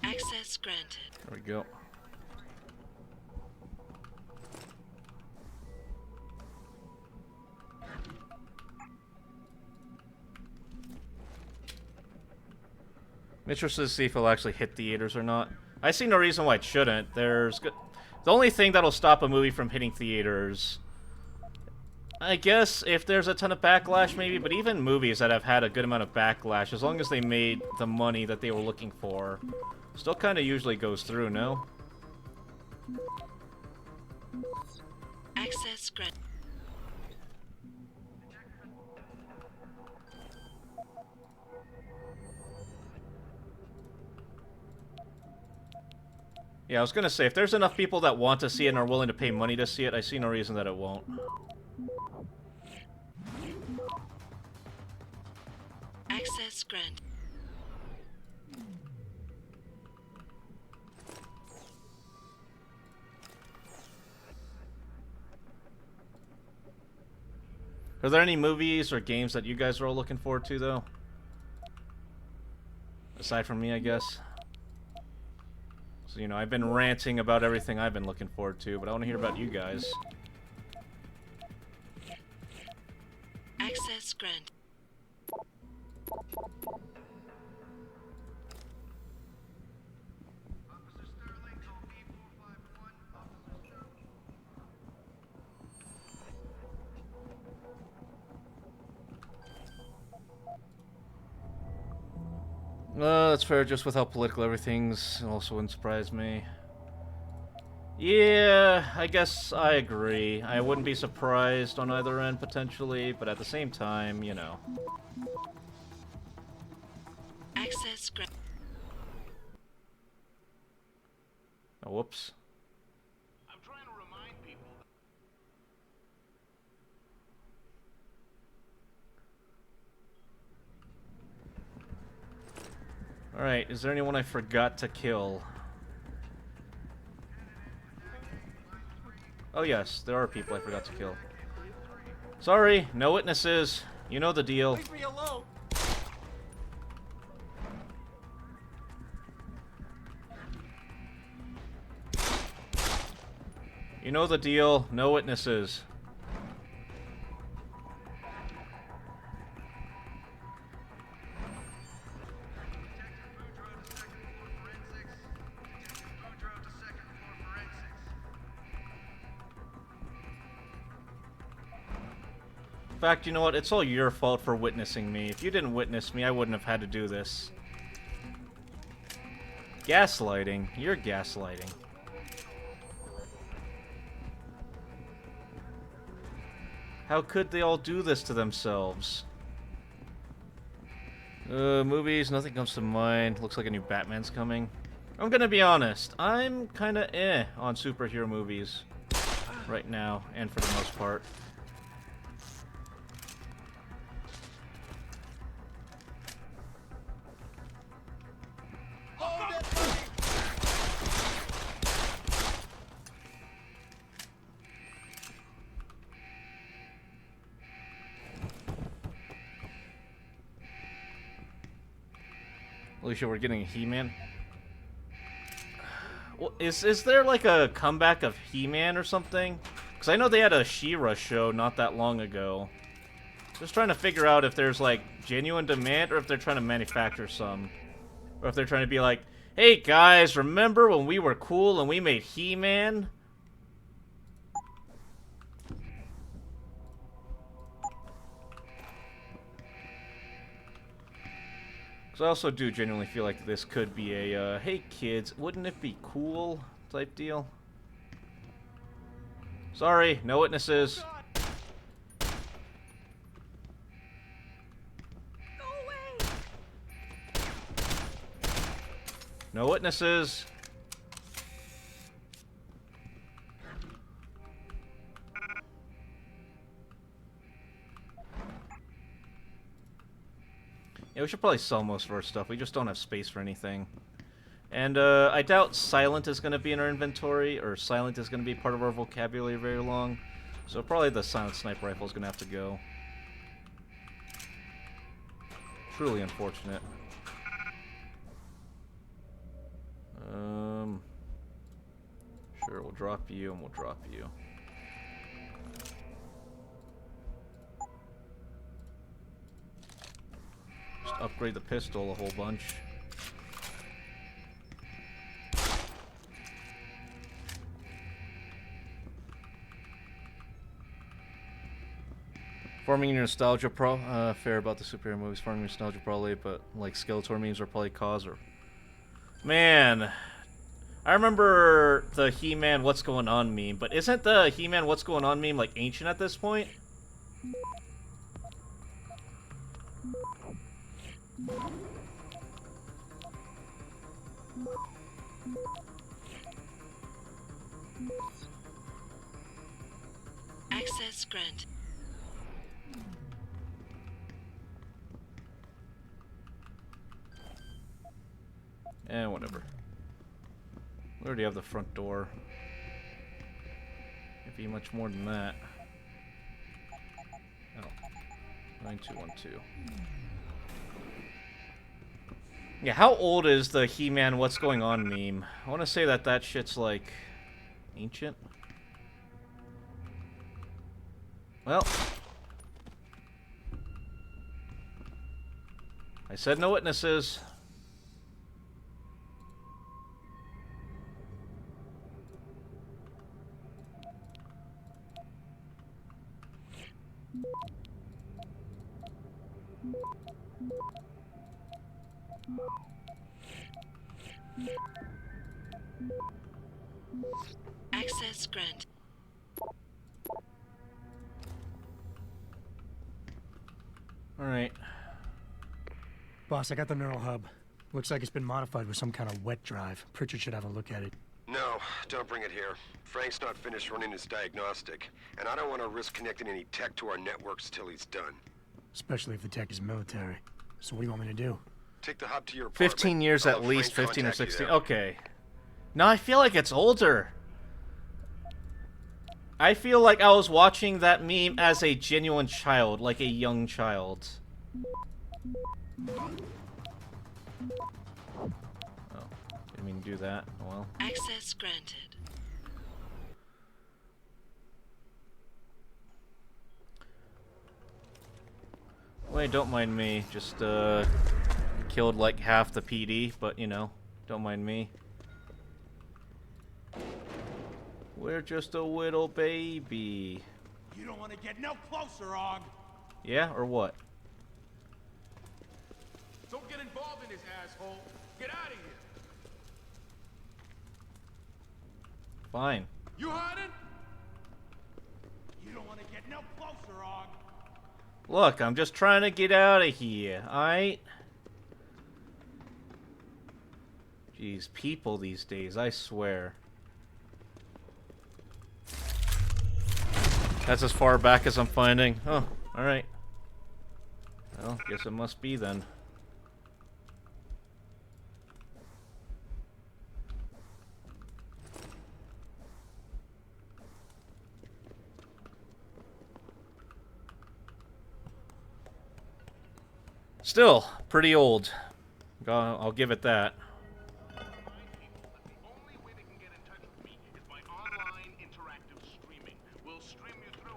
Access granted. There we go. I'm interested to see if it'll actually hit theaters or not. I see no reason why it shouldn't. The only thing that'll stop a movie from hitting theaters, I guess, if there's a ton of backlash maybe, but even movies that have had a good amount of backlash, as long as they made the money that they were looking for, still kind of usually goes through, no? Access granted. Yeah, I was gonna say, if there's enough people that want to see it and are willing to pay money to see it, I see no reason that it won't. Access granted. Are there any movies or games that you guys are all looking forward to, though? Aside from me, I guess. So, you know, I've been ranting about everything I've been looking forward to, but I want to hear about you guys. Access granted. That's fair, just with how political everything's, it also wouldn't surprise me. Yeah, I guess I agree. I wouldn't be surprised on either end, potentially, but at the same time, you know. Access granted. Oh, whoops. I'm trying to remind people. Alright, is there anyone I forgot to kill? Oh yes, there are people I forgot to kill. Sorry, no witnesses. You know the deal. Leave me alone. You know the deal. No witnesses. In fact, you know what? It's all your fault for witnessing me. If you didn't witness me, I wouldn't have had to do this. Gaslighting? You're gaslighting. How could they all do this to themselves? Movies, nothing comes to mind. Looks like a new Batman's coming. I'm gonna be honest, I'm kinda on superhero movies right now, and for the most part. Alicia, we're getting a He-Man. Well, is there like a comeback of He-Man or something? Because I know they had a She-Ra show not that long ago. Just trying to figure out if there's like genuine demand or if they're trying to manufacture some. Or if they're trying to be like, hey guys, remember when we were cool and we made He-Man? Because I also do genuinely feel like this could be a, hey kids, wouldn't it be cool type deal. Sorry, no witnesses. No witnesses. Yeah, we should probably sell most of our stuff. We just don't have space for anything. And I doubt silent is going to be in our inventory, or silent is going to be part of our vocabulary very long. So probably the silent sniper rifle is going to have to go. Truly unfortunate. Sure, we'll drop you and we'll drop you. Just upgrade the pistol a whole bunch. Farming your nostalgia fair about the superhero movies. Farming your nostalgia probably, but like Skeletor memes are probably cause or... Man, I remember the He-Man What's Going On meme, but isn't the He-Man What's Going On meme like ancient at this point? Access granted. Whatever. We already have the front door. Can't be much more than that. Oh. 9212. Yeah, how old is the He-Man What's Going On meme? I want to say that that shit's like ancient. Well, I said no witnesses. Access granted. Alright. Boss, I got the neural hub. Looks like it's been modified with some kind of wet drive. Pritchard should have a look at it. No, don't bring it here. Frank's not finished running his diagnostic, and I don't want to risk connecting any tech to our networks till he's done. Especially if the tech is military. So what do you want me to do? Take the hub to your apartment. 15 years I'll at have least, Frank 15 or contact you 16. there. Okay. No, I feel like it's older. I feel like I was watching that meme as a genuine child, like a young child. Oh, didn't mean to do that. Oh well. Access granted. Wait, don't mind me. Just, killed like half the PD, but, you know, don't mind me. We're just a little baby. You don't want to get no closer, Og. Yeah, or what? Don't get involved in this, asshole. Get out of here. Fine. You hiding? You don't want to get no closer, Og. Look, I'm just trying to get out of here, alright? Jeez, people these days, I swear. That's as far back as I'm finding. Oh, alright. Well, guess it must be then. Still, pretty old. I'll give it that.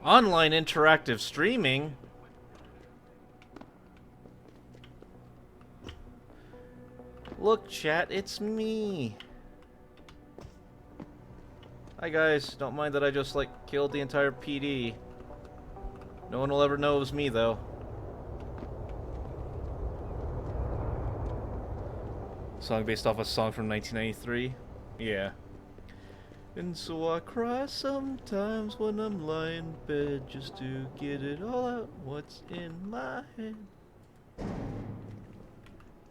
Online interactive streaming? Look, chat, it's me. Hi guys, don't mind that I just like killed the entire PD. No one will ever know it was me though. Song based off a song from 1993? Yeah. And so I cry sometimes when I'm lying in bed just to get it all out what's in my head.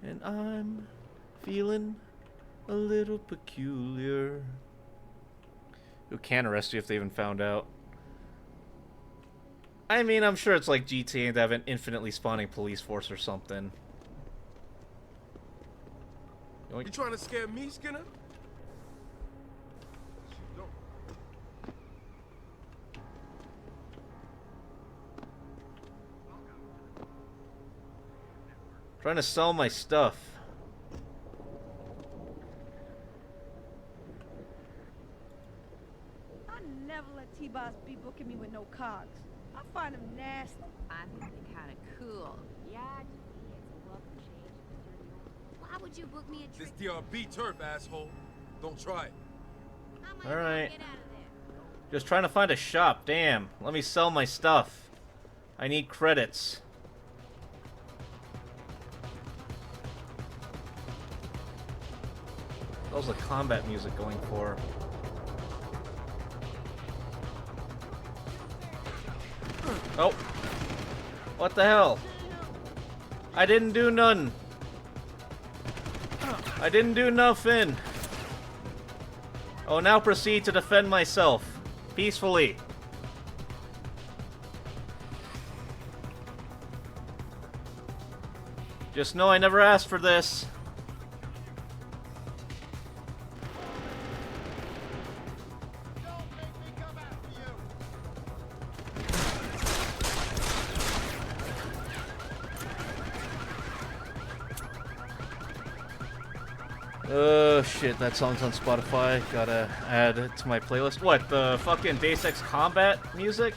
And I'm feeling a little peculiar. Who can arrest you if they even found out? I mean, I'm sure it's like GTA and they have an infinitely spawning police force or something. You trying to scare me, Skinner? Trying to sell my stuff. I never let T-Boss be booking me with no cogs. I find him nasty. I think they're kind of cool. Yeah, it's a welcome change, Mr. Neal. Why would you book me a This trip? DRB turf, asshole. Don't try it. Alright. Just trying to find a shop. Damn. Let me sell my stuff. I need credits. What was the combat music going for? Oh. What the hell? I didn't do none. I didn't do nothing. Oh, now proceed to defend myself. Peacefully. Just know I never asked for this. Oh shit, that song's on Spotify. Gotta add it to my playlist. What, the fucking Deus Ex Combat music?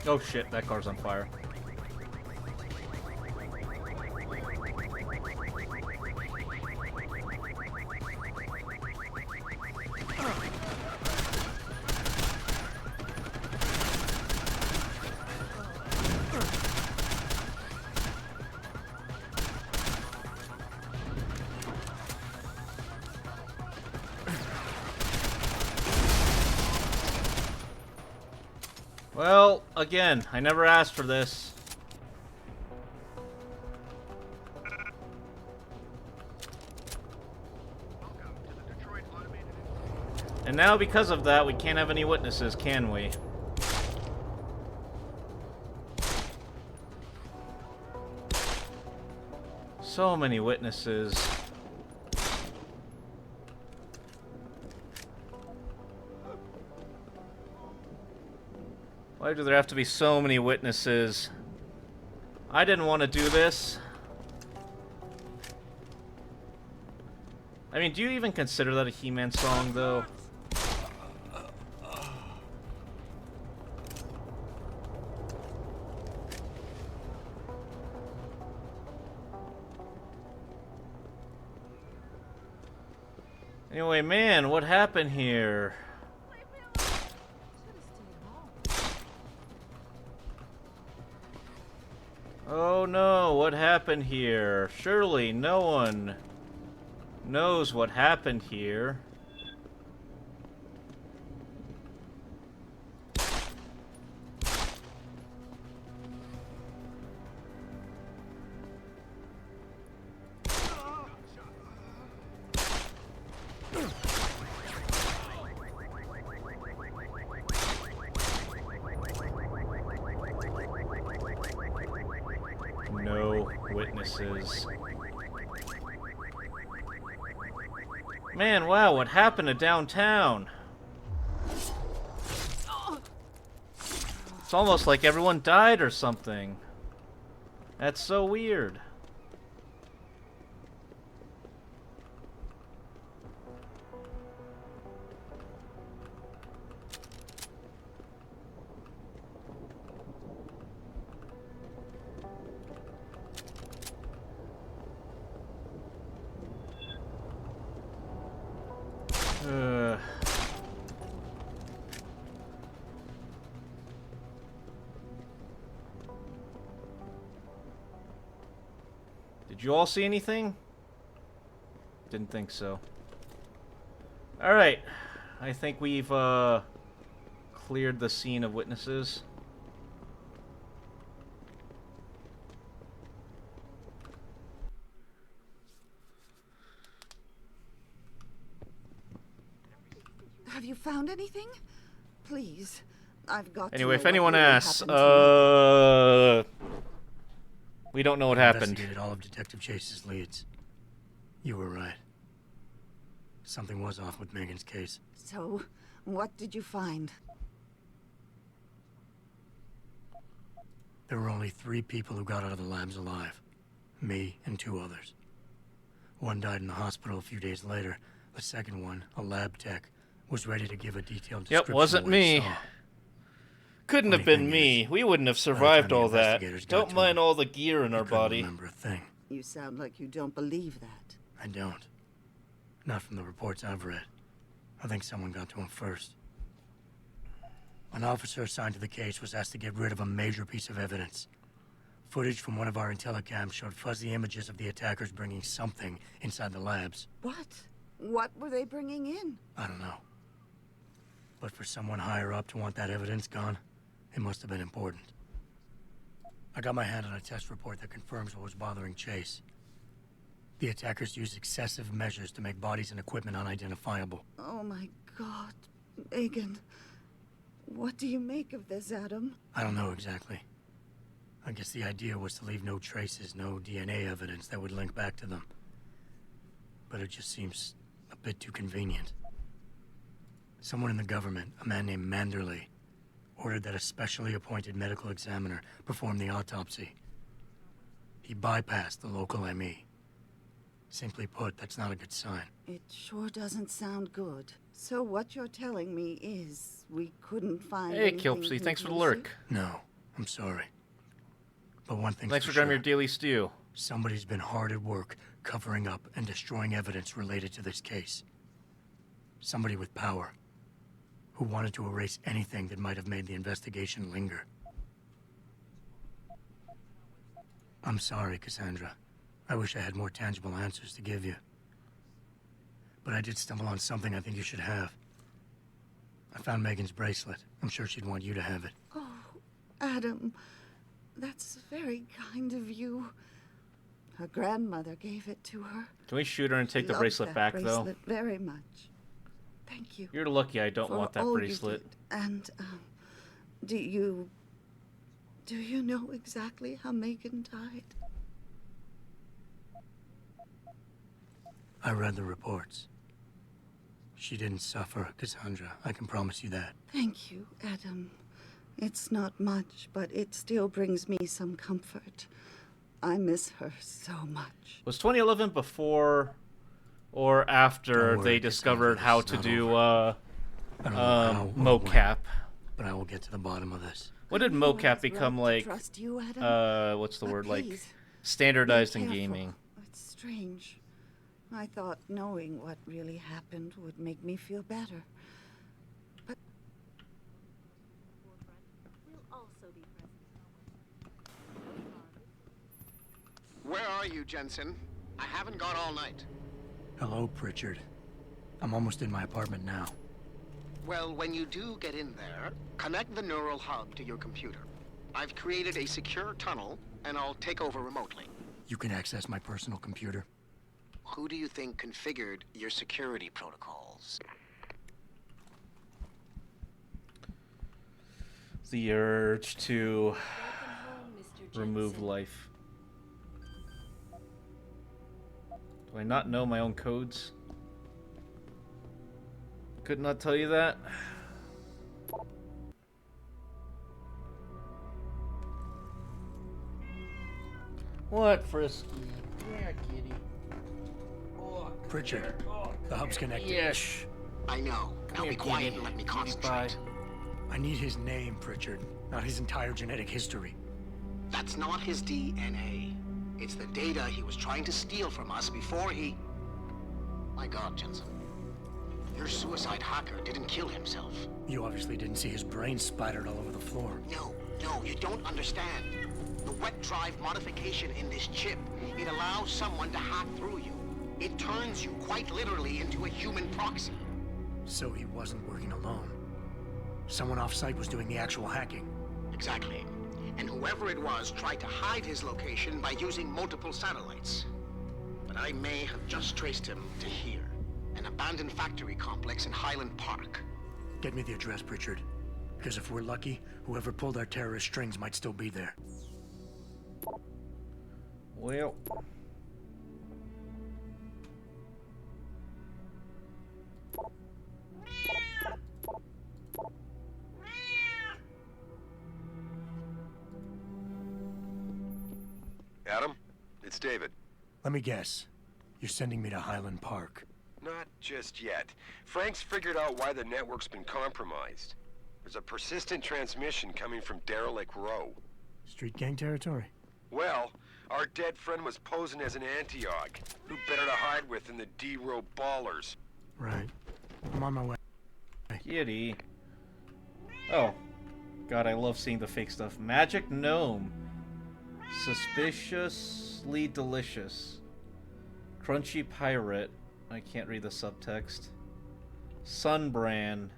Oh shit, that car's on fire. Well, again, I never asked for this. And now, because of that, we can't have any witnesses, can we? So many witnesses. Why do there have to be so many witnesses? I didn't want to do this. I mean, do you even consider that a He-Man song, though? Anyway, man, what happened here? Oh no, what happened here? Surely no one knows what happened here. No witnesses. Man, wow, what happened to downtown? It's almost like everyone died or something. That's so weird. Did you all see anything? Didn't think so. Alright. I think we've cleared the scene of witnesses. Have you found anything? Please. I've got to Anyway, know if what anyone really asks, happened to we don't know what I happened. investigated all of Detective Chase's leads. You were right. Something was off with Megan's case. So, what did you find? There were only 3 people who got out of the labs alive. Me and 2 others. One died in the hospital a few days later. The second one, a lab tech, was ready to give a detailed description. Yep, wasn't of what he me. saw. Couldn't have been me. We wouldn't have survived all that. Don't mind all the gear in our body. Remember a thing. You sound like you don't believe that. I don't. Not from the reports I've read. I think someone got to him first. An officer assigned to the case was asked to get rid of a major piece of evidence. Footage from one of our intellicams showed fuzzy images of the attackers bringing something inside the labs. What? What were they bringing in? I don't know. But for someone higher up to want that evidence gone, it must have been important. I got my hand on a test report that confirms what was bothering Chase. The attackers used excessive measures to make bodies and equipment unidentifiable. Oh my God, Megan. What do you make of this, Adam? I don't know exactly. I guess the idea was to leave no traces, no DNA evidence that would link back to them. But it just seems a bit too convenient. Someone in the government, a man named Manderley, ordered that a specially appointed medical examiner perform the autopsy. He bypassed the local ME. Simply put, that's not a good sign. It sure doesn't sound good. So what you're telling me is we couldn't find Hey, anything Kilpsy, thanks for the conclusive? lurk. No, I'm sorry. But one thing's Thanks for for grabbing sure. your daily stew. Somebody's been hard at work covering up and destroying evidence related to this case. Somebody with power, who wanted to erase anything that might have made the investigation linger. I'm sorry, Cassandra. I wish I had more tangible answers to give you. But I did stumble on something I think you should have. I found Megan's bracelet. I'm sure she'd want you to have it. Oh, Adam, that's very kind of you. Her grandmother gave it to her. Can we shoot her and take She the loved bracelet that back, bracelet very much. Thank you. You're lucky I don't for want that all you bracelet. did. And, do you know exactly how Megan died? I read the reports. She didn't suffer, Cassandra. I can promise you that. Thank you, Adam. It's not much, but it still brings me some comfort. I miss her so much. Was 2011 before or after Don't worry, they discovered Cassandra, how it's to not do I don't know how or when, mocap? but I will get to the bottom of this. When did I know mocap it's right become to like trust you, Adam, what's the but word, like please, standardized be in careful. gaming? It's strange. I thought knowing what really happened would make me feel better. But We'll also be present. Where are you, Jensen? I haven't got all night. Hello, Pritchard. I'm almost in my apartment now. Well, when you do get in there, connect the neural hub to your computer. I've created a secure tunnel, and I'll take over remotely. You can access my personal computer. Who do you think configured your security protocols? The urge to Welcome home, Mr. remove Jensen. life. Do I not know my own codes? Could not tell you that. What, Frisky? Yeah, kitty. Oh, Pritchard, the hub's connected. yes. I know. Now be quiet and let me concentrate. I need his name, Pritchard, not his entire genetic history. That's not his DNA. It's the data he was trying to steal from us before he... My God, Jensen. Your suicide hacker didn't kill himself. You obviously didn't see his brain splattered all over the floor. No, you don't understand. The wet drive modification in this chip, it allows someone to hack through you. It turns you quite literally into a human proxy. So he wasn't working alone. Someone off-site was doing the actual hacking. Exactly. And whoever it was tried to hide his location by using multiple satellites. But I may have just traced him to here, an abandoned factory complex in Highland Park. Get me the address, Pritchard. Because if we're lucky, whoever pulled our terrorist strings might still be there. Well. Adam, it's David. Let me guess. You're sending me to Highland Park. Not just yet. Frank's figured out why the network's been compromised. There's a persistent transmission coming from Derelict Row. Street gang territory? Well, our dead friend was posing as an Antioch. Who better to hide with than the D-Row ballers? Right. I'm on my way. Kitty. Oh. God, I love seeing the fake stuff. Magic Gnome. Suspiciously delicious. Crunchy Pirate. I can't read the subtext. Sunbrand.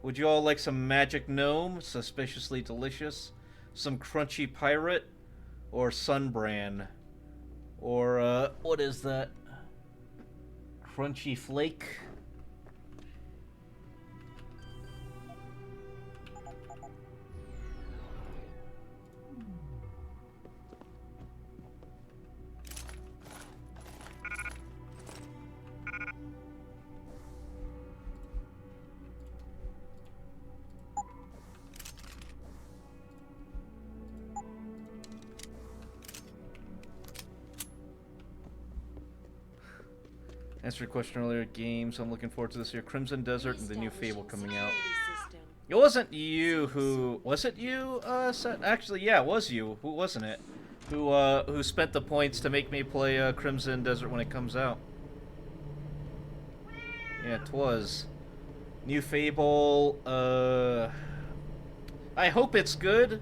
Would you all like some Magic Gnome? Suspiciously delicious. Some Crunchy Pirate? Or Sunbrand? Or, what is that? Crunchy Flake? Answer your question earlier. Games I'm looking forward to this year: Crimson Desert and the new Fable coming out. It wasn't you who... Was it you, Actually, yeah, it was you. Who wasn't it? Who spent the points to make me play Crimson Desert when it comes out. Yeah, it was. New Fable, I hope it's good,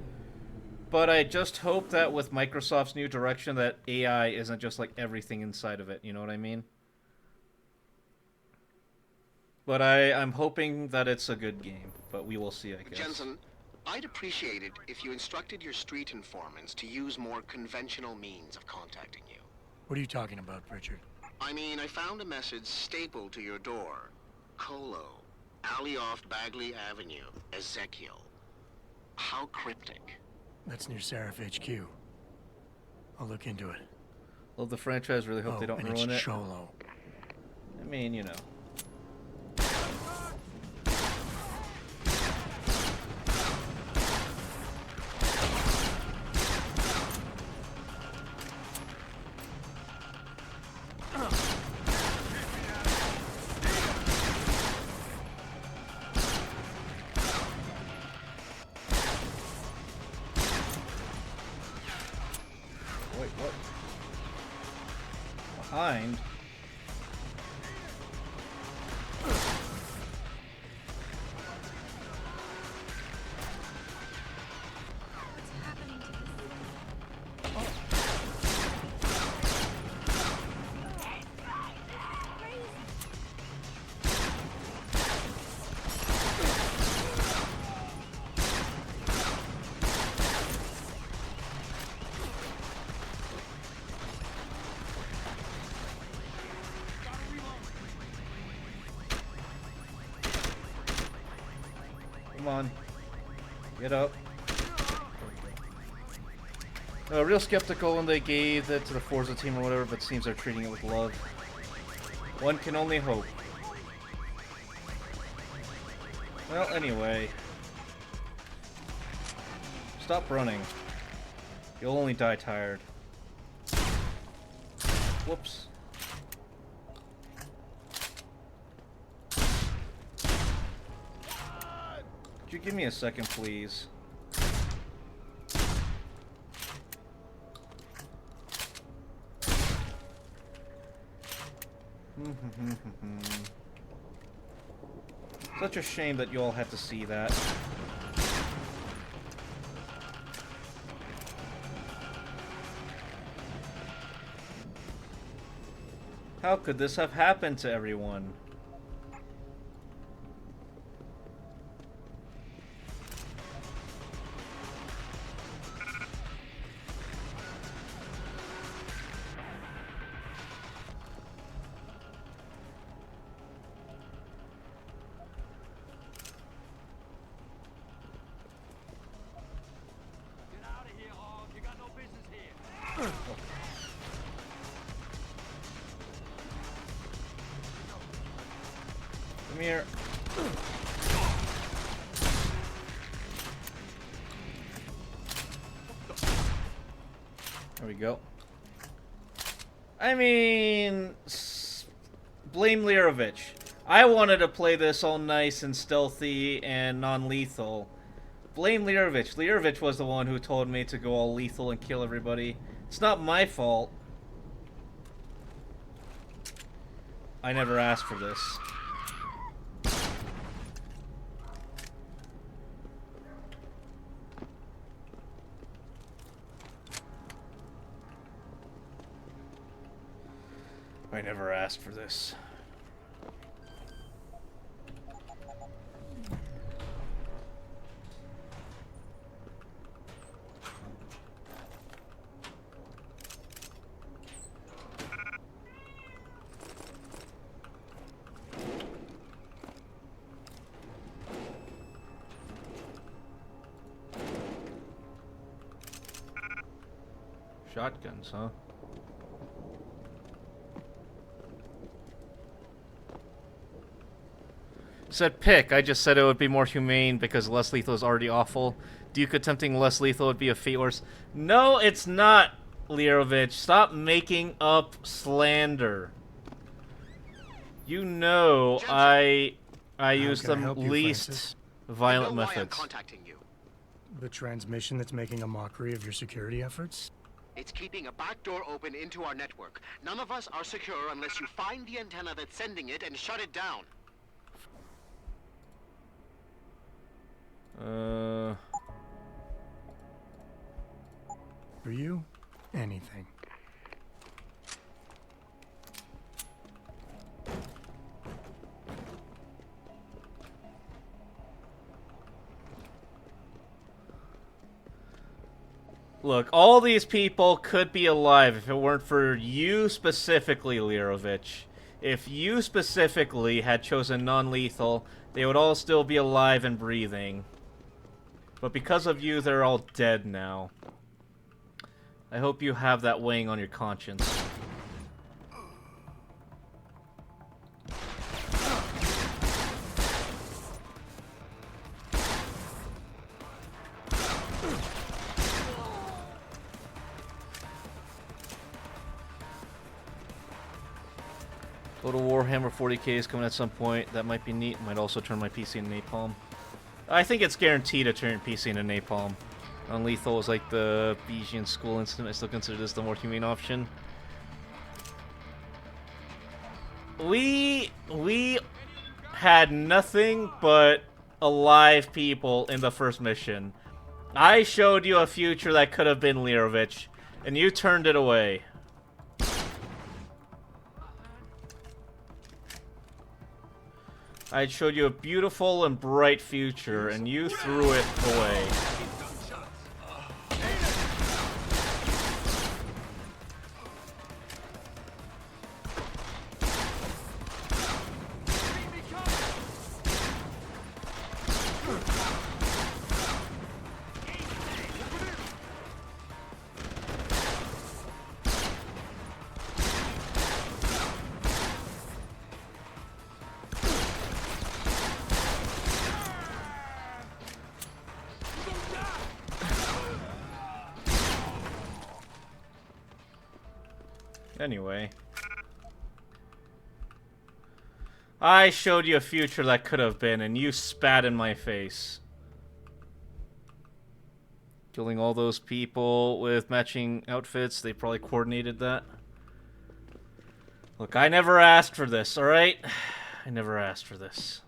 but I just hope that with Microsoft's new direction that AI isn't just like everything inside of it, you know what I mean? But I'm hoping that it's a good game, but we will see, I guess. Jensen, I'd appreciate it if you instructed your street informants to use more conventional means of contacting you. What are you talking about, Richard? I mean, I found a message stapled to your door. Colo, alley off Bagley Avenue, Ezekiel. How cryptic. That's near Seraph HQ. I'll look into it. Love the franchise, really hope they don't ruin it. Cholo. I mean, you know. Wait, what? Behind? Come on. Get up. Real skeptical when they gave it to the Forza team or whatever, but seems they're treating it with love. One can only hope. Well, anyway. Stop running. You'll only die tired. Whoops. Could you give me a second, please? Such a shame that you all had to see that. How could this have happened to everyone? Come here. There we go. I mean, blame Lirovich. I wanted to play this all nice and stealthy and non-lethal. Blame Lirovich. Lirovich was the one who told me to go all lethal and kill everybody. It's not my fault. I never asked for this. I never asked for this. Shotguns, huh? Said pick. I just said it would be more humane because less lethal is already awful. Duke attempting less lethal would be a fate worse. No, it's not, Lirovich. Stop making up slander. You know, I use can I the help you, least Francis? violent I know why I'm methods. contacting you. The transmission that's making a mockery of your security efforts? It's keeping a back door open into our network. None of us are secure unless you find the antenna that's sending it and shut it down. For you, anything. Look, all these people could be alive if it weren't for you specifically, Lirovich. If you specifically had chosen non-lethal, they would all still be alive and breathing. But because of you, they're all dead now. I hope you have that weighing on your conscience. Total Warhammer 40k is coming at some point. That might be neat. Might also turn my PC into napalm. I think it's guaranteed to turn your PC into napalm. Non-lethal was like the Bayesian school incident. I still consider this the more humane option. We had nothing but alive people in the first mission. I showed you a future that could have been Lirovich, and you turned it away. I showed you a beautiful and bright future, and you threw it away. Anyway. I showed you a future that could have been, and you spat in my face. Killing all those people with matching outfits, they probably coordinated that. Look, I never asked for this, alright? I never asked for this.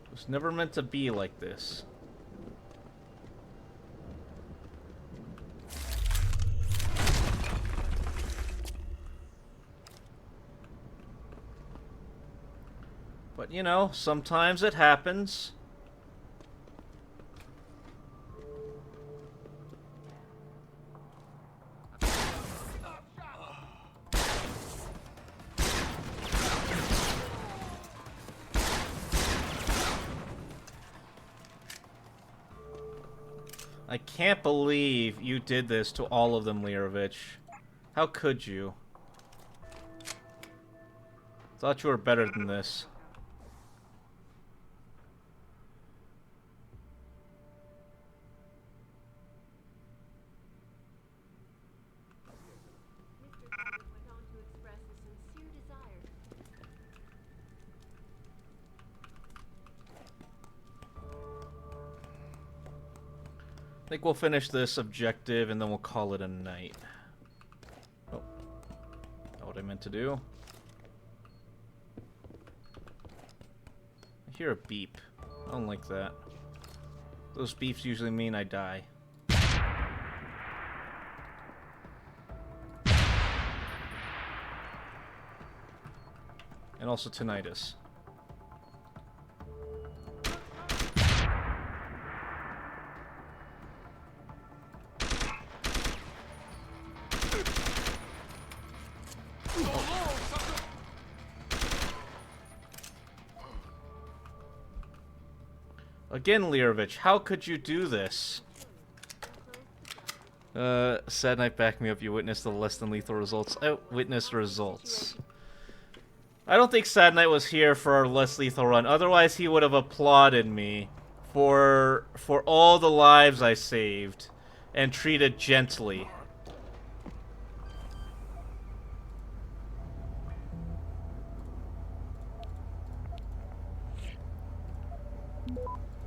It was never meant to be like this. But, you know, sometimes it happens. I can't believe you did this to all of them, Lirovich. How could you? Thought you were better than this. I think we'll finish this objective and then we'll call it a night. Oh, not what I meant to do. I hear a beep. I don't like that. Those beeps usually mean I die. And also tinnitus. Again, Lirovich, how could you do this? Sad Night, back me up. You witnessed the less than lethal results. I witnessed results. I don't think Sad Night was here for our less lethal run. Otherwise, he would have applauded me for all the lives I saved and treated gently.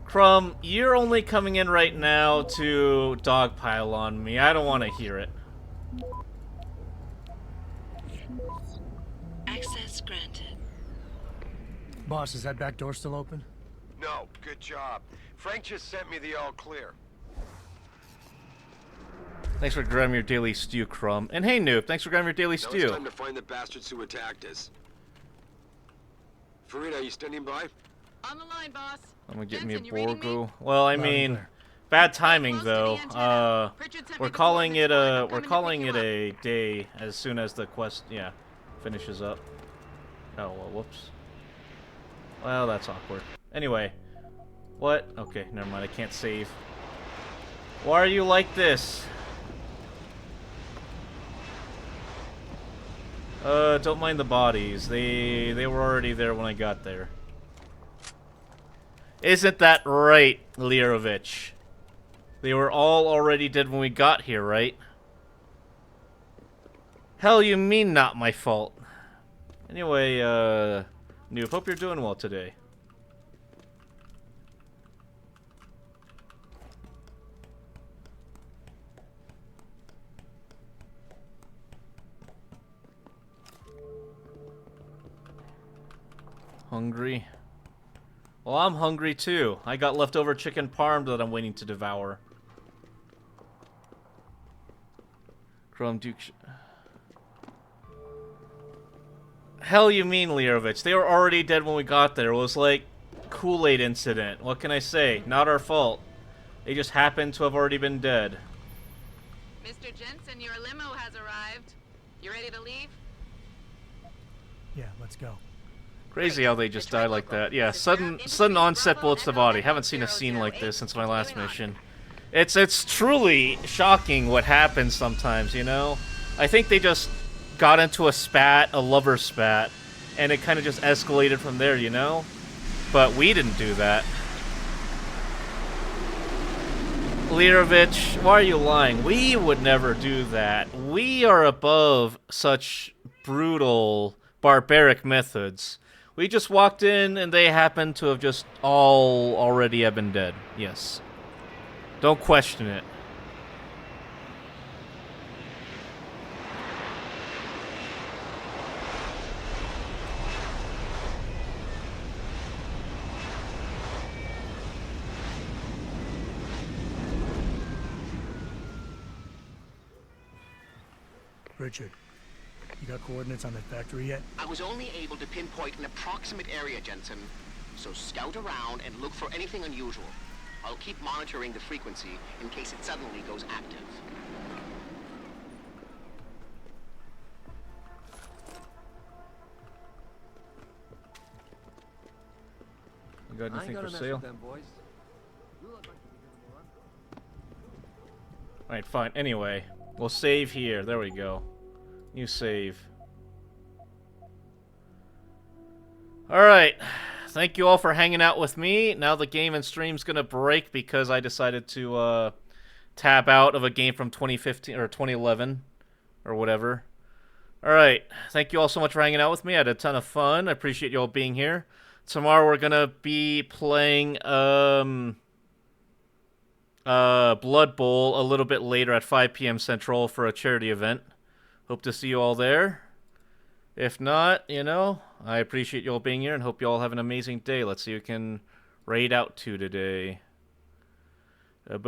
Crumb, you're only coming in right now to dogpile on me. I don't want to hear it. Access granted. Boss, is that back door still open? No, good job. Frank just sent me the all clear. Thanks for grabbing your daily stew, Crumb. And hey, Noob, thanks for grabbing your daily Now stew. it's time to find the bastards who attacked us. Farida, are you standing by? On the line, boss. I'm gonna get me a Jensen, you reading me? Borgo. Well, I mean, bad timing though. We're calling it a day as soon as the quest, finishes up. Oh, well, whoops. Well, that's awkward. Anyway, what? Okay, never mind. I can't save. Why are you like this? Don't mind the bodies. They were already there when I got there. Isn't that right, Lirovich? They were all already dead when we got here, right? Hell, you mean not my fault? Anyway, Noob, hope you're doing well today. Hungry? Well, I'm hungry too. I got leftover chicken parm that I'm waiting to devour. Chrome Duke. Hell you mean, Lirovich? They were already dead when we got there. It was like Kool-Aid incident. What can I say? Not our fault. They just happened to have already been dead. Mr. Jensen, your limo has arrived. You ready to leave? Yeah, let's go. Crazy how they just died like that. Yeah, sudden onset bullets to the body. Haven't seen a scene like this since my last mission. It's truly shocking what happens sometimes, you know? I think they just got into a spat, a lover spat, and it kind of just escalated from there, you know? But we didn't do that. Lirovich, why are you lying? We would never do that. We are above such brutal, barbaric methods. We just walked in and they happened to have just all already have been dead. Yes. Don't question it. Richard, you got coordinates on that factory yet? I was only able to pinpoint an approximate area, Jensen. So scout around and look for anything unusual. I'll keep monitoring the frequency in case it suddenly goes active. You got anything for sale? Alright, fine. Anyway, we'll save here. There we go. New save. Alright. Thank you all for hanging out with me. Now the game and stream's gonna break because I decided to tab out of a game from 2015 or 2011 or whatever. Alright. Thank you all so much for hanging out with me. I had a ton of fun. I appreciate you all being here. Tomorrow we're gonna be playing Blood Bowl a little bit later at 5 p.m. Central for a charity event. Hope to see you all there. If not, you know, I appreciate you all being here and hope you all have an amazing day. Let's see who can raid out to today. Let's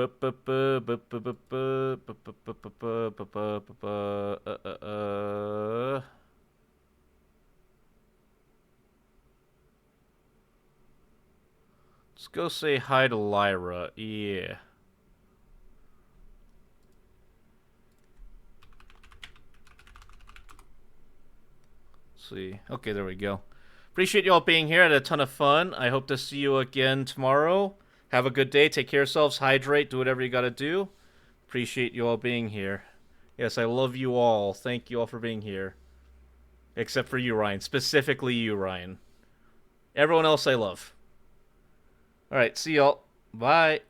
go say hi to Lyra. Yeah. See. Okay, there we go. Appreciate you all being here. I had a ton of fun. I hope to see you again tomorrow. Have a good day. Take care of yourselves. Hydrate. Do whatever you got to do. Appreciate you all being here. Yes, I love you all. Thank you all for being here. Except for you, Ryan. Specifically you, Ryan. Everyone else I love. Alright, see y'all. Bye.